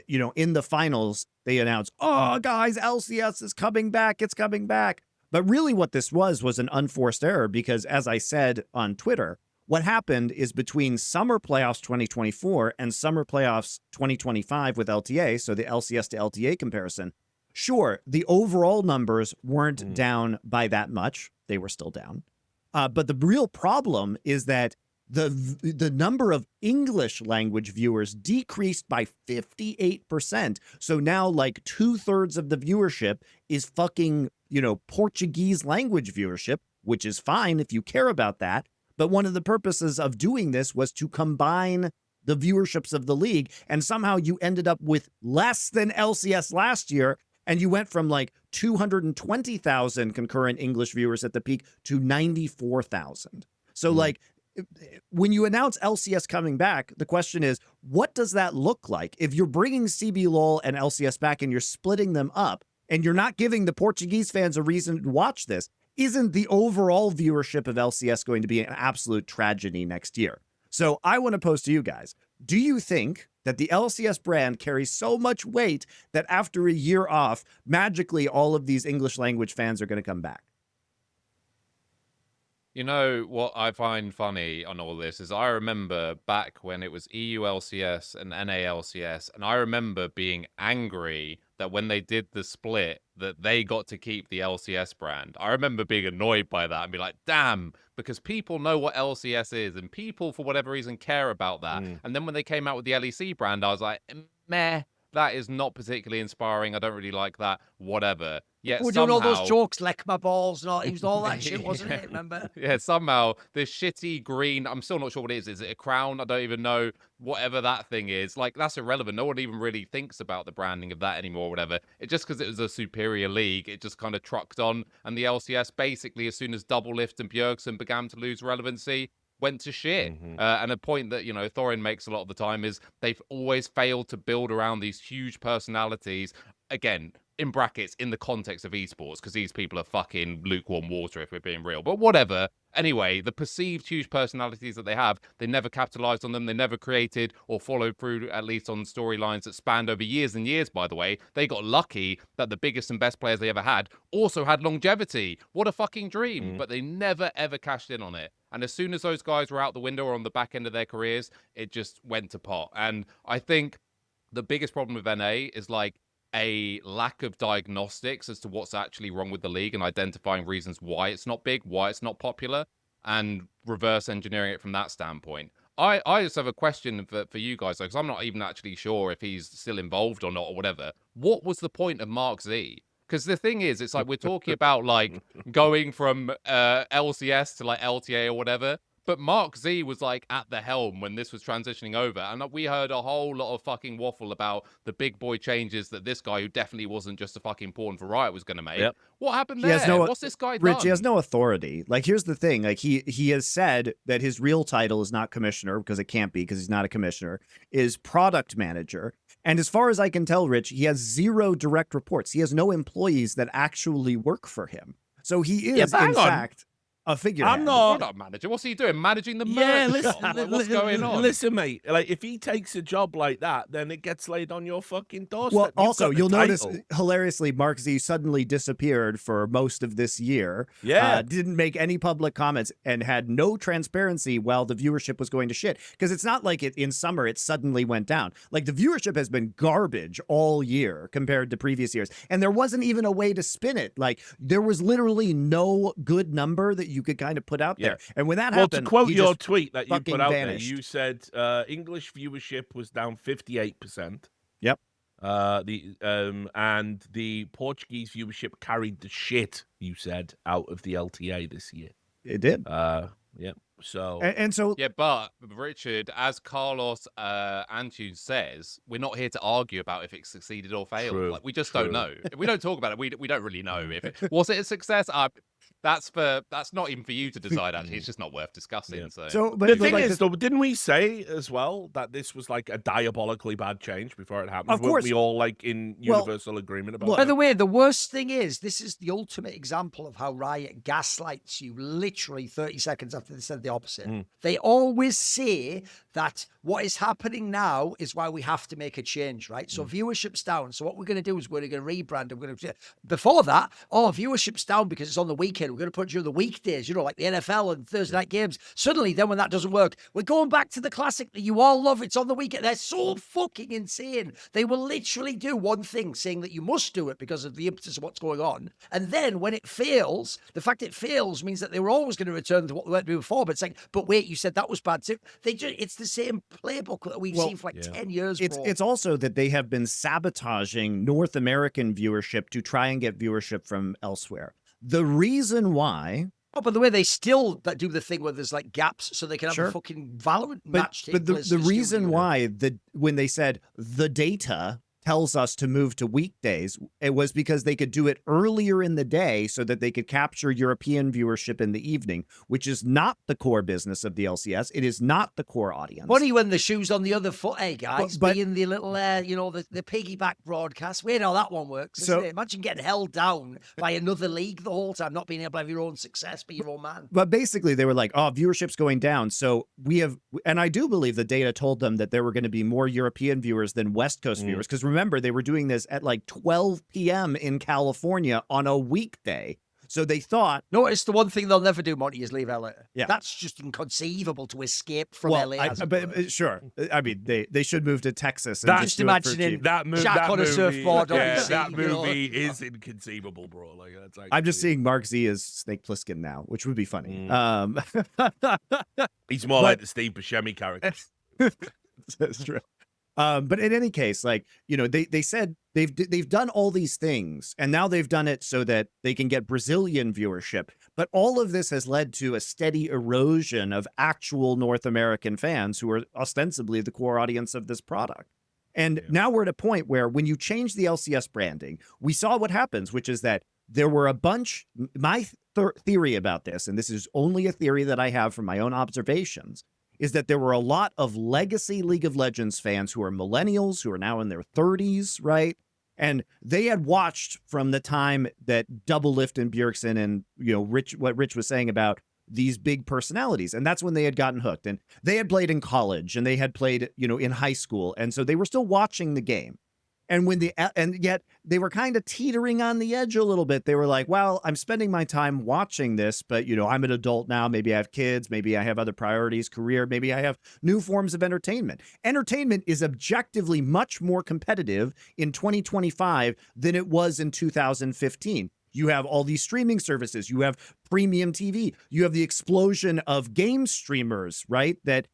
you know, in the finals, they announced, oh, guys, LCS is coming back. It's coming back. But really what this was an unforced error because, as I said on Twitter, what happened is between Summer Playoffs 2024 and Summer Playoffs 2025 with LTA, so the LCS to LTA comparison, sure, the overall numbers weren't down by that much. They were still down. But the real problem is that the number of English language viewers decreased by 58%. So now like 2/3 of the viewership is fucking, you know, Portuguese language viewership, which is fine if you care about that. But one of the purposes of doing this was to combine the viewerships of the league. And somehow you ended up with less than LCS last year. And you went from like 220,000 concurrent English viewers at the peak to 94,000. So like when you announce LCS coming back, the question is, what does that look like? If you're bringing CBLOL and LCS back and you're splitting them up and you're not giving the Portuguese fans a reason to watch this, isn't the overall viewership of LCS going to be an absolute tragedy next year? So I want to pose to you guys, do you think that the LCS brand carries so much weight that after a year off, magically all of these English language fans are going to come back? You know what I find funny on all this is I remember back when it was EU LCS and NA LCS, and I remember being angry that when they did the split that they got to keep the LCS brand. I remember being annoyed by that and be like, damn, because people know what LCS is and people for whatever reason care about that. And then when they came out with the LEC brand, I was like, meh, that is not particularly inspiring. I don't really like that. Whatever. Yet We're doing all those somehow- jokes, lick my balls, and all, it was all that shit, wasn't it? Remember? Yeah, somehow this shitty green, I'm still not sure what it is. Is it a crown? I don't even know. Whatever that thing is, like, that's irrelevant. No one even really thinks about the branding of that anymore, or whatever. It just because it was a superior league, it just kind of trucked on. And the LCS, basically, as soon as Double Lift and Bjergsen began to lose relevancy, went to shit. And a point that, you know, Thorin makes a lot of the time is they've always failed to build around these huge personalities. Again, in brackets, in the context of esports, because these people are fucking lukewarm water, if we're being real. But whatever. Anyway, the perceived huge personalities that they have, they never capitalized on them. They never created or followed through, at least on storylines that spanned over years and years, by the way. They got lucky that the biggest and best players they ever had also had longevity. What a fucking dream. But they never, ever cashed in on it. And as soon as those guys were out the window or on the back end of their careers, it just went to pot. And I think the biggest problem with NA is like a lack of diagnostics as to what's actually wrong with the league and identifying reasons why it's not big, why it's not popular, and reverse engineering it from that standpoint. I just have a question for you guys, because I'm not even actually sure if he's still involved or not or whatever. What was the point of Mark Z? Because the thing is, it's like we're talking about like going from LCS to like LTA or whatever. But Mark Z was like at the helm when this was transitioning over. And we heard a whole lot of fucking waffle about the big boy changes that this guy, who definitely wasn't just a fucking pawn for Riot, was going to make. Yep. What happened He there? has no- What's this guy Rich, done? he has no authority. Like, here's the thing. Like, he has said that his real title is not commissioner, because it can't be, because he's not a commissioner, is product manager. And as far as I can tell, Rich, he has 0 direct reports. He has no employees that actually work for him. So he is, in fact, a figurehead. I'm not. Product manager. What's he doing? Managing the Yeah, merch listen, shop? Like, what's going on? Listen, mate. Like, if he takes a job like that, then it gets laid on your fucking doorstep. Well, You've got also, the you'll notice, title. hilariously, Mark Z suddenly disappeared for most of this year. Yeah. Didn't make any public comments and had no transparency while the viewership was going to shit. Because it's not like in summer it suddenly went down. Like, the viewership has been garbage all year compared to previous years. And there wasn't even a way to spin it. Like, there was literally no good number that you could kind of put out there. And when that Well, happened, to quote he your just tweet that you fucking put out vanished. there, you said English viewership was down 58%. Yep. And the Portuguese viewership carried the shit, you said, out of the LTA this year. It did. Yeah. So And so Yeah, but Richard, as Carlos Antune says, we're not here to argue about if it succeeded or failed. True, Like, we just true. don't know. If we don't talk about it, we don't really know. If it, was it a success? That's not even for you to decide. Actually, it's just not worth discussing. Yeah. so but the but thing like is, this- though, didn't we say as well that this was like a diabolically bad change before it happened? Of Weren't course. we all like in Well, universal agreement about look, By it? the way, the worst thing is, this is the ultimate example of how Riot gaslights you literally 30 seconds after they said the opposite. They always say that what is happening now is why we have to make a change, right? So viewership's down. So what we're going to do is we're going to rebrand. And we're going to before that, viewership's down because it's on the weekend. We're going to put it during the weekdays, you know, like the NFL and Thursday night games. Suddenly, then when that doesn't work, we're going back to the classic that you all love. It's on the weekend. They're so fucking insane. They will literally do one thing, saying that you must do it because of the impetus of what's going on. And then when it fails, the fact it fails means that they were always going to return to what they went to before. But it's like, but wait, you said that was bad too. It's the same playbook that we've seen for like 10 years. Bro. It's also that they have been sabotaging North American viewership to try and get viewership from elsewhere. The reason why, Oh, by the way, they still do the thing where there's like gaps so they can have Sure. a fucking Valorant but match. take but the, place the in the reason studio. why when they said the data tells us to move to weekdays, it was because they could do it earlier in the day so that they could capture European viewership in the evening, which is not the core business of the LCS. It is not the core audience. Funny when the shoe's on the other foot, hey guys, But- being the little, the piggyback broadcast. Wait, how that one works. So- Isn't it? Imagine getting held down by another league the whole time, not being able to have your own success, be your own man. But basically, they were like, oh, viewership's going down. So we have, and I do believe the data told them that there were going to be more European viewers than West Coast viewers. Because remember, they were doing this at like 12 p.m. in California on a weekday. So they thought, No, it's the one thing they'll never do, Monty, is leave LA. Yeah. That's just inconceivable to escape from well, LA. as it but, were. sure. I mean, they should move to Texas. And That- just Just do it for imagining cheap. That, Shaq that on a movie, surfboard on yeah, the sea, that you know? movie is inconceivable, bro. Like that's I'm just actually- seeing Mark Z as Snake Plissken now, which would be funny. He's more but- like the Steve Buscemi character. That's true. But in any case, like, you know, they said they've done all these things, and now they've done it so that they can get Brazilian viewership. But all of this has led to a steady erosion of actual North American fans who are ostensibly the core audience of this product. And now we're at a point where when you change the LCS branding, we saw what happens, which is that there were a bunch, my theory about this, and this is only a theory that I have from my own observations, is that there were a lot of legacy League of Legends fans who are millennials, who are now in their 30s, right? And they had watched from the time that Double Lift and Bjergsen and, you know, what Rich was saying about these big personalities. And that's when they had gotten hooked. And they had played in college and they had played, you know, in high school. And so they were still watching the game. And and yet they were kind of teetering on the edge a little bit. They were like, well, I'm spending my time watching this, but, you know, I'm an adult now. Maybe I have kids. Maybe I have other priorities, career. Maybe I have new forms of entertainment. Entertainment is objectively much more competitive in 2025 than it was in 2015. You have all these streaming services. You have premium TV. You have the explosion of game streamers, right? That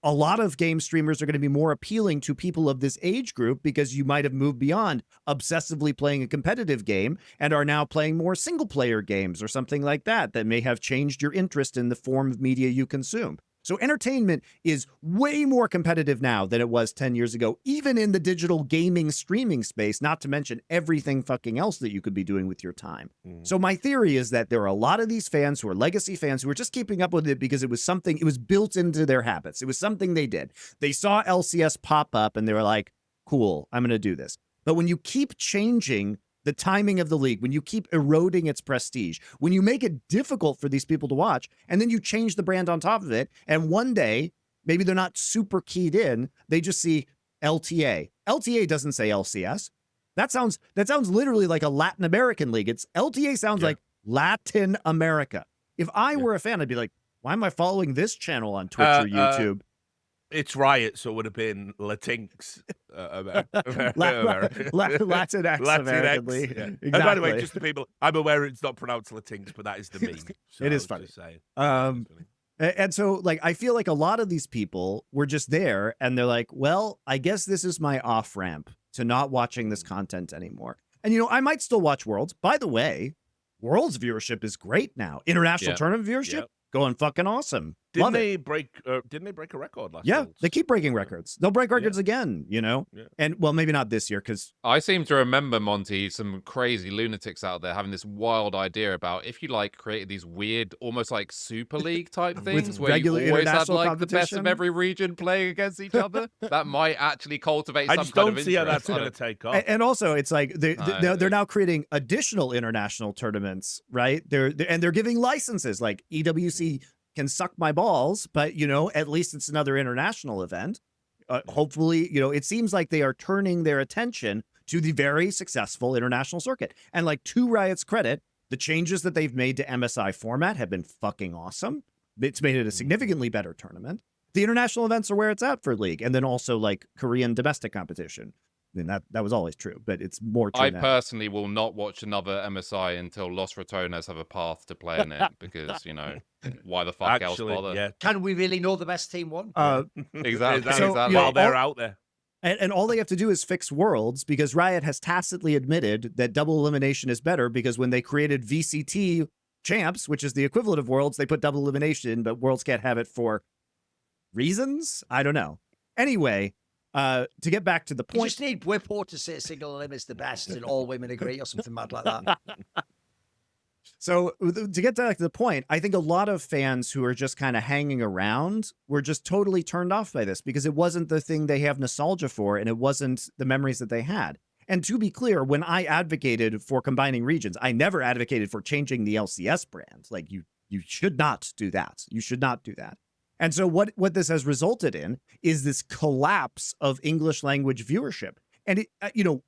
a lot of game streamers are going to be more appealing to people of this age group because you might have moved beyond obsessively playing a competitive game and are now playing more single player games or something like that may have changed your interest in the form of media you consume. So entertainment is way more competitive now than it was 10 years ago, even in the digital gaming streaming space, not to mention everything fucking else that you could be doing with your time. So my theory is that there are a lot of these fans who are legacy fans who are just keeping up with it because it was built into their habits. It was something they did. They saw LCS pop up and they were like, cool, I'm going to do this. But when you keep changing the timing of the league, when you keep eroding its prestige, when you make it difficult for these people to watch, and then you change the brand on top of it, and one day, maybe they're not super keyed in, they just see LTA. LTA doesn't say LCS. That sounds literally like a Latin American league. LTA sounds like Latin America. If I were a fan, I'd be like, why am I following this channel on Twitch or YouTube? It's Riot, so it would have been Latinx. Latinx American League. Yeah. Exactly. And by the way, just the people, I'm aware it's not pronounced Latinx, but that is the meme. So It I is was funny. just saying. And so, like, I feel like a lot of these people were just there and they're like, well, I guess this is my off ramp to not watching this content anymore. And, you know, I might still watch Worlds. By the way, Worlds viewership is great now. International tournament viewership, going fucking awesome. Didn't they break a record last Yeah, Worlds? they keep breaking records. They'll break records again, you know? Yeah. And, well, maybe not this year because I seem to remember, Monty, some crazy lunatics out there having this wild idea about if you like created these weird, almost like Super League type things where regular you always had international like the best of competition? every region playing against each other, that might actually cultivate I some just kind don't of see how interest. that's going to take off. And also, it's like No, they're now creating additional international tournaments, right? They're giving licenses. Like EWC can suck my balls, but you know, at least it's another international event. Hopefully, you know, it seems like they are turning their attention to the very successful international circuit. And like, to Riot's credit, the changes that they've made to MSI format have been fucking awesome. It's made it a significantly better tournament. The international events are where it's at for League, and then also like Korean domestic competition. I mean, that was always true, but it's more true I now. personally will not watch another MSI until Los Ratones have a path to play in it because, you know, why the fuck else bother? Actually, yeah. Can we really know the best team won? Exactly. So, exactly. you know, While they're out there. And all they have to do is fix Worlds, because Riot has tacitly admitted that double elimination is better, because when they created VCT champs, which is the equivalent of Worlds, they put double elimination, but Worlds can't have it for reasons? I don't know. Anyway, to get back to the You point. just need Bwipo to say single elim is the best and all women agree or something mad like that. So to get back to the point, I think a lot of fans who are just kind of hanging around were just totally turned off by this, because it wasn't the thing they have nostalgia for, and it wasn't the memories that they had. And to be clear, when I advocated for combining regions, I never advocated for changing the LCS brand. Like, you should not do that. You should not do that. And so what this has resulted in is this collapse of English language viewership. And,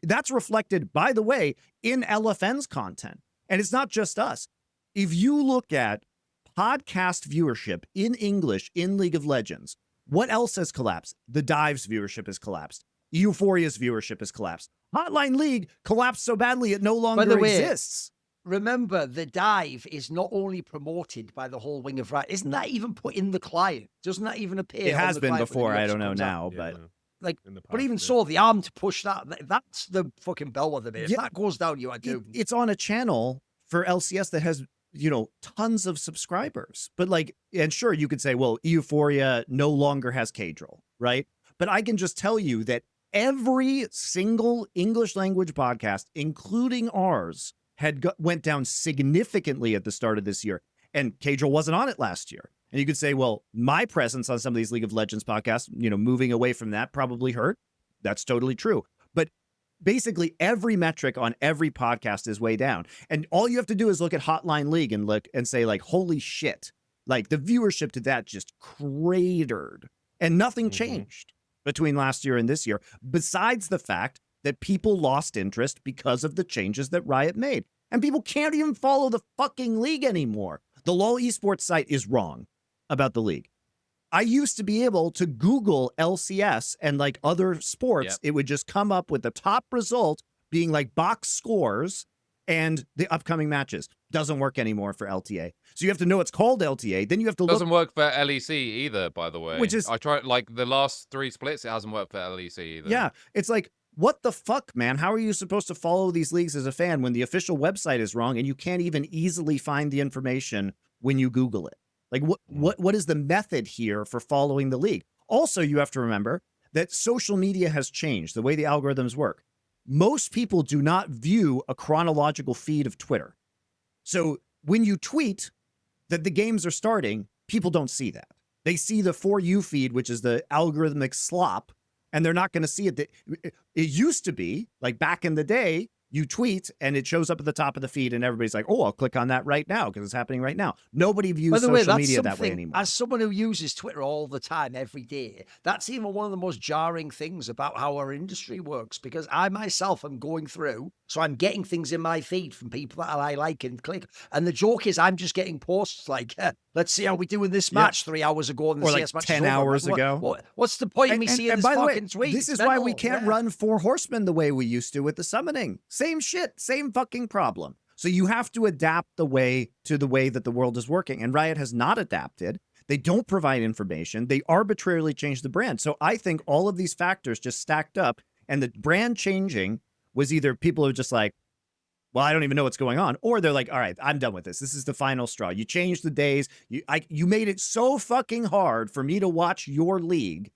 that's reflected, by the way, in LFN's content. And it's not just us. If you look at podcast viewership in English in League of Legends, what else has collapsed? The Dive's viewership has collapsed. Euphoria's viewership has collapsed. Hotline League collapsed so badly it no longer exists. Remember, the Dive is not only promoted by the whole wing of Riot. Isn't that even put in the client? Doesn't that even appear? It has been before. I don't know out? now, but like, past, but even so, the arm to push that's the fucking bellwether bit. If that goes down, you are doomed. It's on a channel for LCS that has, you know, tons of subscribers. But like, and sure, you could say, well, Euphoria no longer has Kadril, right? But I can just tell you that every single English language podcast, including ours, went down significantly at the start of this year. And Kadril wasn't on it last year. And you could say, well, my presence on some of these League of Legends podcasts, you know, moving away from that probably hurt. That's totally true. But basically every metric on every podcast is way down. And all you have to do is look at Hotline League and look and say, like, holy shit, like the viewership to that just cratered and nothing changed between last year and this year, besides the fact that people lost interest because of the changes that Riot made. And people can't even follow the fucking league anymore. The LoL Esports site is wrong about the league. I used to be able to Google LCS and like other sports. It would just come up with the top result being like box scores and the upcoming matches. Doesn't work anymore for LTA. So you have to know it's called LTA. Then you have to Doesn't work for LEC either, by the way. Which is, I tried like the last 3 splits. It hasn't worked for LEC either. Yeah, it's like, what the fuck, man? How are you supposed to follow these leagues as a fan when the official website is wrong and you can't even easily find the information when you Google it? Like, what is the method here for following the league? Also, you have to remember that social media has changed the way the algorithms work. Most people do not view a chronological feed of Twitter. So when you tweet that the games are starting, people don't see that. They see the For You feed, which is the algorithmic slop, and they're not going to see it. It used to be, like back in the day, you tweet and it shows up at the top of the feed and everybody's like, oh, I'll click on that right now because it's happening right now. Nobody views social media that way anymore. As someone who uses Twitter all the time, every day, that's even one of the most jarring things about how our industry works, because I myself am going through, so I'm getting things in my feed from people that I like and click. And the joke is I'm just getting posts like, let's see how we do in this match 3 hours ago. And the or CS like match 10 hours ago. What's the point of me seeing this fucking tweet? This is why we can't run Four Horsemen the way we used to with the summoning. Same shit, same fucking problem. So you have to adapt the way that the world is working. And Riot has not adapted. They don't provide information. They arbitrarily change the brand. So I think all of these factors just stacked up, and the brand changing was either people are just like, well, I don't even know what's going on, or they're like, all right, I'm done with this. This is the final straw. You changed the days. You made it so fucking hard for me to watch your league,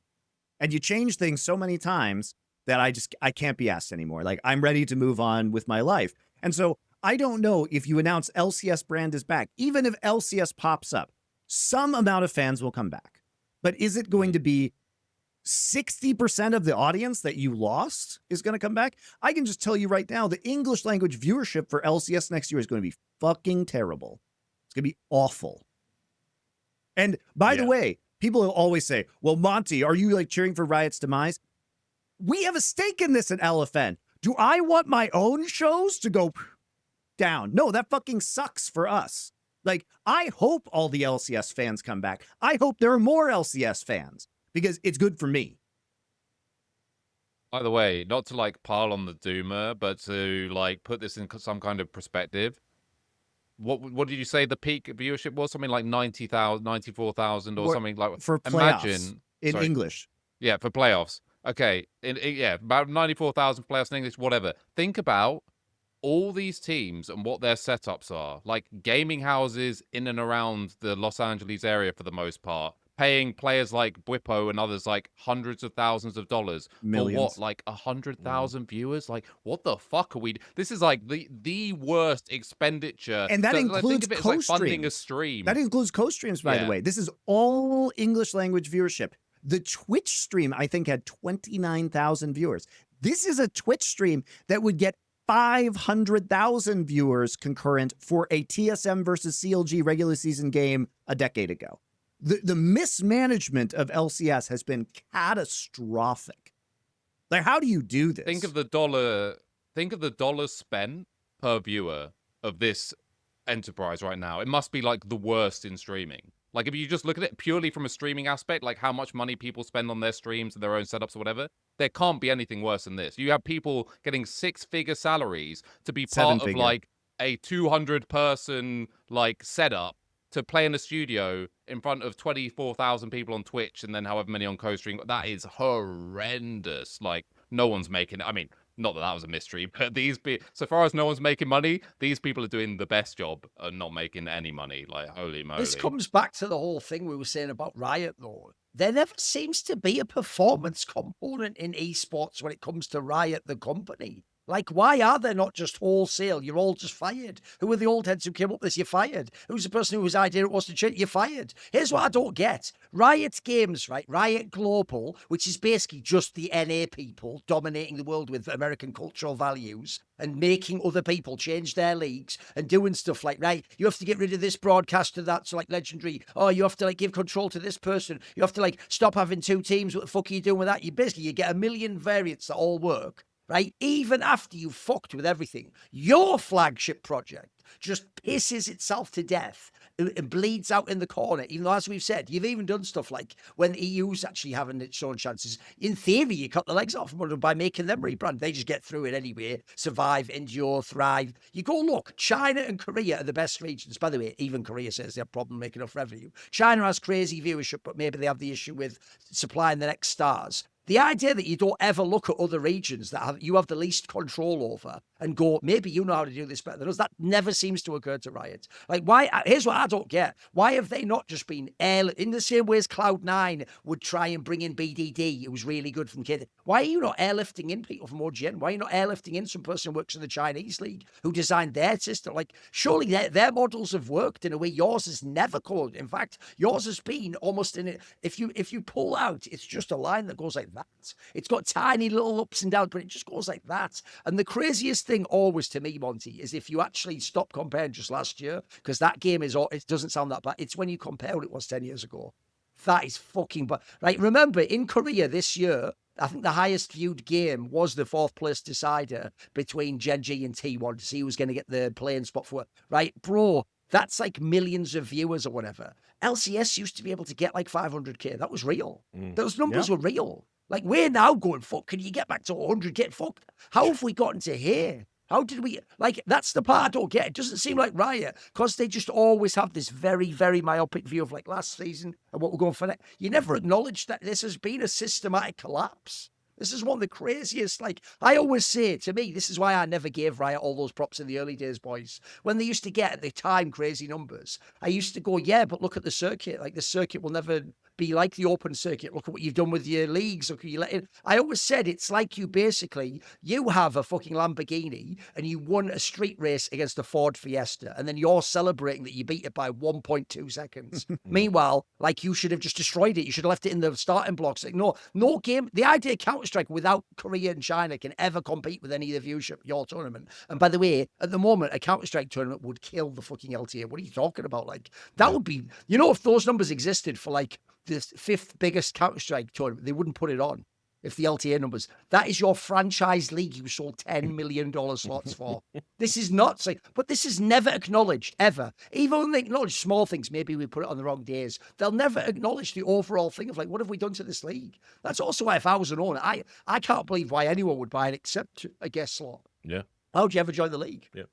and you changed things so many times that I can't be asked anymore. Like, I'm ready to move on with my life. And so I don't know if you announce LCS brand is back, even if LCS pops up, some amount of fans will come back. But is it going to be 60% of the audience that you lost is going to come back? I can just tell you right now, the English language viewership for LCS next year is going to be fucking terrible. It's going to be awful. And by the way, people will always say, well, Monty, are you like cheering for Riot's demise? We have a stake in this at LFN. Do I want my own shows to go down? No, that fucking sucks for us. Like, I hope all the LCS fans come back. I hope there are more LCS fans because it's good for me. By the way, not to like pile on the doomer, but to like put this in some kind of perspective. What did you say the peak viewership was? Something like 90,000, 94,000 or something like for playoffs in English. Yeah, for playoffs. Okay, about 94,000 playoffs in English, whatever. Think about all these teams and what their setups are. Like gaming houses in and around the Los Angeles area for the most part, paying players like Bwipo and others like hundreds of thousands of dollars. Millions. For what, like 100,000 viewers? Like, what the fuck are we? This is like the worst expenditure. And that includes think of it as like funding a co-streams. stream. That includes co-streams, by the way. This is all English language viewership. The Twitch stream, I think, had 29,000 viewers. This is a Twitch stream that would get 500,000 viewers concurrent for a TSM versus CLG regular season game a decade ago. The mismanagement of LCS has been catastrophic. Like, how do you do this? Think of the dollar spent per viewer of this enterprise right now, it must be like the worst in streaming. Like if you just look at it purely from a streaming aspect, like how much money people spend on their streams and their own setups or whatever, there can't be anything worse than this. You have people getting 6-figure salaries to be part of like a 200-person like setup to play in a studio in front of 24,000 people on Twitch and then however many on co-stream. That is horrendous. Like no one's making it. I mean, not that that was a mystery, but so far as no one's making money, these people are doing the best job of not making any money. Like, holy moly. This comes back to the whole thing we were saying about Riot, though. There never seems to be a performance component in esports when it comes to Riot, the company. Like, why are they not just wholesale? You're all just fired. Who are the old heads who came up with this? You're fired. Who's the person whose idea it was to change? You're fired. Here's what I don't get. Riot Games, right? Riot Global, which is basically just the NA people dominating the world with American cultural values and making other people change their leagues and doing stuff like, right, you have to get rid of this broadcaster that's like legendary. Oh, you have to like give control to this person. You have to like stop having 2 teams. What the fuck are you doing with that? You get a million variants that all work. Right? Even after you've fucked with everything, your flagship project just pisses itself to death and bleeds out in the corner. Even though, as we've said, you've even done stuff like when the EU's actually having its own chances. In theory, you cut the legs off them by making them rebrand. They just get through it anyway, survive, endure, thrive. You go, look, China and Korea are the best regions. By the way, even Korea says they have a problem making enough revenue. China has crazy viewership, but maybe they have the issue with supplying the next stars. The idea that you don't ever look at other regions that you have the least control over and go, maybe you know how to do this better than us, that never seems to occur to Riot. Like, why? Here's what I don't get. Why have they not just been in the same way as Cloud9 would try and bring in BDD? It was really good from kid. Why are you not airlifting in people from OGN? Why are you not airlifting in some person who works in the Chinese league who designed their system? Like, surely their models have worked in a way yours has never called. In fact, yours has been almost in it. If you pull out, it's just a line that goes like that. It's got tiny little ups and downs, but it just goes like that. And the craziest thing always to me, Monty, is if you actually stop comparing just last year, because that game it doesn't sound that bad. It's when you compare what it was 10 years ago. That is fucking bad. Right, remember, in Korea this year, I think the highest viewed game was the 4th place decider between Gen G and T1 to see who was going to get the playing spot for it. Right, bro, that's like millions of viewers or whatever. LCS used to be able to get like 500K. That was real. Those numbers were real. Like, we're now going, fuck, can you get back to 100? Get fucked. How have we gotten to here? How did we, like, that's the part I don't get. It doesn't seem like Riot, because they just always have this very, very myopic view of like last season and what we're going for next. You never acknowledge that this has been a systematic collapse. This is one of the craziest, like, I always say, to me, this is why I never gave Riot all those props in the early days, boys. When they used to get, at the time, crazy numbers, I used to go, yeah, but look at the circuit. Like, the circuit will never be like the open circuit. Look at what you've done with your leagues. Look, you let it. I always said it's like you have a fucking Lamborghini and you won a street race against a Ford Fiesta, and then you're celebrating that you beat it by 1.2 seconds. Meanwhile, like, you should have just destroyed it. You should have left it in the starting blocks. Like, no game. The idea of Counter-Strike without Korea and China can ever compete with any of the viewership your tournament. And by the way, at the moment, a Counter-Strike tournament would kill the fucking LTA. What are you talking about? Like, that would be, if those numbers existed for like the 5th biggest Counter-Strike tournament, they wouldn't put it on. If the LTA numbers, that is your franchise league you sold $10 million slots for. This is nuts. Like, but this is never acknowledged, ever. Even when they acknowledge small things, maybe we put it on the wrong days, they'll never acknowledge the overall thing of like, what have we done to this league? That's also why if I was an owner, I can't believe why anyone would buy it except a guest slot. Yeah. How would you ever join the league? Yeah.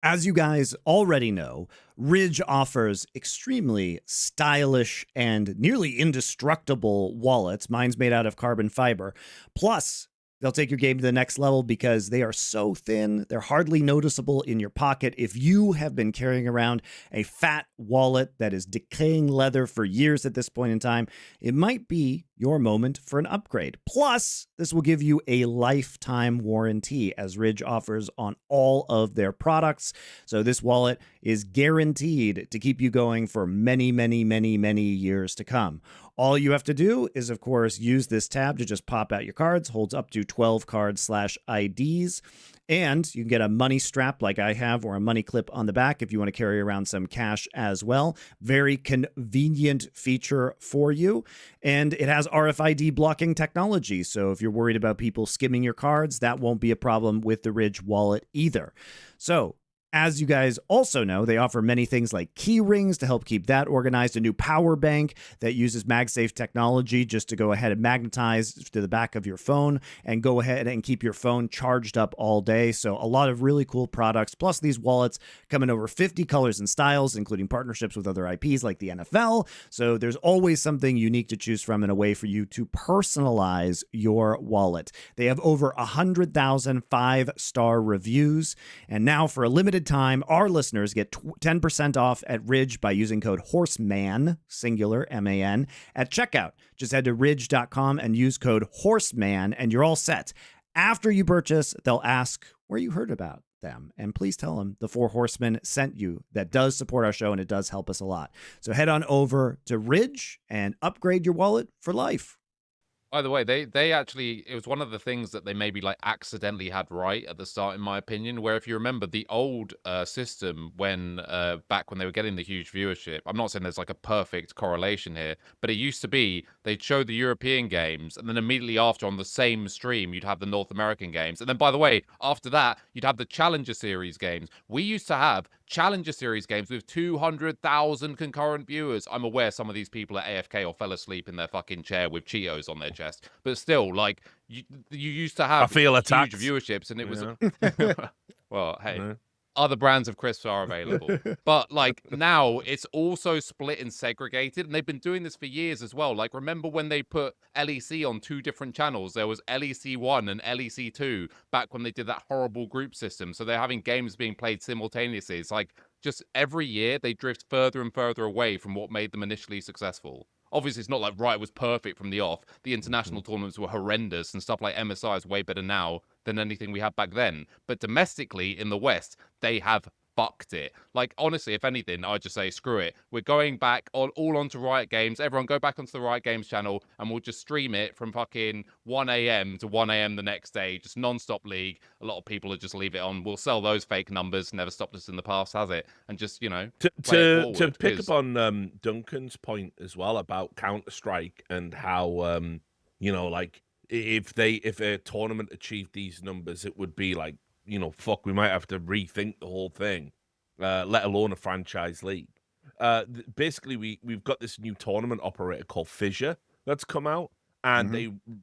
As you guys already know, Ridge offers extremely stylish and nearly indestructible wallets. Mine's made out of carbon fiber. Plus, they'll take your game to the next level because they are so thin, they're hardly noticeable in your pocket. If you have been carrying around a fat wallet that is decaying leather for years at this point in time, it might be your moment for an upgrade. Plus, this will give you a lifetime warranty, as Ridge offers on all of their products. So this wallet is guaranteed to keep you going for many, many, many, many years to come. All you have to do is, of course, use this tab to just pop out your cards. Holds up to 12 cards/IDs. And you can get a money strap like I have, or a money clip on the back if you want to carry around some cash as well. Very convenient feature for you. And it has RFID blocking technology. So if you're worried about people skimming your cards, that won't be a problem with the Ridge wallet either. So As you guys also know, they offer many things like key rings to help keep that organized, a new power bank that uses MagSafe technology just to go ahead and magnetize to the back of your phone and go ahead and keep your phone charged up all day. So a lot of really cool products. Plus, these wallets come in over 50 colors and styles, including partnerships with other IPs like the NFL. So there's always something unique to choose from and a way for you to personalize your wallet. They have over 100,000 5-star reviews. And now for a limited time, our listeners get 10% off at Ridge by using code HORSEMAN, singular MAN, at checkout. Just head to ridge.com and use code HORSEMAN and you're all set. After you purchase, they'll ask where you heard about them. And please tell them the Four Horsemen sent you. That does support our show and it does help us a lot. So head on over to Ridge and upgrade your wallet for life. By the way, they actually, it was one of the things that they maybe like accidentally had right at the start, in my opinion, where if you remember the old system when back when they were getting the huge viewership, I'm not saying there's like a perfect correlation here, but it used to be they'd show the European games and then immediately after on the same stream, you'd have the North American games. And then by the way, after that, you'd have the Challenger Series games. We used to have Challenger Series games with 200,000 concurrent viewers. I'm aware some of these people are AFK or fell asleep in their fucking chair with Cheetos on their chest, but still, like you used to have huge viewerships, and it was well, hey, other brands of crisps are available, but like now it's also split and segregated, and they've been doing this for years as well. Like remember when they put LEC on 2 different channels? There was LEC 1 and LEC 2 back when they did that horrible group system, so they're having games being played simultaneously. It's like just every year they drift further and further away from what made them initially successful. Obviously, it's not like Riot was perfect from the off. The international tournaments were horrendous, and stuff like MSI is way better now than anything we had back then. But domestically, in the West, they have fucked it. Like, honestly, if anything, I'd just say, screw it. We're going back all onto Riot Games. Everyone go back onto the Riot Games channel, and we'll just stream it from fucking 1 a.m. to 1 a.m. the next day. Just non-stop league. A lot of people will just leave it on. We'll sell those fake numbers. Never stopped us in the past, has it? And just, you know, to pick up on Duncan's point as well about Counter-Strike and how, you know, like, if a tournament achieved these numbers, it would be like, you know, fuck, we might have to rethink the whole thing, let alone a franchise league. Basically, we've got this new tournament operator called Fissure that's come out, and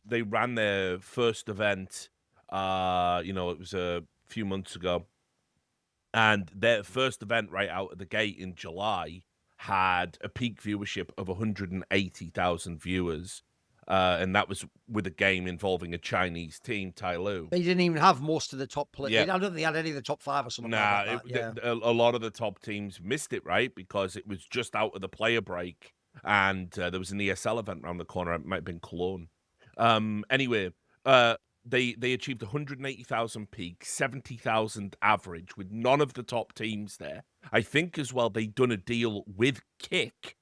they ran their first event, you know, it was a few months ago, and their first event right out of the gate in July had a peak viewership of 180,000 viewers. And that was with a game involving a Chinese team, Tyloo. They didn't even have most of the top players. Yeah. I don't think they had any of the top 5 or something like that. A lot of the top teams missed it, right? Because it was just out of the player break, and there was an ESL event around the corner. It might have been Cologne. Anyway, they achieved 180,000 peak, 70,000 average, with none of the top teams there. I think as well they'd done a deal with Kick.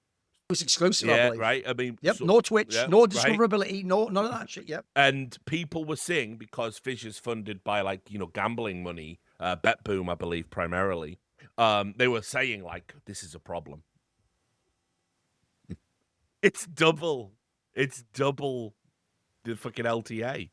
It was exclusive, I believe. Right. I mean, yep, so, no Twitch, no discoverability, right? no none of that shit. Yep. And people were saying, because Fissure's funded by, like, you know, gambling money, Bet Boom, I believe, primarily. They were saying, like, this is a problem. It's double the fucking LTA.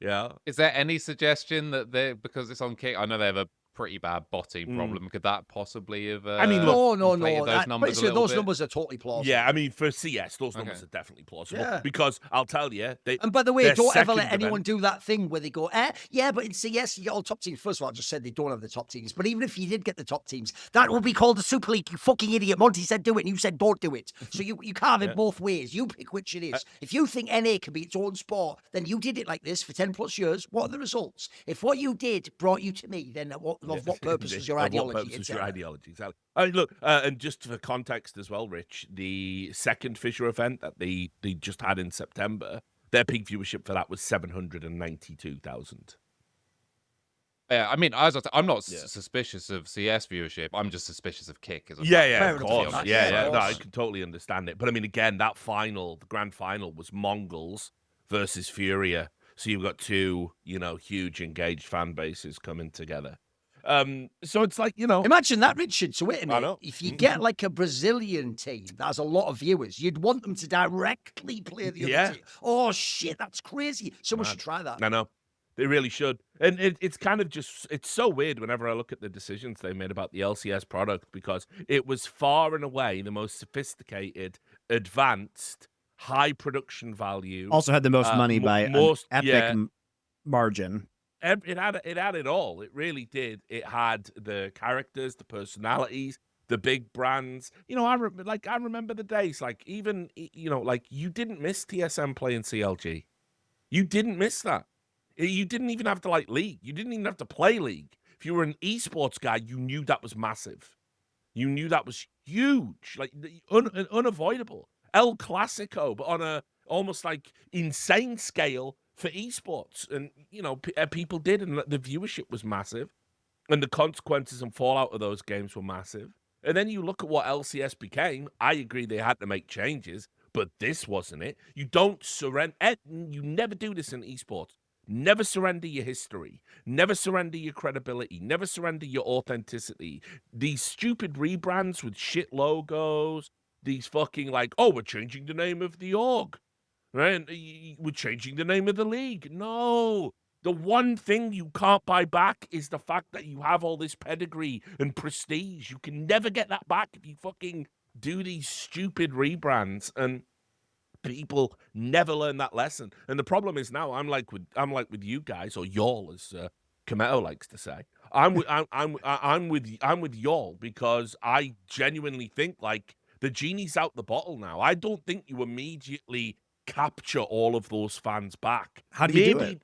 Yeah. Is there any suggestion that they, because it's on Kick, I know they have a pretty bad botting problem. Could that possibly have? I mean, look, no. Those numbers, those numbers are totally plausible. Yeah, I mean, for CS, those numbers are definitely plausible. Yeah. Because I'll tell you, and by the way, don't ever let anyone do that thing where they go, yeah, but in CS you get all top teams. First of all, I just said they don't have the top teams. But even if you did get the top teams, that would be called a Super League. You fucking idiot. Monty said do it, and you said don't do it. So you can't have it both ways. You pick which it is. If you think NA can be its own sport, then you did it like this for 10 plus years. What are the results? If what you did brought you to me, then of what purpose is your ideology? Exactly. I mean, look, and just for context as well, Rich, the second Fissure event that they just had in September, their peak viewership for that was 792,000. Yeah, I mean, I'm not suspicious of CS viewership. I'm just suspicious of Kick. As Of course. No, I can totally understand it. But I mean, again, that final, the grand final, was Mongols versus Furia. So you've got two, you know, huge engaged fan bases coming together. So it's like, you know, imagine that, Richard. So wait a minute. I know. If you get like a Brazilian team that has a lot of viewers, you'd want them to directly play the other team. Oh shit, that's crazy. Someone should try that. I know. They really should. And it's kind of just, it's so weird whenever I look at the decisions they made about the LCS product, because it was far and away the most sophisticated, advanced, high production value. Also had the most money by an epic margin. It had it all. It really did. It had the characters, the personalities, the big brands. You know, I remember the days, like, even, you know, like, you didn't miss TSM playing CLG. You didn't miss that. You didn't even have to like League. You didn't even have to play League. If you were an esports guy, you knew that was massive. You knew that was huge, like unavoidable. El Clasico, but on a almost like insane scale for esports. And, you know, people did, and the viewership was massive. And the consequences and fallout of those games were massive. And then you look at what LCS became. I agree they had to make changes, but this wasn't it. You don't surrender. You never do this in esports. Never surrender your history. Never surrender your credibility. Never surrender your authenticity. These stupid rebrands with shit logos. These fucking like, oh, we're changing the name of the org. Right? We're changing the name of the league. No. The one thing you can't buy back is the fact that you have all this pedigree and prestige. You can never get that back if you fucking do these stupid rebrands, and people never learn that lesson. And the problem is now I'm like with you guys, or y'all, as Kometo likes to say. I'm with y'all, because I genuinely think like the genie's out the bottle now. I don't think you immediately capture all of those fans back. How do you do it?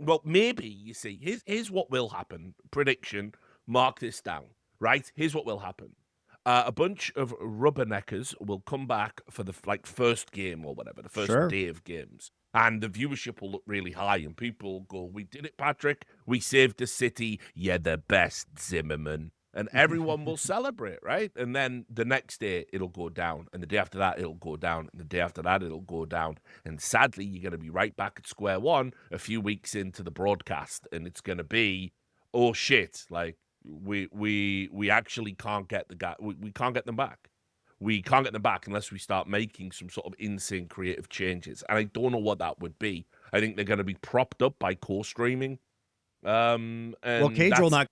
Well, maybe, you see, here's what will happen. Prediction, mark this down, right? Here's what will happen. A bunch of rubberneckers will come back for the first game or whatever, the first day of games. And the viewership will look really high, and people go, we did it, Patrick. We saved the city. You're the best, Zimmerman. And everyone will celebrate, right? And then the next day, it'll go down. And the day after that, it'll go down. And the day after that, it'll go down. And sadly, you're going to be right back at square one a few weeks into the broadcast. And it's going to be, oh, shit, like, we actually can't get the guy. We can't get them back. We can't get them back unless we start making some sort of insane creative changes. And I don't know what that would be. I think they're going to be propped up by co-streaming. And well, Cage will not.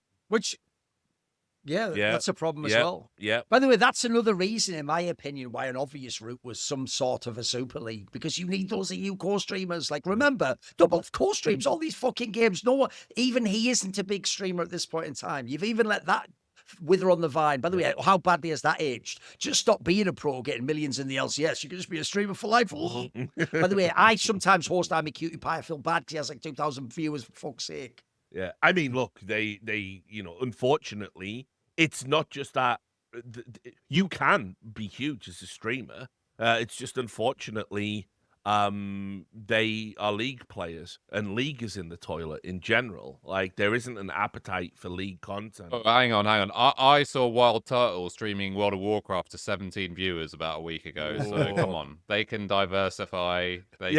Yeah, that's a problem as well. Yeah. By the way, that's another reason, in my opinion, why an obvious route was some sort of a Super League, because you need those EU core streamers. Like, remember, double core streams, all these fucking games. No one, even he isn't a big streamer at this point in time. You've even let that wither on the vine. By the way, how badly has that aged? Just stop being a pro, getting millions in the LCS. You can just be a streamer for life. By the way, I sometimes host I'm a Cutie Pie. I feel bad because he has like 2,000 viewers, for fuck's sake. Yeah, I mean, look, they you know, unfortunately, it's not just that you can be huge as a streamer. It's just, unfortunately, they are League players, and League is in the toilet in general. Like, there isn't an appetite for League content. Oh, hang on. I saw Wild Turtle streaming World of Warcraft to 17 viewers about a week ago. So come on, they can diversify. But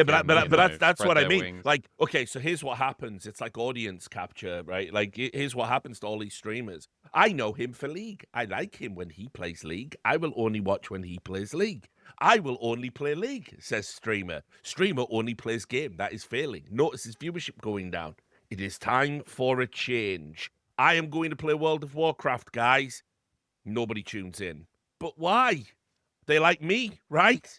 that's what I mean. Wings. Like, okay, so here's what happens. It's like audience capture, right? Like, here's what happens to all these streamers. I know him for League. I like him when he plays League. I will only watch when he plays League. I will only play League, says streamer. Streamer only plays game. That is failing. Notice his viewership going down. It is time for a change. I am going to play World of Warcraft, guys. Nobody tunes in. But why? They like me, right?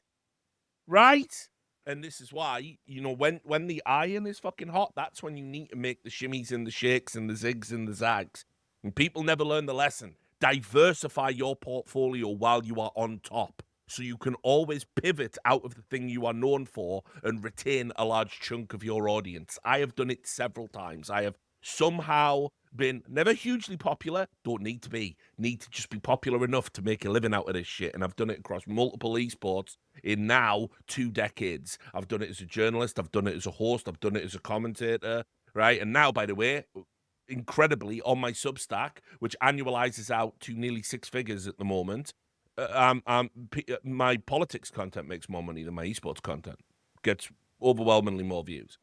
Right? And this is why, you know, when the iron is fucking hot, that's when you need to make the shimmies and the shakes and the zigs and the zags. And people never learn the lesson. Diversify your portfolio while you are on top, so you can always pivot out of the thing you are known for and retain a large chunk of your audience. I have done it several times. I have somehow been never hugely popular, don't need to be, need to just be popular enough to make a living out of this shit. And I've done it across multiple esports in now 2 decades. I've done it as a journalist, I've done it as a host, I've done it as a commentator, right? And now, by the way, incredibly, on my Substack, which annualizes out to nearly 6 figures at the moment, my politics content makes more money than my esports content. Gets overwhelmingly more views.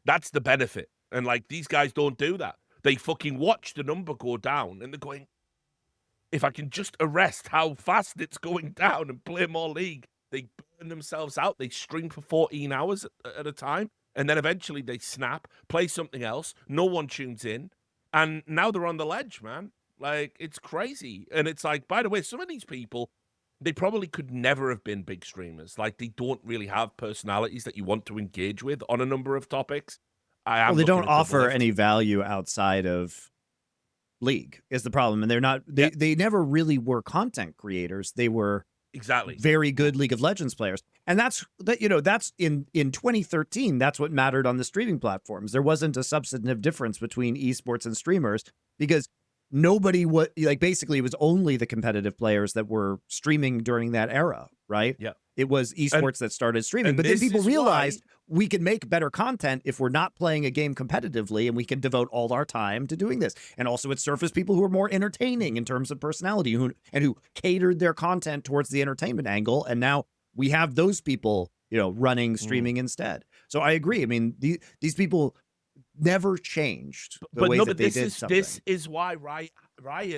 That's the benefit. And like, these guys don't do that. They fucking watch the number go down and they're going, if I can just arrest how fast it's going down and play more League, they burn themselves out. They stream for 14 hours at a time. and then eventually they snap, play something else, no one tunes in, and now they're on the ledge, man. Like, it's crazy. And it's like, by the way, some of these people, they probably could never have been big streamers. Like, they don't really have personalities that you want to engage with on a number of topics. Well, they don't offer any value outside of League is the problem. And they're not, they never really were content creators. They were very good League of Legends players. And that's in 2013, that's what mattered on the streaming platforms. There wasn't a substantive difference between esports and streamers because nobody would basically it was only the competitive players that were streaming during that era, right? Yeah. It was esports that started streaming. But then people realized we can make better content if we're not playing a game competitively, and we can devote all our time to doing this. And also it surfaced people who are more entertaining in terms of personality who catered their content towards the entertainment angle. And now we have those people, running streaming instead. So I agree. I mean, these people never changed the way that they did something. This is why Riot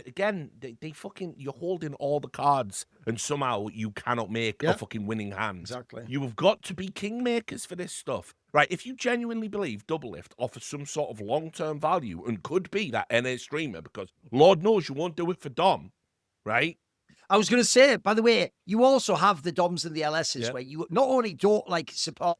again, they fucking, you're holding all the cards and somehow you cannot make a fucking winning hand. Exactly. You have got to be kingmakers for this stuff. Right, if you genuinely believe Doublelift offers some sort of long-term value and could be that NA streamer, because Lord knows you won't do it for Dom, right? I was going to say, by the way, you also have the Doms and the LSs where you not only don't support,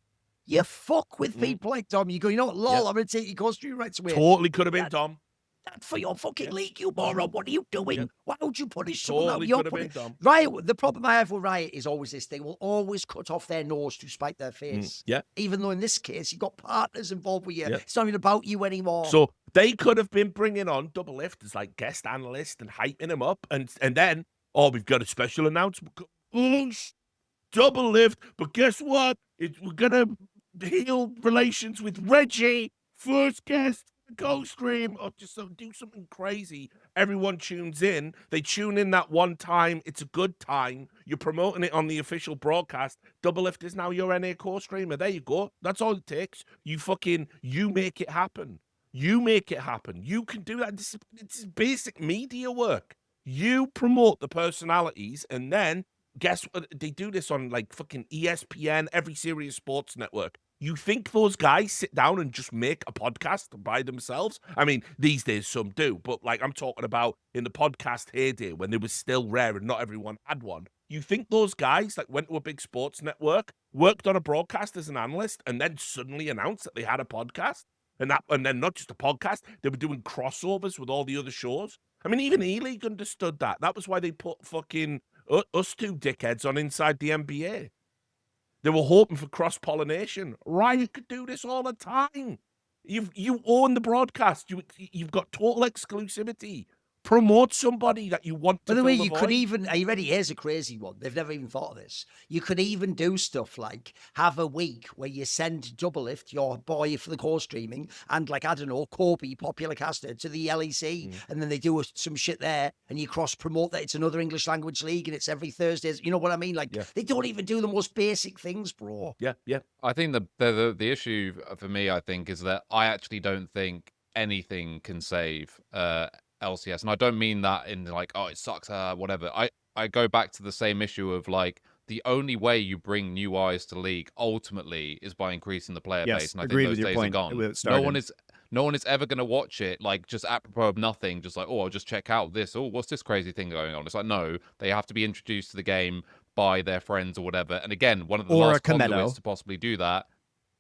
you fuck with people like Dom. You go, you know what, lol, I'm going to take your costume rights away. Totally could have been Dom. That for your fucking league, you moron. What are you doing? Why don't you punish someone? Totally could have been Dom. Riot, the problem I have with Riot is always this. They will always cut off their nose to spite their face. Yeah. Even though in this case, you've got partners involved with you. It's not even about you anymore. So they could have been bringing on Doublelift as guest analyst and hyping him up. And then, we've got a special announcement. Doublelift. But guess what? We're going to heal relations with Reggie, first guest, go stream, or just do something crazy. Everyone tunes in. They tune in that one time. It's a good time. You're promoting it on the official broadcast. Doublelift is now your NA core streamer. There you go. That's all it takes. You make it happen. You make it happen. You can do that. It's basic media work. You promote the personalities, and then guess what? They do this on fucking ESPN, every serious sports network. You think those guys sit down and just make a podcast by themselves? I mean, these days some do, but I'm talking about in the podcast heyday when they were still rare and not everyone had one. You think those guys went to a big sports network, worked on a broadcast as an analyst, and then suddenly announced that they had a podcast? And then not just a podcast, they were doing crossovers with all the other shows. I mean, even E-League understood that. That was why they put fucking us two dickheads on Inside the NBA. They were hoping for cross-pollination. Riot could do this all the time. You own the broadcast. You've got total exclusivity. Promote somebody that you want to. By the way, you could even, are you ready? Here's a crazy one. They've never even thought of this. You could even do stuff like have a week where you send Doublelift, your boy for the core streaming, and I don't know, Kobe, popular caster, to the LEC, and then they do some shit there, and you cross promote that it's another English language league, and it's every Thursday. You know what I mean? They don't even do the most basic things, bro. Yeah. I think the issue for me, I think, is that I actually don't think anything can save LCS, and I don't mean that in it sucks, whatever. I go back to the same issue of the only way you bring new eyes to League ultimately is by increasing the player base, and I think those days are gone. No one is ever going to watch it just apropos of nothing, just I'll just check out this. Oh, what's this crazy thing going on? It's no, they have to be introduced to the game by their friends or whatever. And again, one of the last conduits to possibly do that,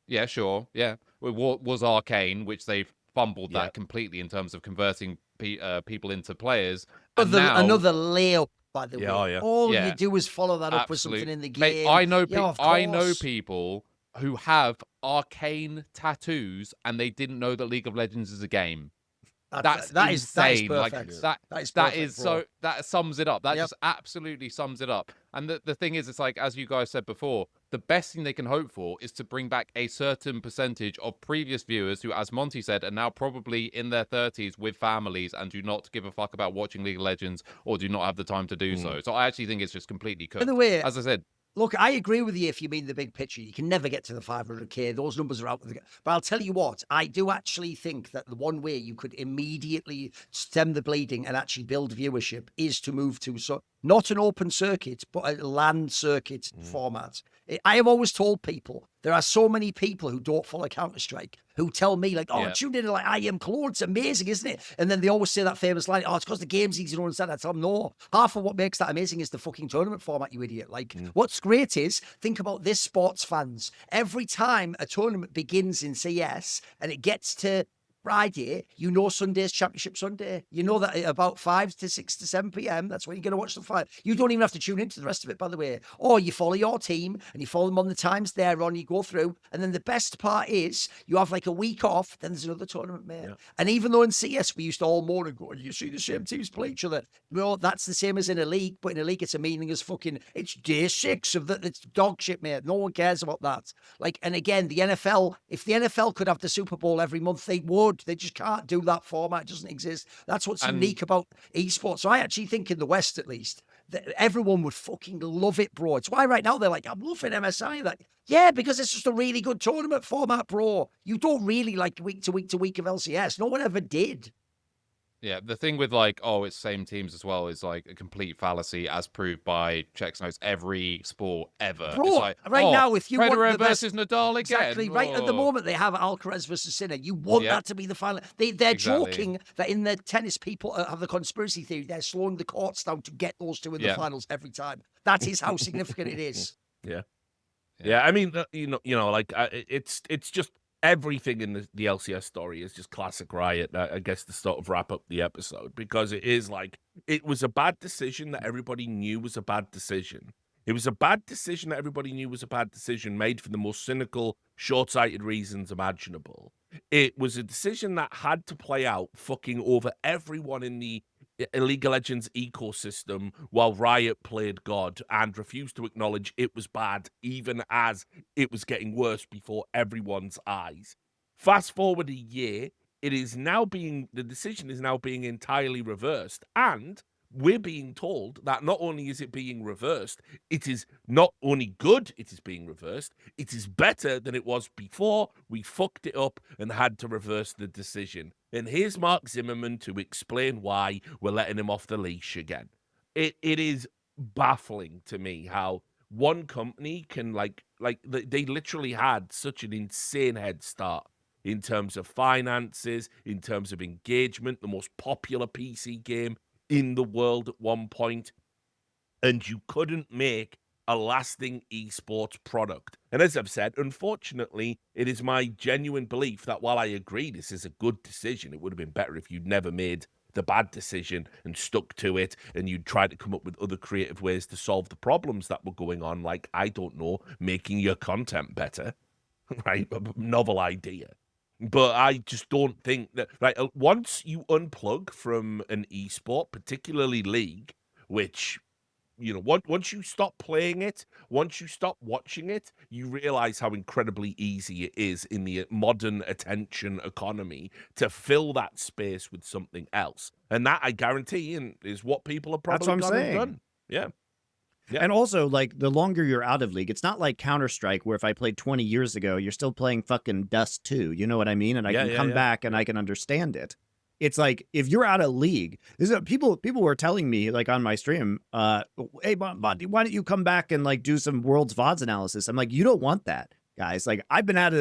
yeah, sure, yeah, was Arcane, which they've fumbled that completely in terms of converting people into players. And now, another layup, by the way. All you do is follow that up with absolutely. something in the Mate, game. I know people who have Arcane tattoos and they didn't know that League of Legends is a game. That's insane. That sums it up. That just absolutely sums it up. And the thing is, it's as you guys said before, the best thing they can hope for is to bring back a certain percentage of previous viewers who, as Monty said, are now probably in their 30s with families and do not give a fuck about watching League of Legends or do not have the time to do so. So I actually think it's just completely cooked. By the way, as I said, look, I agree with you if you mean the big picture. You can never get to the 500k. Those numbers are out. But I'll tell you what, I do actually think that the one way you could immediately stem the bleeding and actually build viewership is to move to not an open circuit, but a LAN circuit format. I have always told people, there are so many people who don't follow Counter-Strike who tell me like, oh, tune in to like I Am Claude, it's amazing, isn't it? And then they always say that famous line, oh, it's because the game's easy to understand. I tell them, no, half of what makes that amazing is the fucking tournament format, you idiot. Like, what's great is, think about this, sports fans. Every time a tournament begins in CS and it gets to Friday, you know Sunday's Championship Sunday. You know that at about 5 to 6 to 7 p.m., that's when you're going to watch the fight. You don't even have to tune into the rest of it, by the way. Or you follow your team and you follow them on the times they're on, you go through. And then the best part is you have like a week off, then there's another tournament, mate. Yeah. And even though in CS we used to all moan and go, you see the same teams play each other. Well, that's the same as in a league, but in a league it's a meaningless fucking, it's day 6 of the, it's dog shit, mate. No one cares about that. Like, and again, the NFL, if the NFL could have the Super Bowl every month, they would. They just can't do that format. It doesn't exist. That's what's unique about esports. So I actually think in the West, at least, that everyone would fucking love it, bro. It's why right now they're like, I'm loving MSI. Like, yeah, because it's just a really good tournament format, bro. You don't really like week to week to week of LCS. No one ever did. Yeah, the thing with like, oh, it's same teams as well is like a complete fallacy, as proved by Chex Notes every sport ever. Bro, it's like, right now, if you Federer want the versus Nadal again, exactly right at the moment they have Alcaraz versus Sinner. You want that to be the final. They're joking that in the tennis people have the conspiracy theory. They're slowing the courts down to get those two in the finals every time. That is how significant it is. Yeah. I mean, you know, like it's just. Everything in the LCS story is just classic Riot, I guess, to sort of wrap up the episode, because it is like, it was a bad decision that everybody knew was a bad decision. It was a bad decision that everybody knew was a bad decision, made for the most cynical, short-sighted reasons imaginable. It was a decision that had to play out fucking over everyone in the League of Legends ecosystem while Riot played God and refused to acknowledge it was bad, even as it was getting worse before everyone's eyes. Fast forward a year, the decision is now being entirely reversed, and we're being told that not only is it being reversed, it is not only good it is being reversed, it is better than it was before we fucked it up and had to reverse the decision. And here's Mark Zimmerman to explain why we're letting him off the leash again. It is baffling to me how one company can they literally had such an insane head start in terms of finances, in terms of engagement, the most popular PC game in the world at one point, and you couldn't make a lasting esports product. And as I've said, unfortunately, it is my genuine belief that while I agree this is a good decision, it would have been better if you'd never made the bad decision and stuck to it, and you'd try to come up with other creative ways to solve the problems that were going on, like, I don't know, making your content better, right? A novel idea. But I just don't think that, right, once you unplug from an esport, particularly League, which, you know, once you stop playing it, once you stop watching it, you realize how incredibly easy it is in the modern attention economy to fill that space with something else. And that, I guarantee, is what people are probably done. Yeah. Yeah. And also, like, the longer you're out of League, it's not like Counter-Strike, where if I played 20 years ago, you're still playing fucking Dust 2. You know what I mean? And I can come back and I can understand it. It's like, if you're out of League, people were telling me, like, on my stream, hey, Bondi, why don't you come back and, like, do some World's VODs analysis? I'm like, you don't want that, guys. Like, I've been out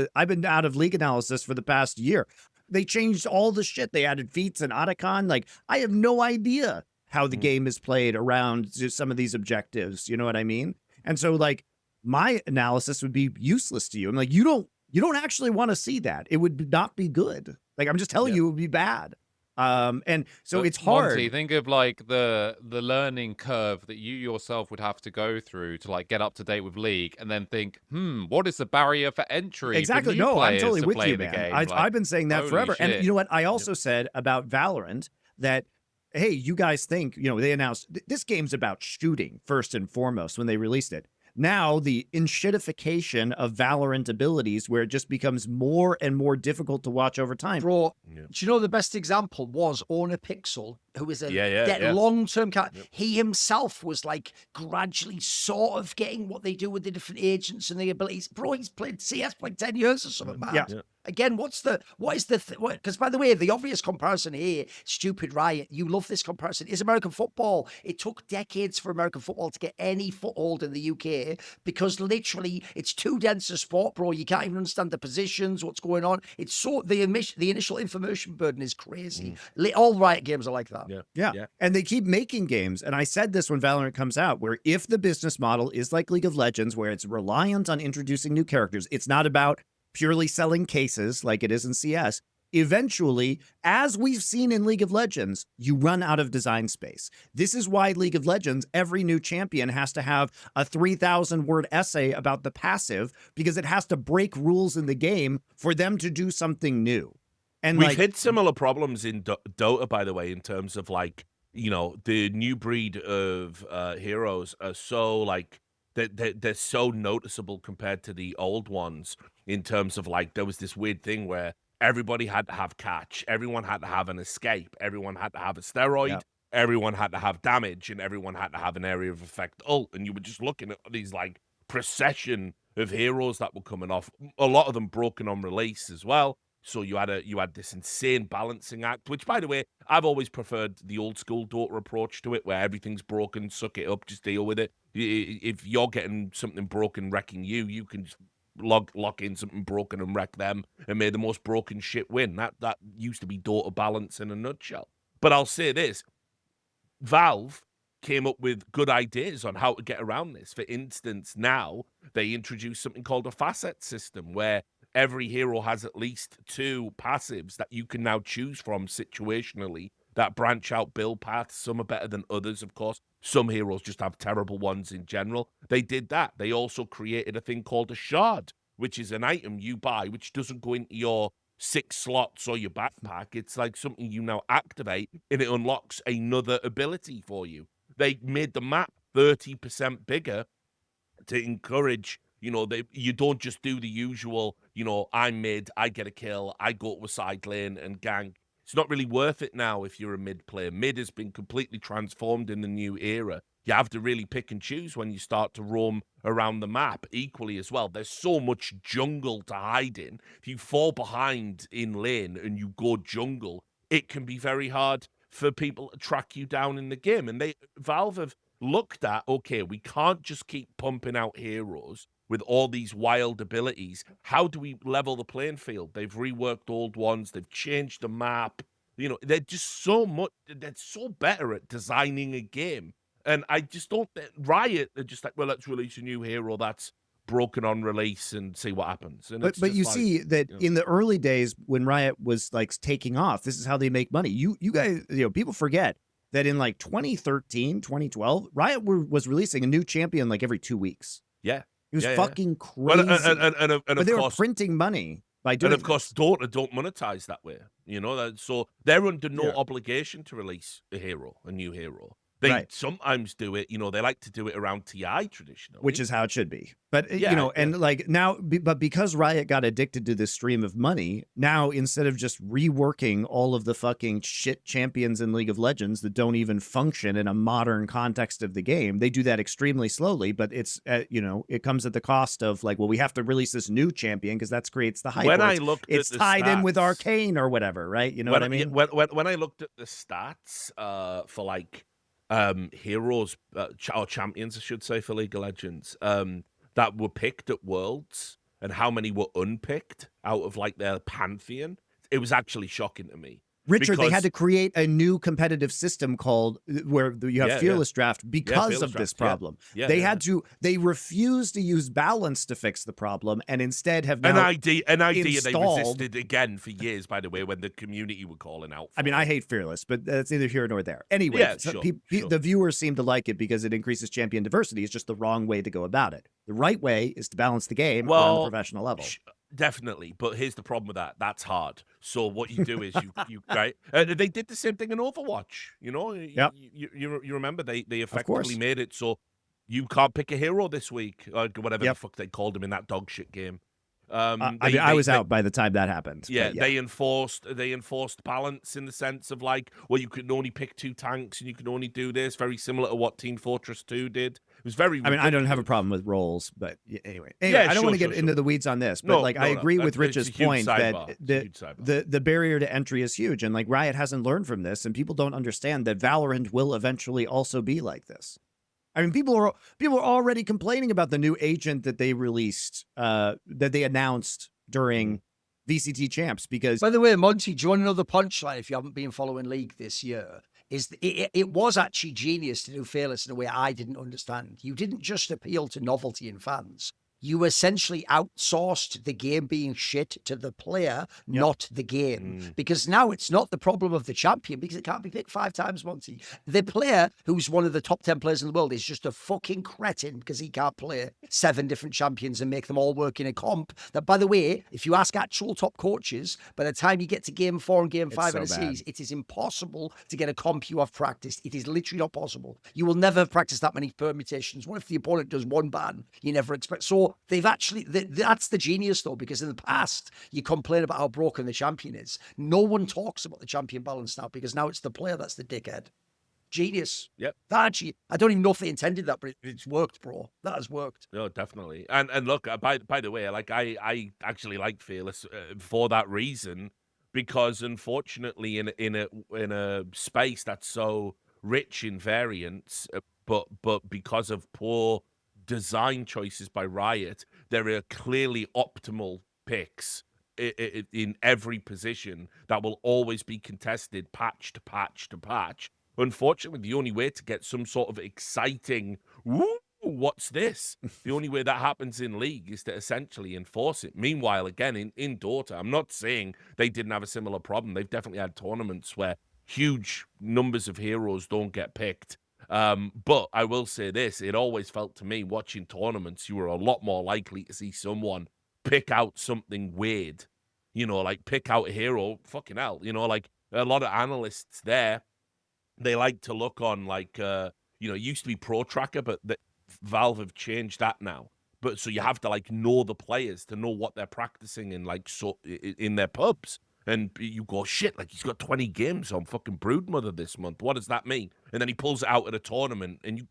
of League analysis for the past year. They changed all the shit. They added feats and Otacon. Like, I have no idea how the game is played around some of these objectives. You know what I mean? And so, like, my analysis would be useless to you. I'm like, you don't actually want to see that. It would not be good. Like, I'm just telling you, it would be bad. And so it's hard. Monty, think of like the learning curve that you yourself would have to go through to like get up to date with League, and then think, what is the barrier for entry? Exactly. For new no, I'm players totally to with play you, the man. game? I've been saying that forever. Shit. And you know what? I also said about Valorant that, hey, you guys think, you know, they announced this game's about shooting first and foremost when they released it. Now the enshittification of Valorant abilities, where it just becomes more and more difficult to watch over time. Bro, do you know the best example was Own a Pixel who is a Yeah. long-term character. He himself was like gradually sort of getting what they do with the different agents and the abilities. Bro, he's played CS for like 10 years or something, man. Yeah. Again, what is the because by the way, the obvious comparison here, stupid Riot, you love this comparison, is American football. It took decades for American football to get any foothold in the UK because literally it's too dense a sport, bro. You can't even understand the positions, what's going on. It's so the initial information burden is crazy. All Riot games are like that. Yeah. And they keep making games. And I said this when Valorant comes out, where if the business model is like League of Legends, where it's reliant on introducing new characters, it's not about purely selling cases like it is in CS. Eventually, as we've seen in League of Legends, you run out of design space. This is why League of Legends, every new champion has to have a 3,000-word essay about the passive because it has to break rules in the game for them to do something new. And we've hit similar problems in Dota, by the way, in terms of like, you know, the new breed of heroes are so like, they're so noticeable compared to the old ones in terms of like, there was this weird thing where everybody had to have catch, everyone had to have an escape, everyone had to have a steroid, everyone had to have damage, and everyone had to have an area of effect ult. And you were just looking at these like procession of heroes that were coming off, a lot of them broken on release as well. So you had this insane balancing act, which, by the way, I've always preferred the old school Dota approach to it, where everything's broken, suck it up, just deal with it. If you're getting something broken wrecking you, you can just lock in something broken and wreck them, and may the most broken shit win. That used to be Dota balance in a nutshell. But I'll say this: Valve came up with good ideas on how to get around this. For instance, now they introduced something called a facet system, where every hero has at least 2 passives that you can now choose from situationally that branch out build paths. Some are better than others, of course. Some heroes just have terrible ones in general. They did that. They also created a thing called a shard, which is an item you buy, which doesn't go into your 6 slots or your backpack. It's like something you now activate, and it unlocks another ability for you. They made the map 30% bigger to encourage, you know, you don't just do the usual, you know, I'm mid, I get a kill, I go to a side lane and gank. It's not really worth it now if you're a mid player. Mid has been completely transformed in the new era. You have to really pick and choose when you start to roam around the map equally as well. There's so much jungle to hide in. If you fall behind in lane and you go jungle, it can be very hard for people to track you down in the game. And Valve have looked at, okay, we can't just keep pumping out heroes with all these wild abilities. How do we level the playing field? They've reworked old ones. They've changed the map. You know, they're just they're so better at designing a game. And I just don't, Riot, they're just like, well, let's release a new hero that's broken on release and see what happens. And but you see that in the early days when Riot was like taking off, this is how they make money. You guys, you know, people forget that in like 2013, 2012, Riot was releasing a new champion like every 2 weeks. Yeah. It was fucking crazy. But they were printing money by doing And of course, Dota don't monetize that way. You know, so they're under no obligation to release a new hero. They sometimes do it, you know, they like to do it around TI traditionally. Which is how it should be. But, you know, and like now, but because Riot got addicted to this stream of money, now instead of just reworking all of the fucking shit champions in League of Legends that don't even function in a modern context of the game, they do that extremely slowly. But it's, you know, it comes at the cost of like, well, we have to release this new champion because that creates the hype. When I looked it's at tied stats, in with Arcane or whatever, right? You know what I mean? When I looked at the stats for like, heroes or champions, I should say, for League of Legends that were picked at Worlds and how many were unpicked out of like their pantheon, it was actually shocking to me. Richard, they had to create a new competitive system called where you have Fearless Draft because of this problem. They refused to use balance to fix the problem and instead have now an idea they installed. resisted again for years, by the way, when the community were calling out for I mean, I hate Fearless, but that's neither here nor there. Anyway, sure. The viewers seem to like it because it increases champion diversity. It's just the wrong way to go about it. The right way is to balance the game on the professional level. Definitely, but here's the problem with that. That's hard. So what you do is you right. They did the same thing in Overwatch. You know, you remember they effectively made it so you can't pick a hero this week, or whatever the fuck they called him in that dog shit game. I mean, I was out by the time that happened. Yeah, but yeah. they enforced balance in the sense of like, well, you could only pick 2 tanks and you can only do this. Very similar to what Team Fortress 2 did. It was very. I mean, I don't have a ridiculous. problem with roles, but anyway, Yeah, I don't sure, want to get sure, into sure. the weeds on this, but I agree with It's Rich's a huge point sidebar. that the barrier to entry is huge, and like Riot hasn't learned from this, and people don't understand that Valorant will eventually also be like this. I mean, people are already complaining about the new agent that they released, that they announced during VCT Champs, because By the way, Monty, do you want to know the punchline if you haven't been following League this year? It was actually genius to do Fearless in a way I didn't understand. You didn't just appeal to novelty and fans. You essentially outsourced the game being shit to the player, not the game. Because now it's not the problem of the champion, because it can't be picked 5 times, Monty. The player who's one of the top 10 players in the world is just a fucking cretin because he can't play 7 different champions and make them all work in a comp. That, by the way, if you ask actual top coaches, by the time you get to game 4 and game 5 in a series, it is impossible to get a comp you have practiced. It is literally not possible. You will never have practiced that many permutations. What if the opponent does 1 ban you never expect? So they've actually, that's the genius though, because in the past, you complain about how broken the champion is. No one talks about the champion balance now, because now it's the player that's the dickhead. Genius. Yep. That actually, I don't even know if they intended that, but it's worked, bro. That has worked. No, definitely. And look, by the way, like I actually like Fearless for that reason, because unfortunately in a space that's so rich in variants, but because of poor design choices by Riot, there are clearly optimal picks in every position that will always be contested patch to patch to patch. Unfortunately, the only way to get some sort of exciting, woo, what's this? The only way that happens in League is to essentially enforce it. Meanwhile, again, in Dota, I'm not saying they didn't have a similar problem. They've definitely had tournaments where huge numbers of heroes don't get picked. But I will say this, it always felt to me, watching tournaments, you were a lot more likely to see someone pick out something weird, like pick out a hero. Fucking hell, like a lot of analysts there, they like to look on like, it used to be Pro Tracker, but Valve have changed that now. But so you have to like know the players to know what they're practicing in, like, so in their pubs. And you go, shit, like he's got 20 games on fucking Broodmother this month. What does that mean? And then he pulls it out at a tournament and you,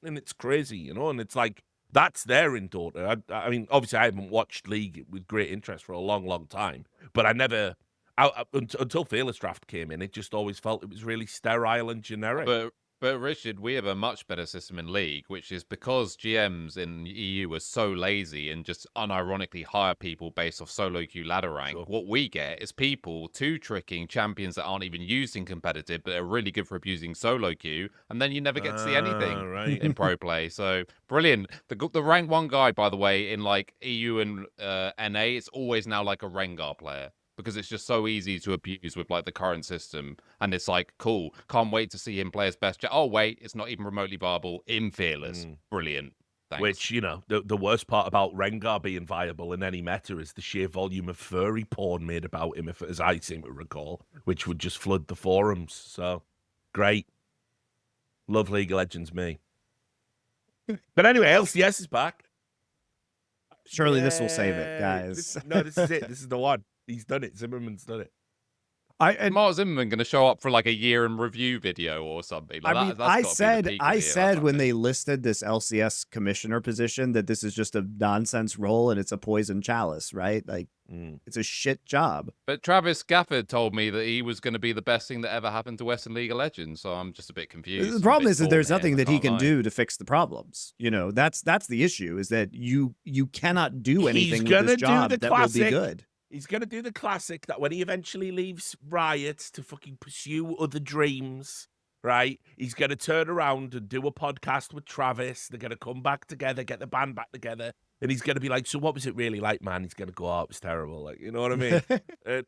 and it's crazy, and it's like, that's there in Dota. I mean, obviously I haven't watched League with great interest for a long, long time, but I never, until Fearless Draft came in, it just always felt it was really sterile and generic. But Richard, we have a much better system in League, which is because GMs in the EU are so lazy and just unironically hire people based off solo queue ladder rank. Sure. What we get is people tricking champions that aren't even used in competitive, but are really good for abusing solo queue, and then you never get to see anything in pro play. So brilliant. The rank 1 guy, by the way, in like EU and NA, it's always now like a Rengar player, because it's just so easy to abuse with like the current system. And it's like, cool, can't wait to see him play his best. Oh, wait, it's not even remotely viable in Fearless. Brilliant. Thanks. Which, the worst part about Rengar being viable in any meta is the sheer volume of furry porn made about him, as I seem to recall, which would just flood the forums. So, great. Love League of Legends, me. But anyway, LCS is back. Surely this will save it, guys. This is it. This is the one. He's done it. Zimmerman's done it. Mark Zimmerman going to show up for like a year in review video or something. Like I said when they listed this LCS commissioner position that this is just a nonsense role and it's a poison chalice, right? Like, it's a shit job. But Travis Gafford told me that he was going to be the best thing that ever happened to Western League of Legends, so I'm just a bit confused. The problem is that there's nothing that he can do to fix the problems. That's the issue, is that you cannot do anything with this job that will be good. He's going to do the classic that when he eventually leaves Riot to fucking pursue other dreams, right? He's going to turn around and do a podcast with Travis. They're going to come back together, get the band back together. And he's going to be like, so what was it really like, man? He's going to go, oh, it was terrible. Like, you know what I mean?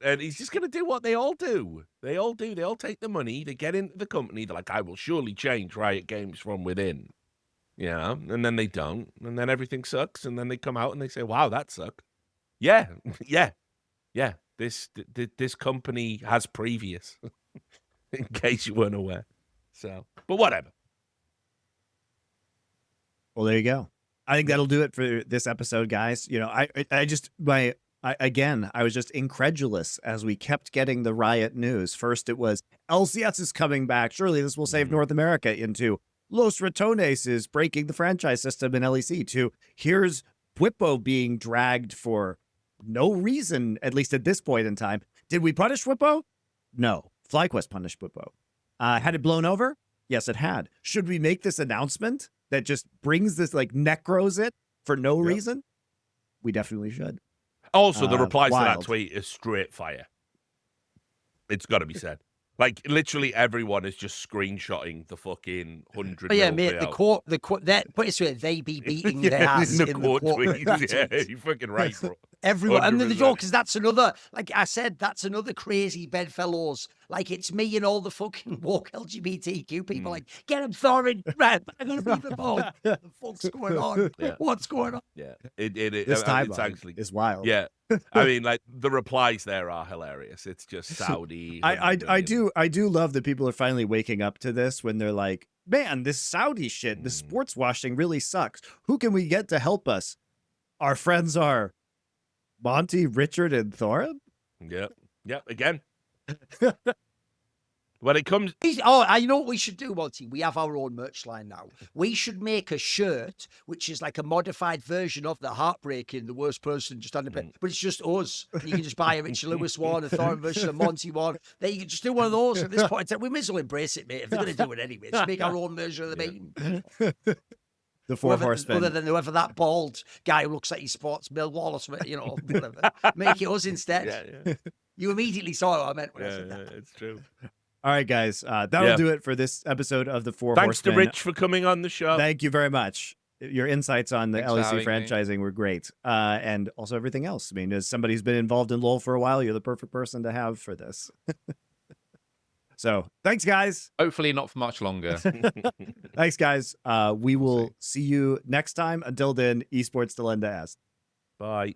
and he's just going to do what they all do. They all do. They all take the money. They get into the company. They're like, I will surely change Riot Games from within. And then they don't. And then everything sucks. And then they come out and they say, wow, that sucked. Yeah. This company has previous, in case you weren't aware. So, but whatever. Well, there you go. I think that'll do it for this episode, guys. You know, I was just incredulous as we kept getting the Riot news. First, it was LCS is coming back. Surely this will save North America. Into Los Ratones is breaking the franchise system in LEC. To here's Bwipo being dragged for no reason, at least at this point in time. Did we punish Bwipo? No. FlyQuest punished Bwipo. Had it blown over? Yes, it had. Should we make this announcement that just brings this, like, necros it for no reason? We definitely should. Also, the replies to wild. that tweet is straight fire. It's got to be said. Like, literally everyone is just screenshotting the fucking 100. But yeah, mate, the quote, that, put it this way, they be beating their ass in the quote tweets. Yeah, you're fucking right, bro. Everyone, and the 100%. joke is that's another, like I said, that's another crazy bedfellows. Like, it's me and all the fucking woke LGBTQ people. Like, get him, Thorin, Red. I'm gonna beat them all. What the fuck's going on? Yeah. What's going on? Yeah, This time it's actually is wild. Yeah, I mean, like the replies there are hilarious. It's just Saudi. I do love that people are finally waking up to this when they're like, man, this Saudi shit, the sports washing really sucks. Who can we get to help us? Our friends are Monty, Richard, and Thorin. Yep. Again, when it comes, I know what we should do, Monty. We have our own merch line now. We should make a shirt which is like a modified version of the Heartbreaking, the worst person just under bed, but it's just us. You can just buy a Richard Lewis one, a Thorin version, a Monty one. Then you can just do one of those. At this point, we may as well embrace it, mate. If they're going to do it anyway, just make our own version of the meme. The Four Horsemen. Other than whoever that bald guy who looks like he sports Millwall or something, you know, whatever. Make it us instead. Yeah. You immediately saw what I meant when I said that. Yeah, it's true. All right, guys. That'll do it for this episode of the Four Thanks Horsemen. to Rich for coming on the show. Thank you very much. Your insights on the Thanks for LEC having me. franchising were great. And also everything else. I mean, as somebody who's been involved in LoL for a while, you're the perfect person to have for this. So thanks, guys. Hopefully not for much longer. Thanks, guys. We will see you next time. Until then, esports to lend to S. Bye.